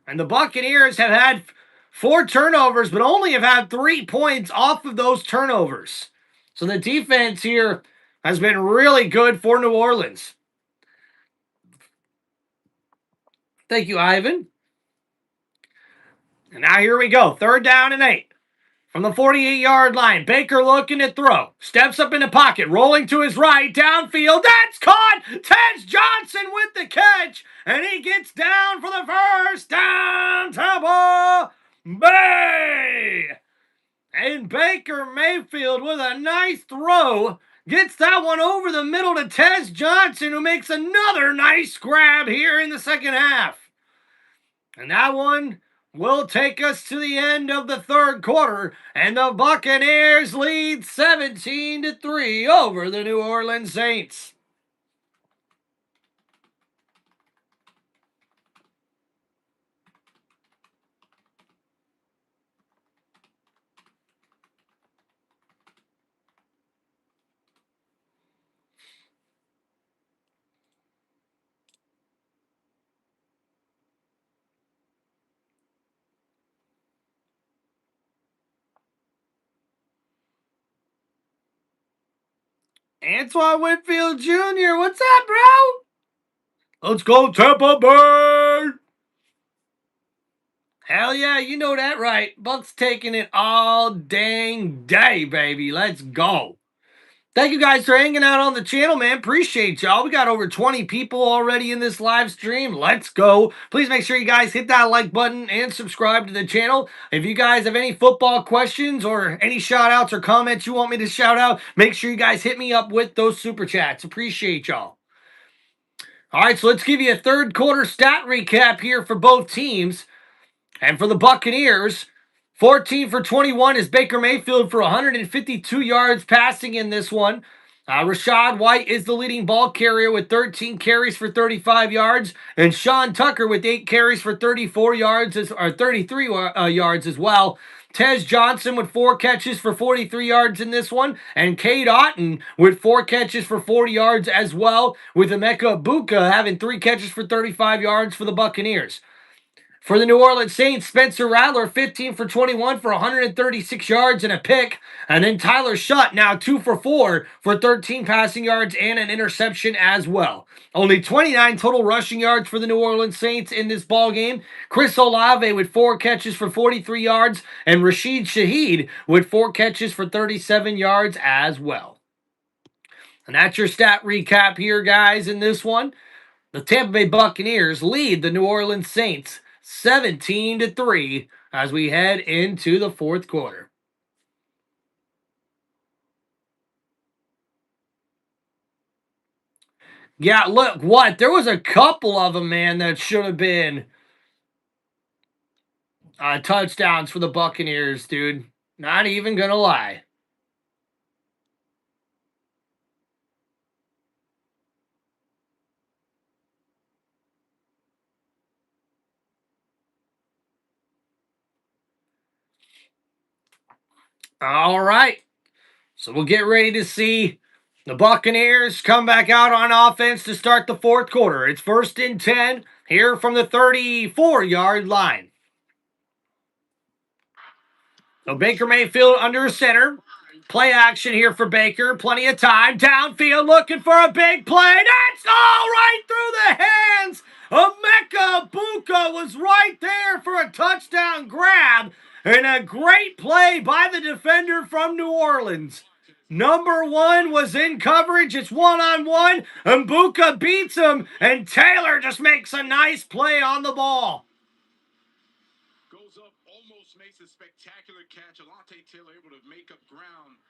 And the Buccaneers have had 4 turnovers, but only have had 3 points off of those turnovers. So the defense here has been really good for New Orleans. Thank you, Ivan. And now here we go. 3rd down and 8. From the 48-yard line, Baker looking to throw. Steps up in the pocket, rolling to his right, downfield. That's caught! Tej Johnson with the catch, and he gets down for the 1st down, Tampa Bay! And Baker Mayfield with a nice throw gets that one over the middle to Tej Johnson, who makes another nice grab here in the 2nd half. And that one will take us to the end of the 3rd quarter, and the Buccaneers lead 17-3 over the New Orleans Saints. Antoine Winfield Jr., what's up, bro? Let's go, Tampa Bay! Hell yeah, you know that right. Bucks taking it all dang day, baby. Let's go. Thank you guys for hanging out on the channel, man. Appreciate y'all. We got over 20 people already in this live stream. Let's go. Please make sure you guys hit that like button and subscribe to the channel. If you guys have any football questions or any shout outs or comments you want me to shout out, make sure you guys hit me up with those super chats. Appreciate y'all. All right, so let's give you a 3rd quarter stat recap here for both teams. And for the Buccaneers, 14 for 21 is Baker Mayfield for 152 yards passing in this one. Rashad White is the leading ball carrier with 13 carries for 35 yards, and Sean Tucker with 8 carries for 34 yards, or 33 yards as well. Tej Johnson with 4 catches for 43 yards in this one, and Cade Otton with 4 catches for 40 yards as well, with Emeka Buka having 3 catches for 35 yards for the Buccaneers. For the New Orleans Saints, Spencer Rattler, 15 for 21 for 136 yards and a pick. And then Tyler Shutt, now 2 for 4 for 13 passing yards and an interception as well. Only 29 total rushing yards for the New Orleans Saints in this ball game. Chris Olave with 4 catches for 43 yards, and Rashid Shaheed with 4 catches for 37 yards as well. And that's your stat recap here, guys, in this one. The Tampa Bay Buccaneers lead the New Orleans Saints 17-3 as we head into the 4th quarter. Yeah, look, what? There was a couple of them, man, that should have been touchdowns for the Buccaneers, dude. Not even gonna lie. All right. So we'll get ready to see the Buccaneers come back out on offense to start the fourth quarter. It's 1st and 10 here from the 34-yard line. So Baker Mayfield under center. Play action here for Baker. Plenty of time. Downfield looking for a big play. That's all right through the hands of Mecca Buka. Was right there for a touchdown grab. And a great play by the defender from New Orleans. Number 1 was in coverage. It's one-on-one. And Buka beats him. And Taylor just makes a nice play on the ball. Goes up, almost makes a spectacular catch. Alontae Taylor able to make up ground.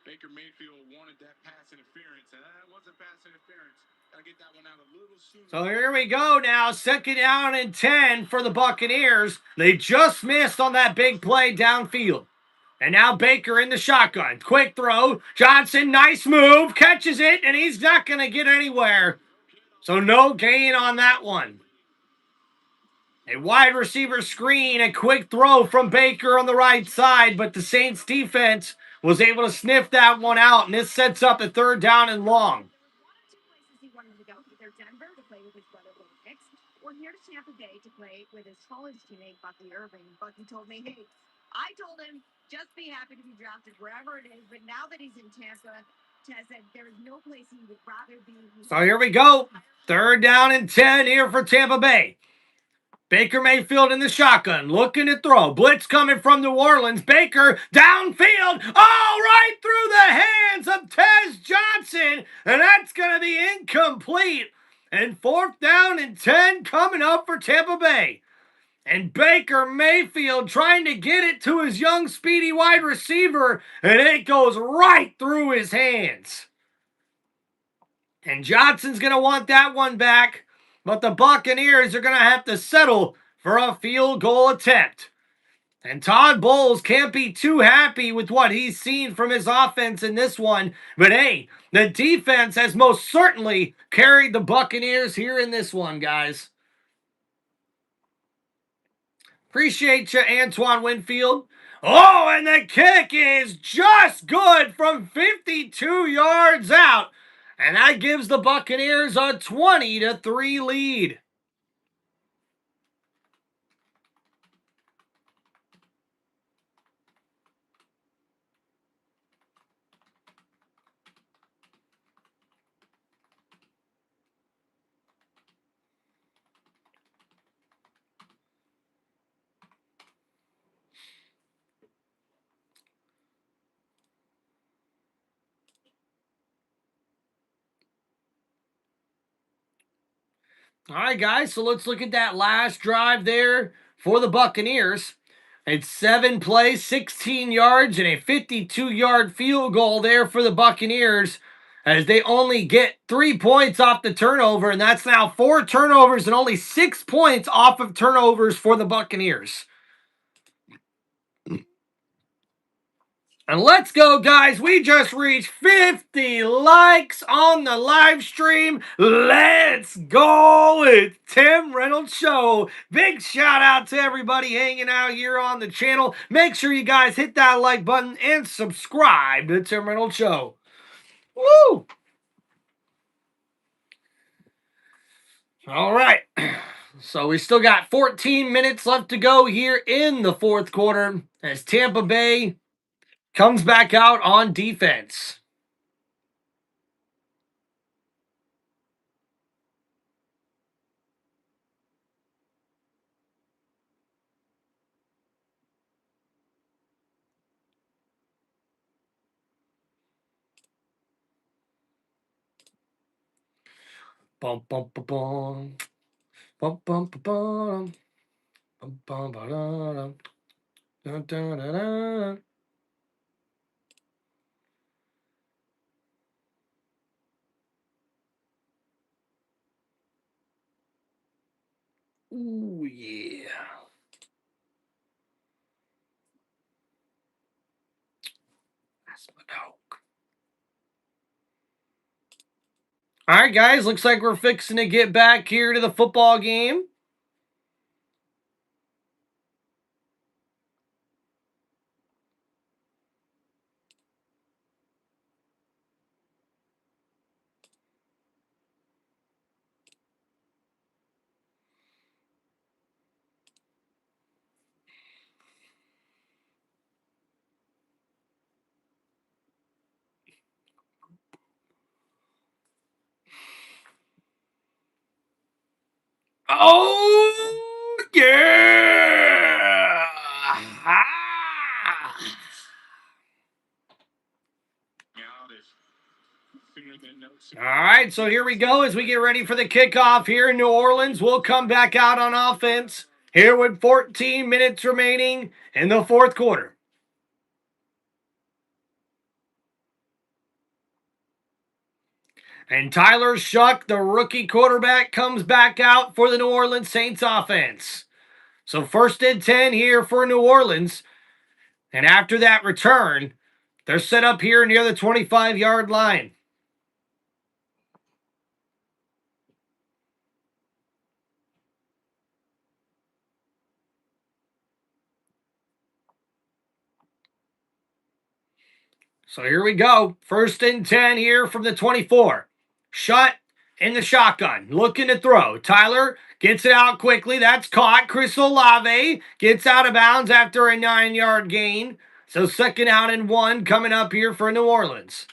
Baker Mayfield wanted that pass interference, and that wasn't pass interference. Gotta get that one out a little sooner. So here we go now. 2nd down and 10 for the Buccaneers. They just missed on that big play downfield. And now Baker in the shotgun. Quick throw. Johnson, nice move. Catches it, and he's not going to get anywhere. So no gain on that one. A wide receiver screen, a quick throw from Baker on the right side, but the Saints defense was able to sniff that one out, and this sets up the 3rd down and long. He wanted to go either Denver to play with his brother Will Hicks or here to Tampa Bay to play with his college teammate Bucky Irving. Bucky told me, hey, I told him just be happy to be drafted wherever it is, but now that he's in Tampa, Tez said there is no place he would rather be. So here we go. 3rd down and 10 here for Tampa Bay. Baker Mayfield in the shotgun, looking to throw. Blitz coming from New Orleans. Baker downfield, all right through the hands of Tez Johnson, and that's going to be incomplete. And 4th down and 10 coming up for Tampa Bay. And Baker Mayfield trying to get it to his young, speedy wide receiver, and it goes right through his hands. And Johnson's going to want that one back. But the Buccaneers are going to have to settle for a field goal attempt. And Todd Bowles can't be too happy with what he's seen from his offense in this one. But hey, the defense has most certainly carried the Buccaneers here in this one, guys. Appreciate you, Antoine Winfield. Oh, and the kick is just good from 52 yards out. And that gives the Buccaneers a 20-3 lead. All right, guys, so let's look at that last drive there for the Buccaneers. It's 7 plays, 16 yards, and a 52-yard field goal there for the Buccaneers as they only get 3 points off the turnover, and that's now 4 turnovers and only 6 points off of turnovers for the Buccaneers. And let's go, guys. We just reached 50 likes on the live stream. Let's go. It's Tim Reynolds Show. Big shout out to everybody hanging out here on the channel. Make sure you guys hit that like button and subscribe to Tim Reynolds Show. Woo! All right. So we still got 14 minutes left to go here in the fourth quarter as Tampa Bay comes back out on defense. Bum, bum, bum, bum. Bum, bum, bum, bum. Bum, bum, ba, da, da. Dun, dun, da, da. Ooh, yeah. That's my dog. All right, guys. Looks like we're fixing to get back here to the football game. Oh, yeah. Ah. All right, so here we go as we get ready for the kickoff here in New Orleans. We'll come back out on offense here with 14 minutes remaining in the fourth quarter. And Tyler Shuck, the rookie quarterback, comes back out for the New Orleans Saints offense. So 1st and 10 here for New Orleans. And after that return, they're set up here near the 25-yard line. So here we go. 1st and 10 here from the 24. Shut in the shotgun. Looking to throw. Tyler gets it out quickly. That's caught. Chris Olave gets out of bounds after a 9-yard gain. So 2nd out and 1 coming up here for New Orleans.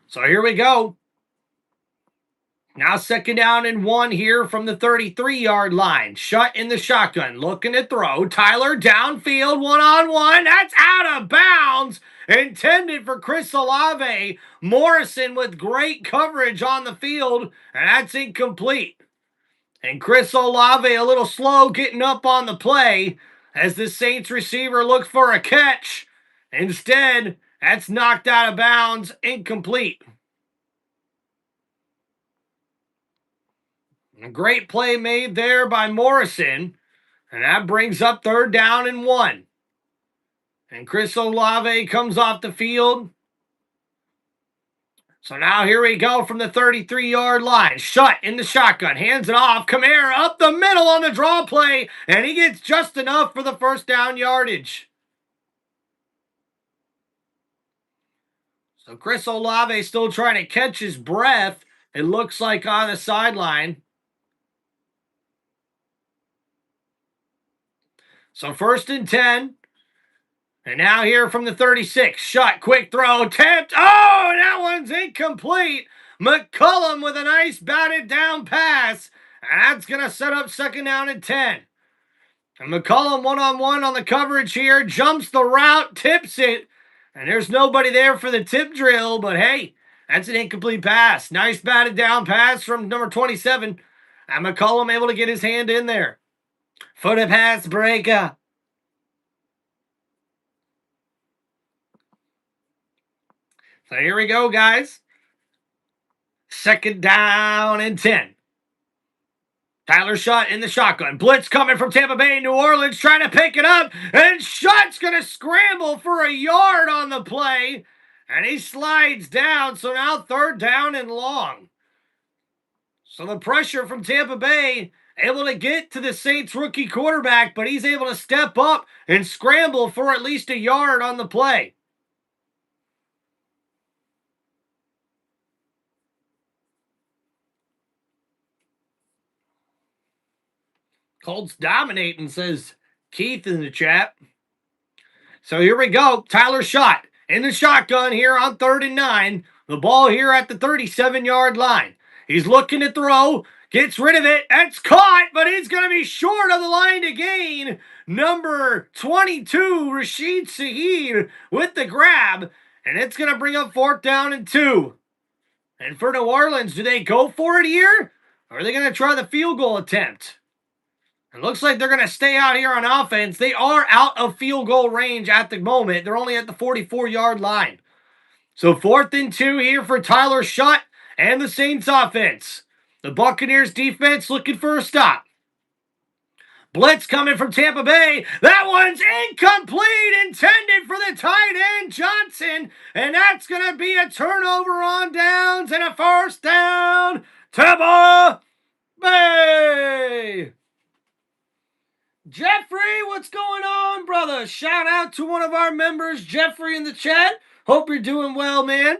So here we go. Now 2nd down and 1 here from the 33-yard line. Shut in the shotgun. Looking to throw. Tyler downfield, one-on-one. That's out of bounds. Intended for Chris Olave. Morrison with great coverage on the field. And that's incomplete. And Chris Olave a little slow getting up on the play as the Saints receiver looks for a catch. Instead, that's knocked out of bounds. Incomplete. A great play made there by Morrison. And that brings up 3rd down and 1. And Chris Olave comes off the field. So now here we go from the 33-yard line. Shut in the shotgun. Hands it off. Kamara up the middle on the draw play. And he gets just enough for the 1st down yardage. So Chris Olave still trying to catch his breath. It looks like on the sideline. So 1st and 10. And now here from the 36. Shot, quick throw, tapped. Oh, that one's incomplete. McCullum with a nice batted down pass. And that's going to set up 2nd down and 10. And McCullum one-on-one on the coverage here. Jumps the route, tips it. And there's nobody there for the tip drill. But hey, that's an incomplete pass. Nice batted down pass from number 27. And McCullum able to get his hand in there. For the pass breaker. So here we go, guys. 2nd down and 10. Tyler Shutt in the shotgun. Blitz coming from Tampa Bay. New Orleans trying to pick it up. And Shutt's going to scramble for a yard on the play. And he slides down. So now 3rd down and long. So the pressure from Tampa Bay able to get to the Saints rookie quarterback. But he's able to step up and scramble for at least a yard on the play. Colts dominating, says Keith in the chat. So here we go. Tyler Shutt in the shotgun here on 3rd and 9. The ball here at the 37-yard line. He's looking to throw. Gets rid of it. That's caught, but he's going to be short of the line to gain. Number 22, Rashid Shaheed with the grab. And it's going to bring up 4th down and 2. And for New Orleans, do they go for it here? Or are they going to try the field goal attempt? It looks like they're going to stay out here on offense. They are out of field goal range at the moment. They're only at the 44-yard line. So 4th and 2 here for Tyler Shutt and the Saints offense. The Buccaneers defense looking for a stop. Blitz coming from Tampa Bay. That one's incomplete, intended for the tight end, Johnson. And that's going to be a turnover on downs and a first down. Tampa Bay. Jeffrey, what's going on, brother? Shout out to one of our members, Jeffrey, in the chat. Hope you're doing well, man.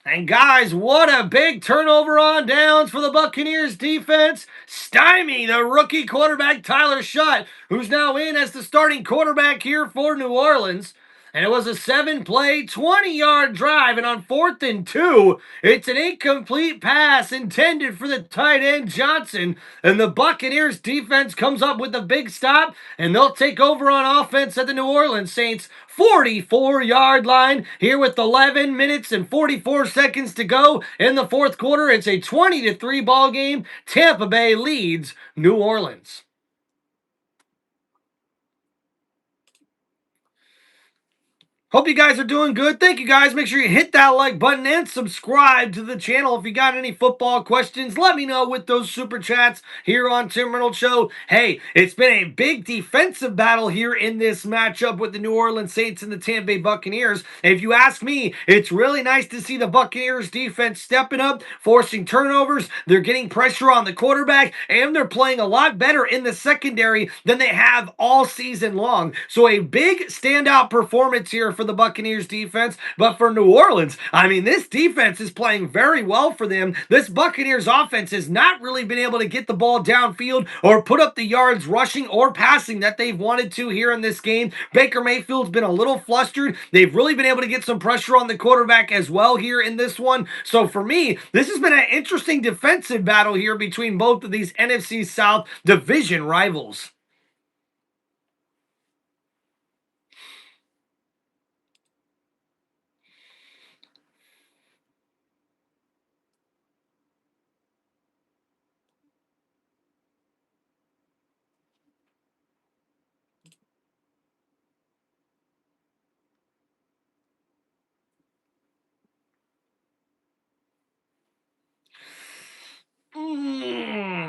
And guys, what a big turnover on downs for the Buccaneers defense. Stymie, the rookie quarterback, Tyler Shutt, who's now in as the starting quarterback here for New Orleans. And it was a 7-play, 20-yard drive. And on 4th and 2, it's an incomplete pass intended for the tight end, Johnson. And the Buccaneers defense comes up with a big stop, and they'll take over on offense at the New Orleans Saints 44-yard line here with 11 minutes and 44 seconds to go in the fourth quarter. It's a 20-3 ball game. Tampa Bay leads New Orleans. Hope you guys are doing good. Thank you guys. Make sure you hit that like button and subscribe to the channel. If you got any football questions, let me know with those super chats here on Tim Reynolds Show. Hey, it's been a big defensive battle here in this matchup with the New Orleans Saints and the Tampa Bay Buccaneers. If you ask me, it's really nice to see the Buccaneers defense stepping up, forcing turnovers. They're getting pressure on the quarterback, and they're playing a lot better in the secondary than they have all season long. So a big standout performance here for the Buccaneers defense, but for New Orleans, I mean, this defense is playing very well for them. This Buccaneers offense has not really been able to get the ball downfield or put up the yards rushing or passing that they've wanted to here in this game. Baker Mayfield's been a little flustered. They've really been able to get some pressure on the quarterback as well here in this one. So for me, this has been an interesting defensive battle here between both of these NFC South division rivals.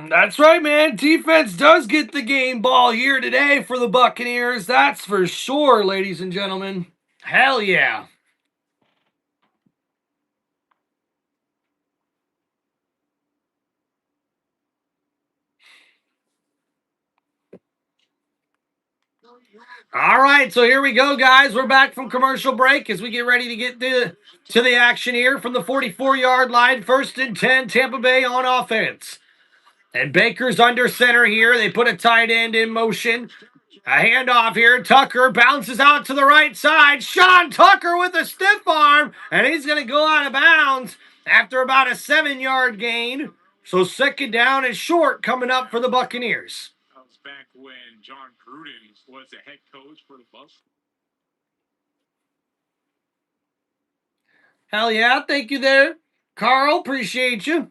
That's right, man. Defense does get the game ball here today for the Buccaneers. That's for sure, ladies and gentlemen. Hell yeah. All right, so here we go, guys. We're back from commercial break as we get ready to get to the action here from the 44-yard line. 1st and 10, Tampa Bay on offense. And Baker's under center here. They put a tight end in motion. A handoff here. Tucker bounces out to the right side. Sean Tucker with a stiff arm, and he's going to go out of bounds after about a 7-yard gain. So 2nd down and short coming up for the Buccaneers. That was back when John Gruden was the head coach for the Bucs. Hell yeah. Thank you there, Carl. Appreciate you.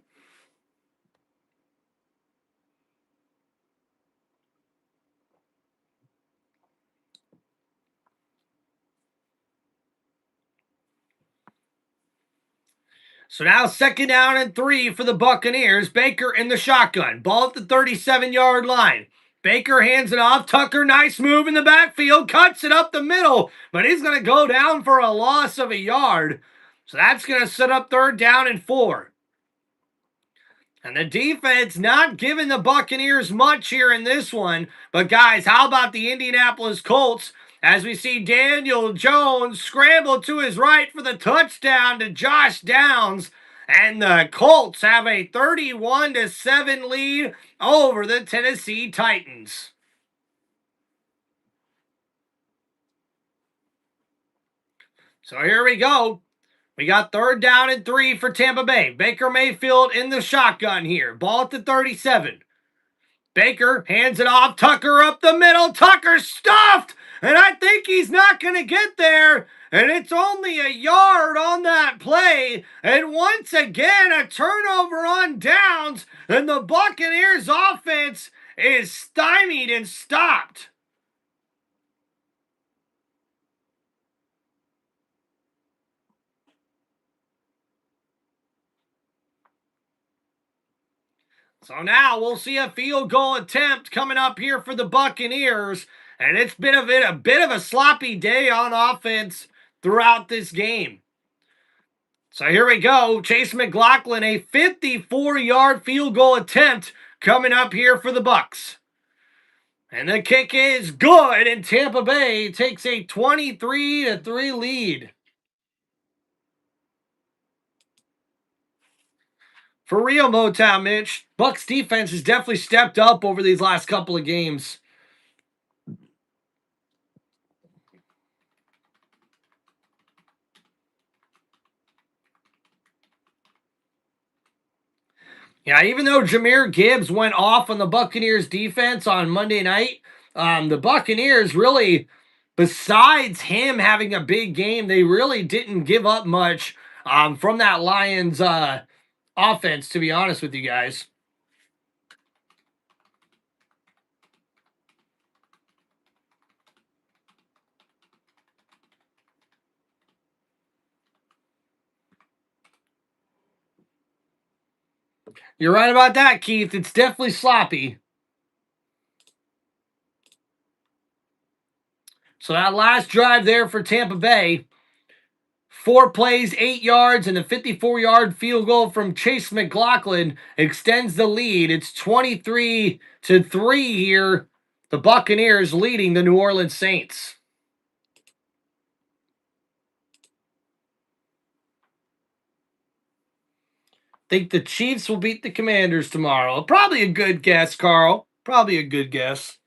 So now 2nd down and 3 for the Buccaneers. Baker in the shotgun. Ball at the 37-yard line. Baker hands it off. Tucker, nice move in the backfield. Cuts it up the middle. But he's going to go down for a loss of a yard. So that's going to set up 3rd down and 4. And the defense not giving the Buccaneers much here in this one. But guys, how about the Indianapolis Colts? As we see Daniel Jones scramble to his right for the touchdown to Josh Downs. And the Colts have a 31-7 lead over the Tennessee Titans. So here we go. We got 3rd down and 3 for Tampa Bay. Baker Mayfield in the shotgun here. Ball at the 37. Baker hands it off. Tucker up the middle. Tucker stuffed. And I think he's not going to get there. And it's only a yard on that play. And once again, a turnover on downs. And the Buccaneers offense is stymied and stopped. So now we'll see a field goal attempt coming up here for the Buccaneers. And it's been a bit of a sloppy day on offense throughout this game. So here we go. Chase McLaughlin, a 54-yard field goal attempt coming up here for the Bucs. And the kick is good, and Tampa Bay takes a 23-3 lead. For real, Motown Mitch, Bucs defense has definitely stepped up over these last couple of games. Yeah, even though Jahmyr Gibbs went off on the Buccaneers defense on Monday night, the Buccaneers really, besides him having a big game, they really didn't give up much from that Lions offense, to be honest with you guys. You're right about that, Keith. It's definitely sloppy. So that last drive there for Tampa Bay, 4 plays, 8 yards, and a 54-yard field goal from Chase McLaughlin extends the lead. It's 23-3 here. The Buccaneers leading the New Orleans Saints. Think the Chiefs will beat the Commanders tomorrow. Probably a good guess, Carl. Probably a good guess.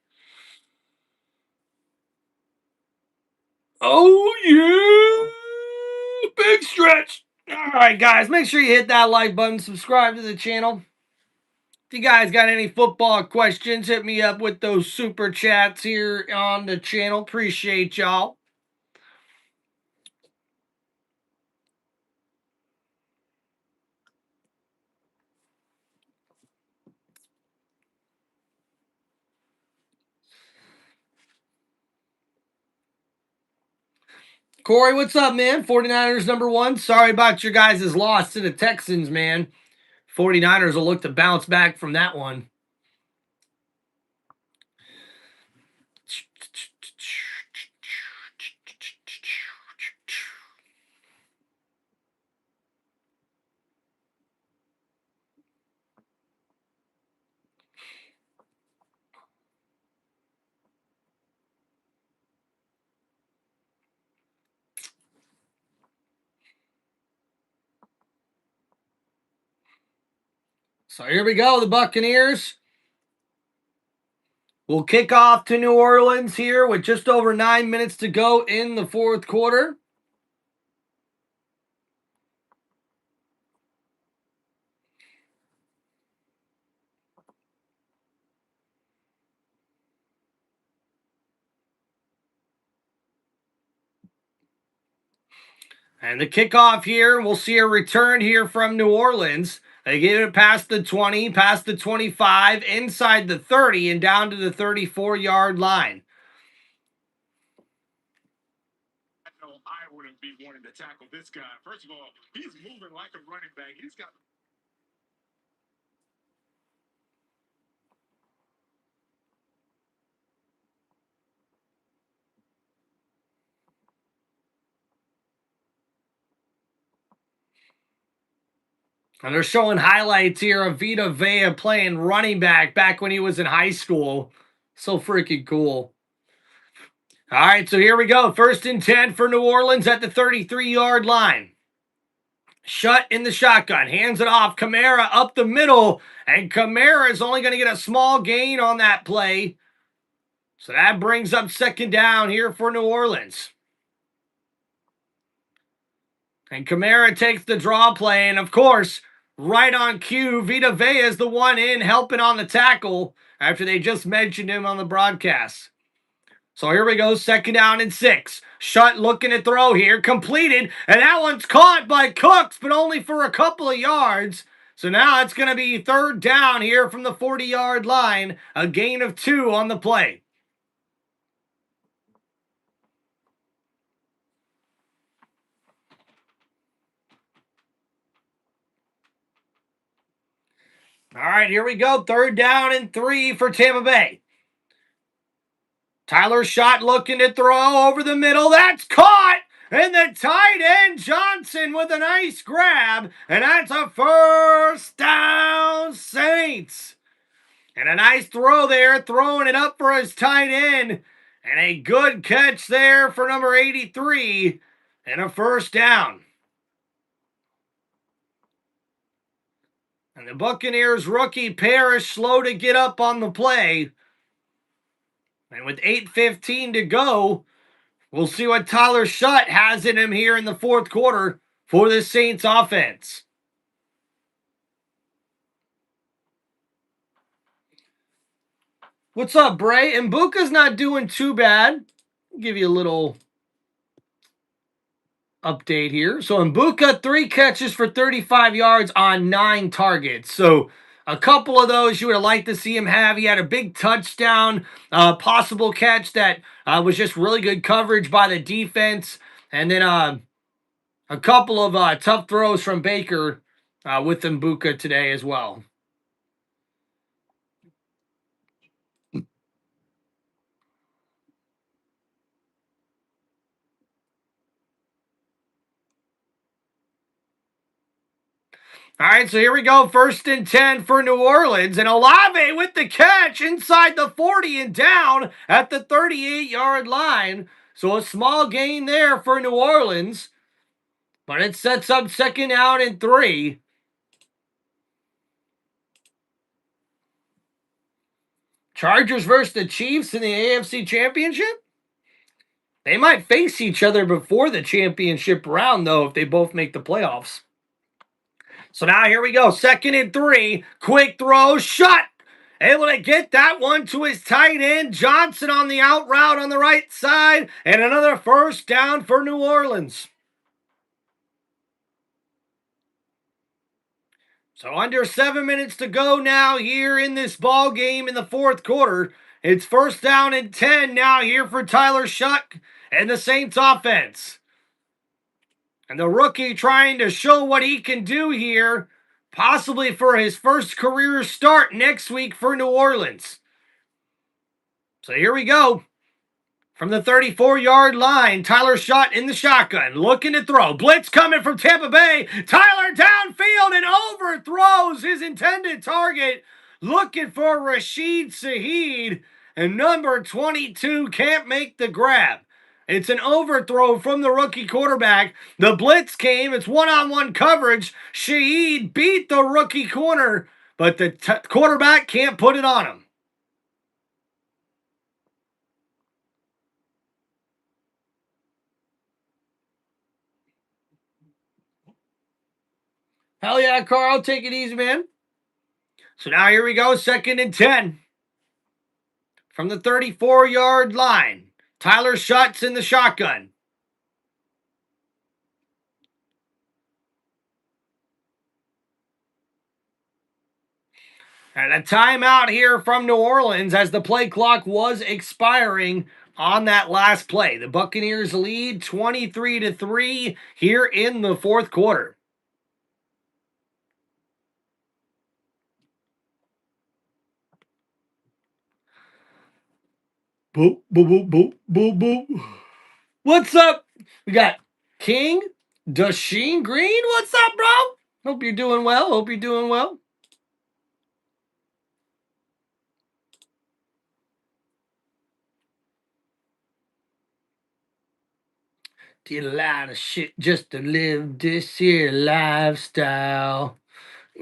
Oh, yeah! Big stretch. All right, guys, make sure you hit that like button, subscribe to the channel. If you guys got any football questions, hit me up with those super chats here on the channel. Appreciate y'all. Corey, what's up, man? 49ers #1. Sorry about your guys' loss to the Texans, man. 49ers will look to bounce back from that one. So here we go, the Buccaneers will kick off to New Orleans here with just over 9 minutes to go in the fourth quarter. And the kickoff here, we'll see a return here from New Orleans. They get it past the 20, past the 25, inside the 30, and down to the 34-yard line. I know I wouldn't be wanting to tackle this guy. First of all, he's moving like a running back. He's got. And they're showing highlights here of Vita Vea playing running back when he was in high school. So freaking cool. All right, so here we go. 1st and 10 for New Orleans at the 33-yard line. Shut in the shotgun. Hands it off. Kamara up the middle. And Kamara is only going to get a small gain on that play. So that brings up 2nd down here for New Orleans. And Kamara takes the draw play. And, of course, right on cue, Vita Vea is the one in helping on the tackle after they just mentioned him on the broadcast. So here we go, 2nd down and 6. Shutt looking to throw here, completed, and that one's caught by Cooks, but only for a couple of yards. So now it's going to be third down here from the 40-yard line, a gain of 2 on the play. All right, here we go. Third down and 3 for Tampa Bay. Tyler Schott looking to throw over the middle. That's caught. And the tight end Johnson with a nice grab. And that's a first down, Saints. And a nice throw there, throwing it up for his tight end. And a good catch there for number 83. And a first down. And the Buccaneers rookie Parrish slow to get up on the play. And with 8:15 to go, we'll see what Tyler Schott has in him here in the fourth quarter for the Saints offense. What's up, Bray? And Mbuka's not doing too bad. I'll give you a little update here. So Mbuka, 3 catches for 35 yards on 9 targets. So a couple of those you would have liked to see him have. He had a big touchdown, possible catch that was just really good coverage by the defense. And then a couple of tough throws from Baker with Mbuka today as well. All right, so here we go. 1st and 10 for New Orleans. And Olave with the catch inside the 40 and down at the 38-yard line. So a small gain there for New Orleans. But it sets up 2nd down and 3. Chargers versus the Chiefs in the AFC Championship? They might face each other before the championship round, though, if they both make the playoffs. So now here we go. 2nd and 3. Quick throw. Shot. Able to get that one to his tight end. Johnson on the out route on the right side. And another first down for New Orleans. So under 7 minutes to go now here in this ball game in the fourth quarter. It's 1st down and 10 now here for Tyler Schott and the Saints offense. And the rookie trying to show what he can do here, possibly for his first career start next week for New Orleans. So here we go. From the 34-yard line, Tyler Schott in the shotgun, looking to throw. Blitz coming from Tampa Bay. Tyler downfield and overthrows his intended target, looking for Rashid Shaheed. And number 22 can't make the grab. It's an overthrow from the rookie quarterback. The blitz came. It's one-on-one coverage. Shaheed beat the rookie corner, but the quarterback can't put it on him. Hell yeah, Carl. Take it easy, man. So now here we go. 2nd and 10. From the 34-yard line. Tyler Schott's in the shotgun. And a timeout here from New Orleans as the play clock was expiring on that last play. The Buccaneers lead 23-3 here in the fourth quarter. Boop, boop, boop, boop, boop, boop. What's up? We got King Dasheen Green. What's up, bro? Hope you're doing well. Hope you're doing well. Did a lot of shit just to live this here lifestyle.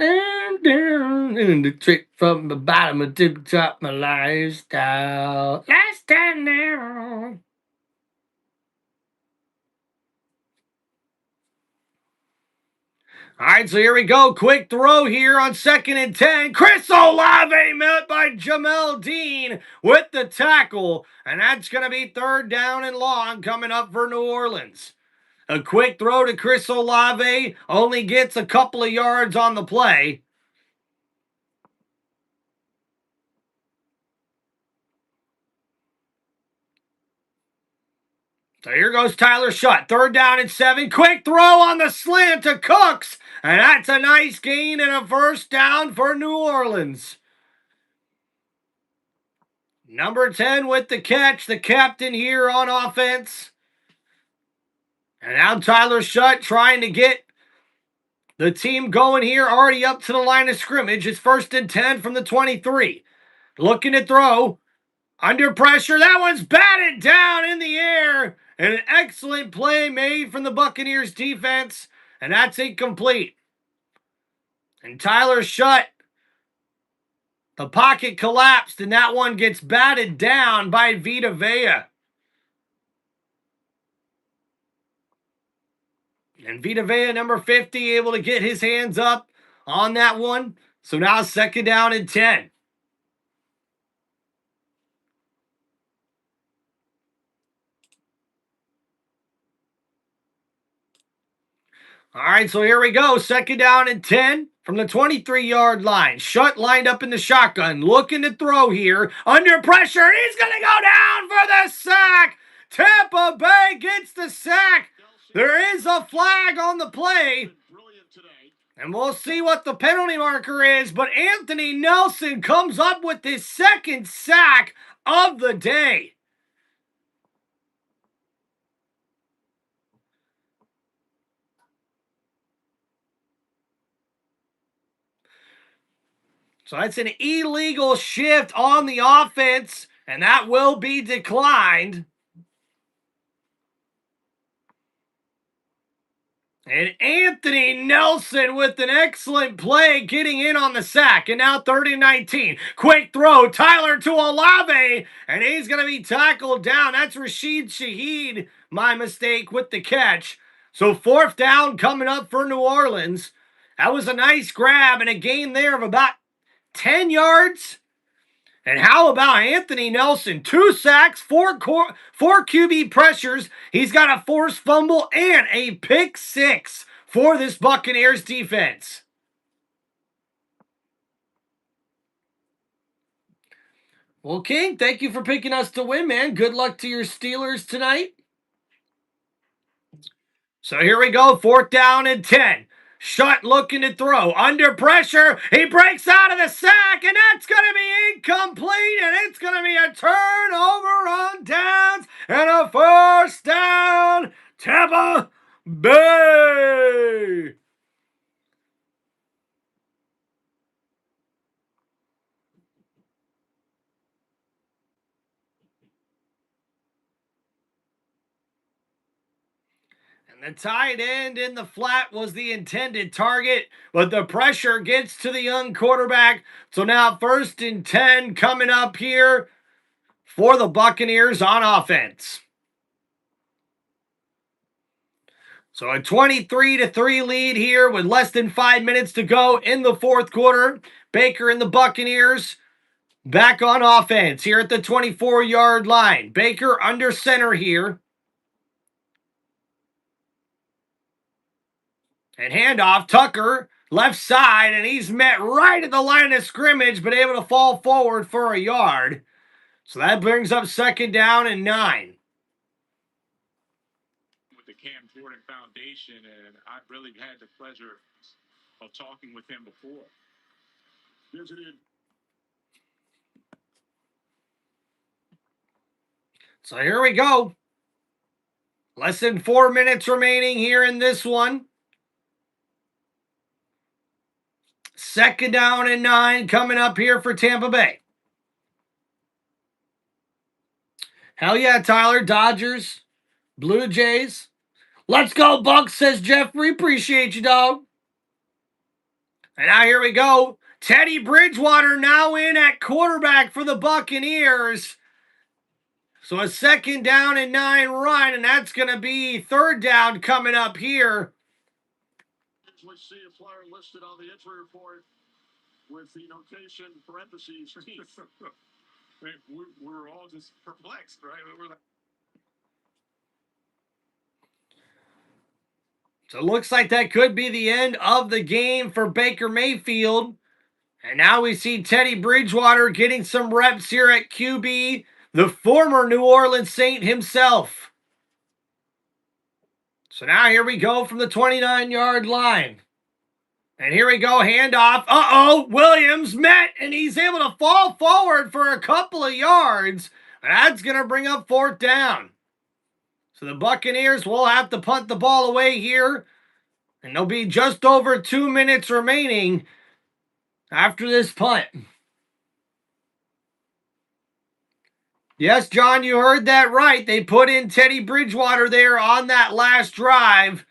And the trick from the bottom to the top, my lifestyle. Lifestyle now. All right, so here we go. Quick throw here on 2nd and 10. Chris Olave met by Jamel Dean with the tackle. And that's going to be 3rd down and long coming up for New Orleans. A quick throw to Chris Olave only gets a couple of yards on the play. So here goes Tyler Shutt. 3rd down and 7. Quick throw on the slant to Cooks. And that's a nice gain and a 1st down for New Orleans. Number 10 with the catch, the captain here on offense. And now Tyler Shutt trying to get the team going here, already up to the line of scrimmage. It's 1st and 10 from the 23. Looking to throw. Under pressure. That one's batted down in the air. And an excellent play made from the Buccaneers defense. And that's incomplete. And Tyler Shutt, the pocket collapsed, and that one gets batted down by Vita Vea. And Vita Vea, number 50, able to get his hands up on that one. So now 2nd down and 10. All right, so here we go. 2nd down and 10 from the 23-yard line. Shutt lined up in the shotgun, looking to throw here. Under pressure, and he's going to go down for the sack. Tampa Bay gets the sack. There is a flag on the play. And we'll see what the penalty marker is. But Anthony Nelson comes up with his 2nd sack of the day. So that's an illegal shift on the offense, and that will be declined. And Anthony Nelson with an excellent play getting in on the sack. And now 30-19. Quick throw. Tyler to Olave. And he's going to be tackled down. That's Rashid Shaheed. My mistake with the catch. So 4th down coming up for New Orleans. That was a nice grab and a gain there of about 10 yards. And how about Anthony Nelson? 2 sacks, 4 QB pressures. He's got a forced fumble and a pick 6 for this Buccaneers defense. Well, King, thank you for picking us to win, man. Good luck to your Steelers tonight. So here we go, 4th down and 10. Shutt looking to throw. Under pressure. He breaks out of the sack, and that's going to be incomplete, and it's going to be a turnover on downs and a 1st down, Tampa Bay. And the tight end in the flat was the intended target, but the pressure gets to the young quarterback. So now 1st and 10 coming up here for the Buccaneers on offense. So a 23-3 lead here with less than 5 minutes to go in the 4th quarter. Baker and the Buccaneers back on offense here at the 24-yard line. Baker under center here. And handoff, Tucker, left side, and he's met right at the line of scrimmage, but able to fall forward for a yard. So that brings up 2nd down and 9. With the Cam Jordan Foundation, and I've really had the pleasure of talking with him before. Visited. So here we go. Less than 4 minutes remaining here in this one. 2nd down and 9 coming up here for Tampa Bay. Hell yeah, Tyler. Dodgers, Blue Jays. Let's go, Bucks, says Jeffrey. Appreciate you, dog. And now here we go. Teddy Bridgewater now in at quarterback for the Buccaneers. So a 2nd down and 9 run, and that's going to be 3rd down coming up here. We see a player listed on the injury report with the notation parentheses teeth. We're all just perplexed, right? We're like, so it looks like that could be the end of the game for Baker Mayfield. And now we see Teddy Bridgewater getting some reps here at QB, the former New Orleans Saint himself. So now here we go from the 29-yard line. And here we go, handoff. Uh-oh, Williams met, and he's able to fall forward for a couple of yards. And that's going to bring up 4th down. So the Buccaneers will have to punt the ball away here. And there'll be just over 2 minutes remaining after this punt. Yes, John, you heard that right. They put in Teddy Bridgewater there on that last drive.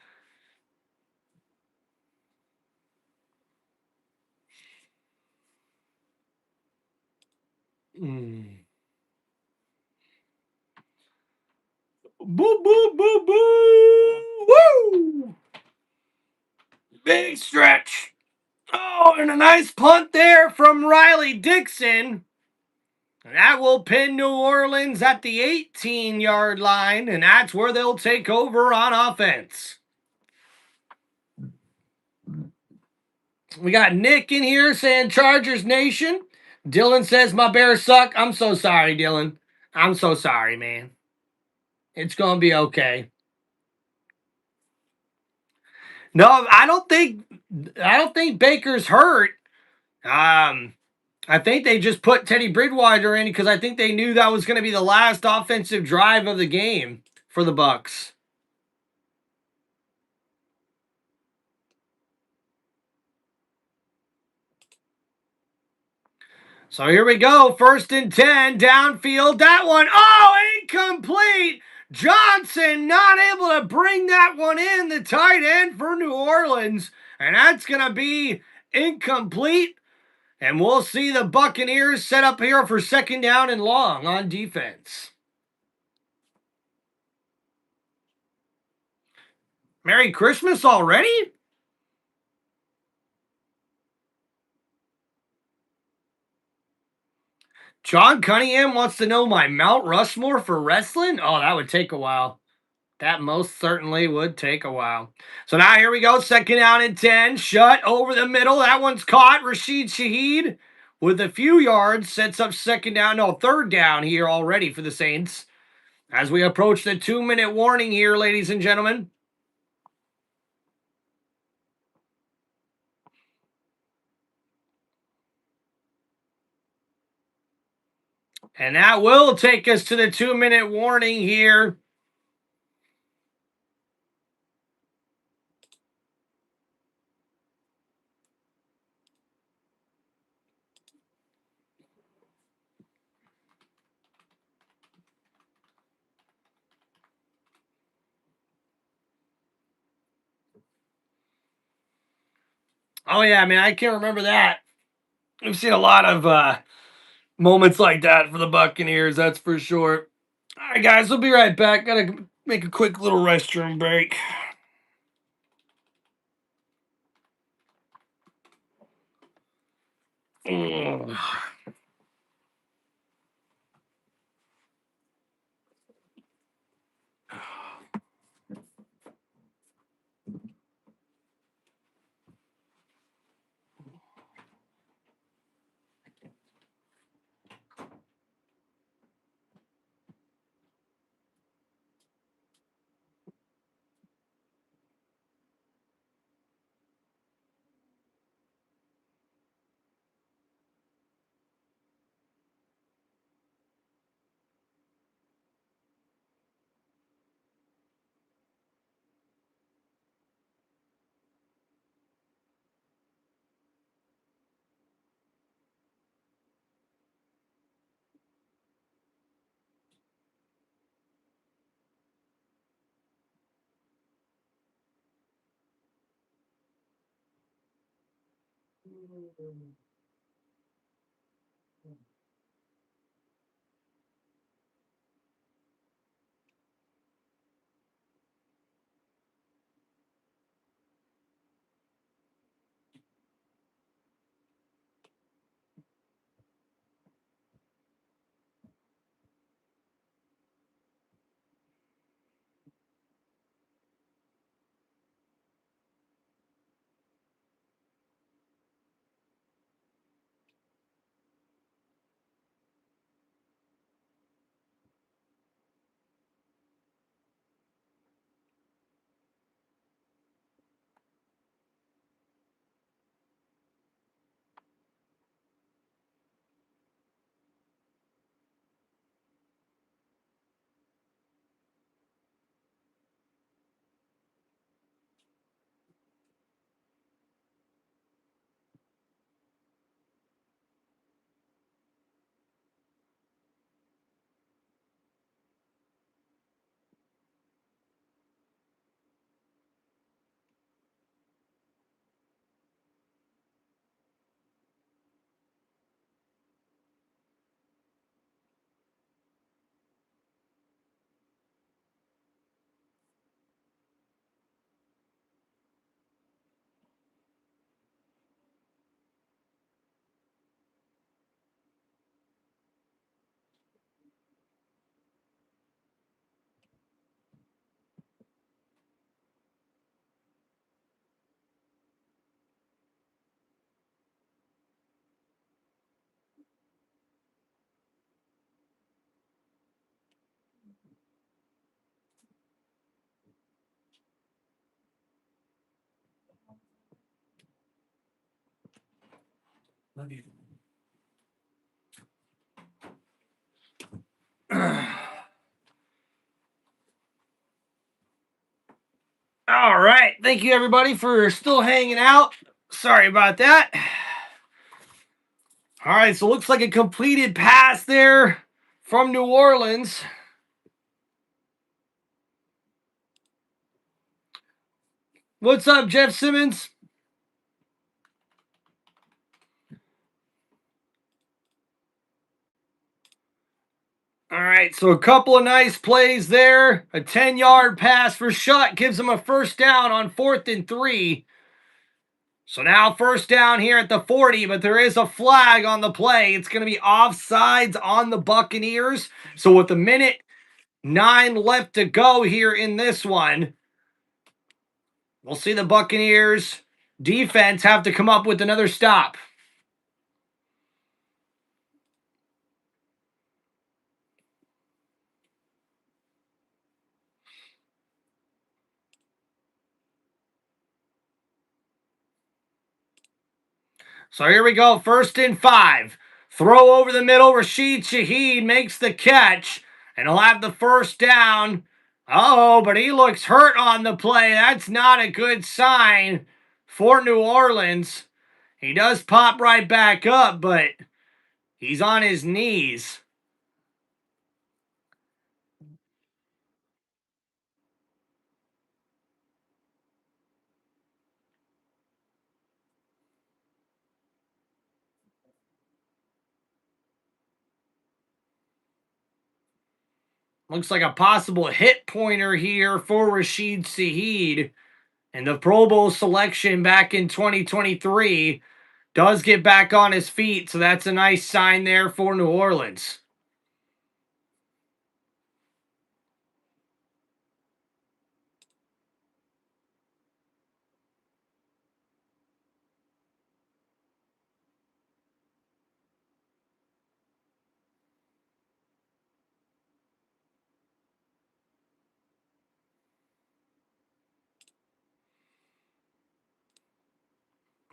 Boo, boo, boo, boo. Woo! Big stretch. Oh, and a nice punt there from Riley Dixon. And that will pin New Orleans at the 18-yard line, and that's where they'll take over on offense. We got Nick in here saying Chargers Nation. Dylan says my Bears suck. I'm so sorry, Dylan. I'm so sorry, man. It's going to be okay. No, I don't think Baker's hurt. I think they just put Teddy Bridgewater in because I think they knew that was going to be the last offensive drive of the game for the Bucs. So here we go. 1st and 10, downfield. That one, incomplete. Johnson not able to bring that one in, the tight end for New Orleans. And that's going to be incomplete. And we'll see the Buccaneers set up here for 2nd down and long on defense. Merry Christmas already? John Cunningham wants to know my Mount Rushmore for wrestling? Oh, that would take a while. That most certainly would take a while. So now here we go. 2nd down and 10. Shut over the middle. That one's caught. Rashid Shaheed with a few yards sets up 3rd down here already for the Saints. As we approach the 2-minute warning here, ladies and gentlemen. And that will take us to the 2-minute warning here. Oh, yeah, man, I can't remember that. I've seen a lot of moments like that for the Buccaneers, that's for sure. All right, guys, we'll be right back. Gotta make a quick little restroom break. Ugh. Love you. All right. Thank you, everybody, for still hanging out. Sorry about that. All right. So, looks like a completed pass there from New Orleans. What's up, Jeff Simmons? All right, so a couple of nice plays there. A 10-yard pass for Shutt gives him a first down on 4th and 3. So now first down here at the 40, but there is a flag on the play. It's going to be offsides on the Buccaneers. So with a minute 9 left to go here in this one, we'll see the Buccaneers defense have to come up with another stop. So here we go, 1st and 5. Throw over the middle. Rashid Shaheed makes the catch, and he'll have the first down. Oh, but he looks hurt on the play. That's not a good sign for New Orleans. He does pop right back up, but he's on his knees. Looks like a possible hit pointer here for Rashid Shaheed. And the Pro Bowl selection back in 2023 does get back on his feet, so that's a nice sign there for New Orleans.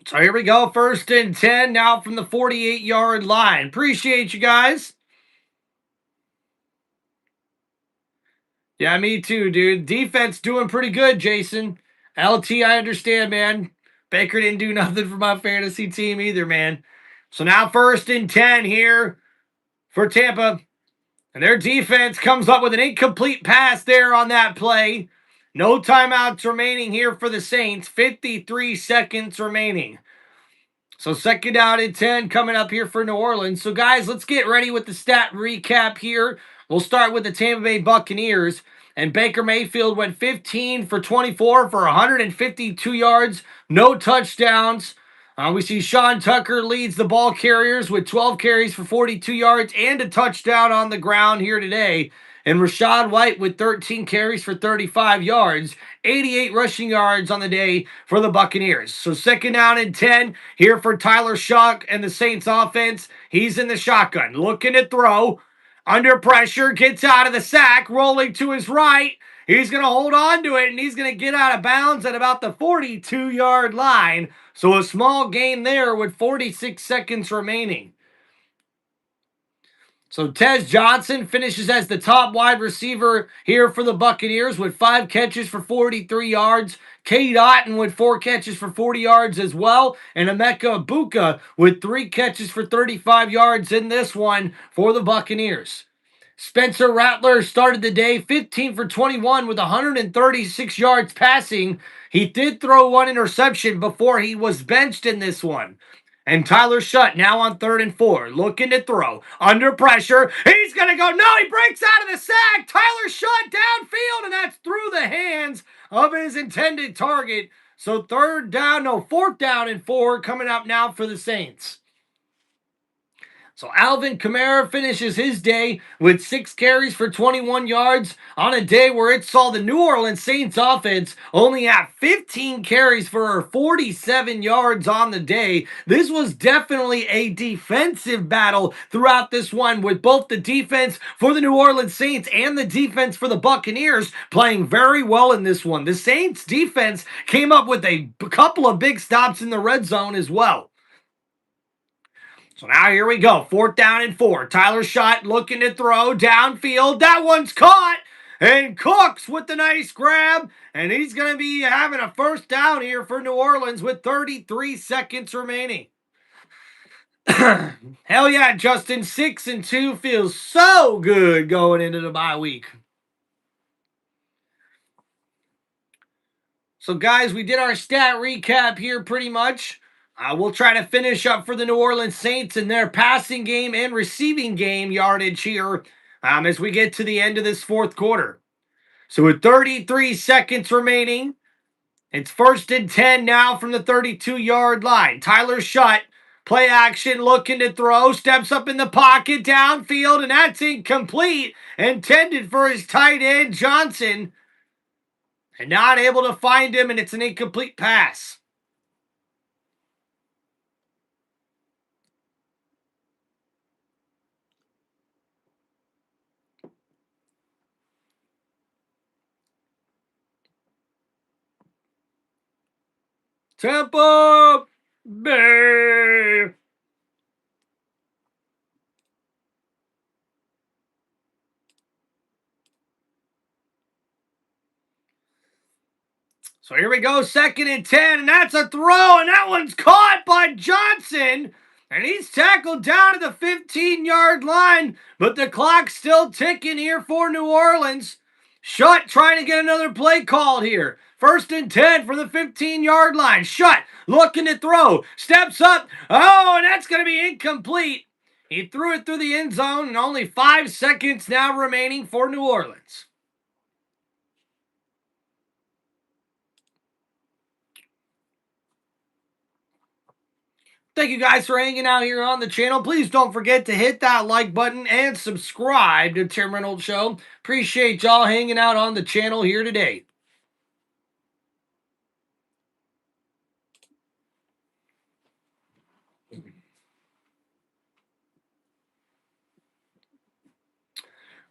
So here we go, 1st and 10 now from the 48-yard line. Appreciate you guys. Yeah, me too, dude. Defense doing pretty good, Jason. LT, I understand, man. Baker didn't do nothing for my fantasy team either, man. So now 1st and 10 here for Tampa. And their defense comes up with an incomplete pass there on that play. No timeouts remaining here for the Saints. 53 seconds remaining. So 2nd down and 10 coming up here for New Orleans. So guys, let's get ready with the stat recap here. We'll start with the Tampa Bay Buccaneers. And Baker Mayfield went 15 for 24 for 152 yards, no touchdowns. We see Sean Tucker leads the ball carriers with 12 carries for 42 yards and a touchdown on the ground here today. And Rachaad White with 13 carries for 35 yards, 88 rushing yards on the day for the Buccaneers. So 2nd down and 10 here for Tyler Shock and the Saints offense. He's in the shotgun, looking to throw. Under pressure, gets out of the sack, rolling to his right. He's going to hold on to it, and he's going to get out of bounds at about the 42-yard line. So a small gain there with 46 seconds remaining. So Tez Johnson finishes as the top wide receiver here for the Buccaneers with 5 catches for 43 yards. Cade Otton with 4 catches for 40 yards as well. And Emeka Ibuka with 3 catches for 35 yards in this one for the Buccaneers. Spencer Rattler started the day 15 for 21 with 136 yards passing. He did throw 1 interception before he was benched in this one. And Tyler Shutt now on 3rd and 4, looking to throw. Under pressure. He's going to go. No, he breaks out of the sack. Tyler Shutt downfield, and that's through the hands of his intended target. So 4th down and 4 coming up now for the Saints. So Alvin Kamara finishes his day with 6 carries for 21 yards on a day where it saw the New Orleans Saints offense only have 15 carries for 47 yards on the day. This was definitely a defensive battle throughout this one, with both the defense for the New Orleans Saints and the defense for the Buccaneers playing very well in this one. The Saints defense came up with a couple of big stops in the red zone as well. So now here we go. 4th down and 4. Tyler Schott looking to throw downfield. That one's caught. And Cooks with the nice grab. And he's going to be having a 1st down here for New Orleans with 33 seconds remaining. Hell yeah, Justin. 6-2 feels so good going into the bye week. So, guys, we did our stat recap here pretty much. We'll try to finish up for the New Orleans Saints in their passing game and receiving game yardage here as we get to the end of this 4th quarter. So with 33 seconds remaining, it's 1st and 10 now from the 32-yard line. Tyler Schott, play action, looking to throw, steps up in the pocket, downfield, and that's incomplete. Intended for his tight end, Johnson, and not able to find him, and it's an incomplete pass. Tampa Bay. So here we go, 2nd and 10, and that's a throw, and that one's caught by Johnson, and he's tackled down to the 15-yard line, but the clock's still ticking here for New Orleans. Schott trying to get another play called here. 1st and 10 from the 15-yard line. Schott looking to throw, steps up, oh, and that's going to be incomplete. He threw it through the end zone, and only 5 seconds now remaining for New Orleans. Thank you guys for hanging out here on the channel. Please don't forget to hit that like button and subscribe to Tim Reynolds Show. Appreciate y'all hanging out on the channel here today.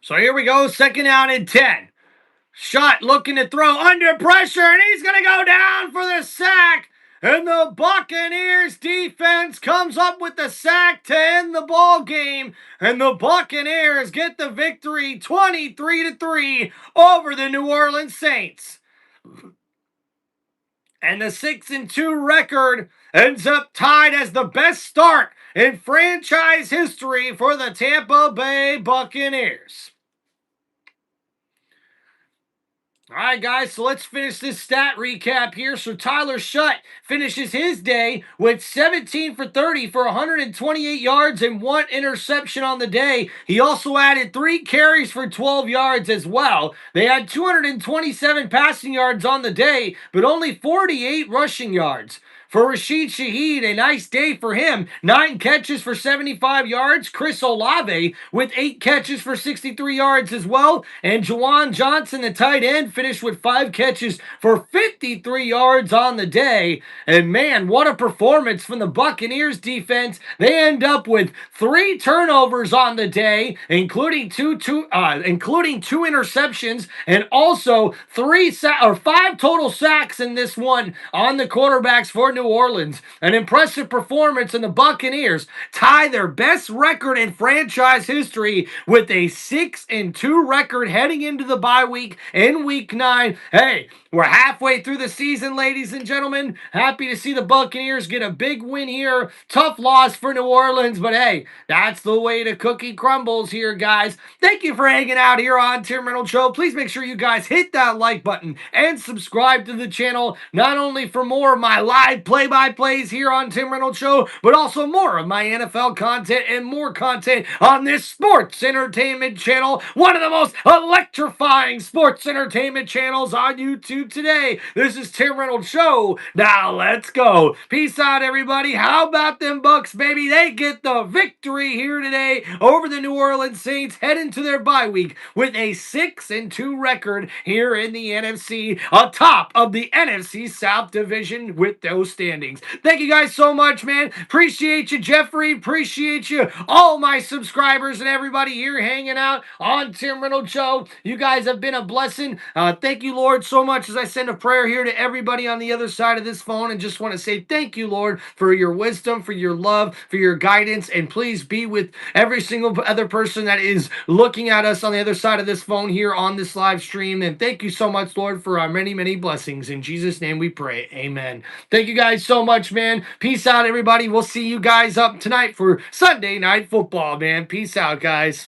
So here we go, 2nd down and 10. Schott looking to throw under pressure, and he's going to go down for the sack. And the Buccaneers defense comes up with the sack to end the ball game. And the Buccaneers get the victory 23-3 over the New Orleans Saints. And the 6-2 record ends up tied as the best start in franchise history for the Tampa Bay Buccaneers. All right, guys, so let's finish this stat recap here. So Tyler Schott finishes his day with 17 for 30 for 128 yards and 1 interception on the day. He also added 3 carries for 12 yards as well. They had 227 passing yards on the day, but only 48 rushing yards. For Rashid Shaheed, a nice day for him. 9 catches for 75 yards. Chris Olave with 8 catches for 63 yards as well. And Juwan Johnson, the tight end, finished with 5 catches for 53 yards on the day. And man, what a performance from the Buccaneers defense. They end up with 3 turnovers on the day, including two interceptions, and also 5 total sacks in this one on the quarterbacks for New Orleans. An impressive performance, and the Buccaneers tie their best record in franchise history with a 6-2 record heading into the bye week in week 9. Hey, we're halfway through the season, ladies and gentlemen. Happy to see the Buccaneers get a big win here. Tough loss for New Orleans, but hey, that's the way the cookie crumbles here, guys. Thank you for hanging out here on Tim Reynolds Show. Please make sure you guys hit that like button and subscribe to the channel, not only for more of my live play-by-plays here on Tim Reynolds Show, but also more of my NFL content and more content on this sports entertainment channel, one of the most electrifying sports entertainment channels on YouTube today. This is Tim Reynolds Show. Now let's go. Peace out, everybody. How about them Bucks, baby? They get the victory here today over the New Orleans Saints, heading to their bye week with a 6-2 record here in the NFC, atop of the NFC South Division with those standings. Thank you guys so much, man. Appreciate you, Jeffrey. Appreciate you, all my subscribers and everybody here hanging out on Tim Reynolds Show. You guys have been a blessing. Thank you, Lord, so much as I send a prayer here to everybody on the other side of this phone, and just want to say thank you, Lord, for your wisdom, for your love, for your guidance, and please be with every single other person that is looking at us on the other side of this phone here on this live stream. And thank you so much, Lord, for our many, many blessings. In Jesus' name we pray. Amen. Thank you guys so much, man. Peace out, everybody. We'll see you guys up tonight for Sunday Night Football, man. Peace out, guys.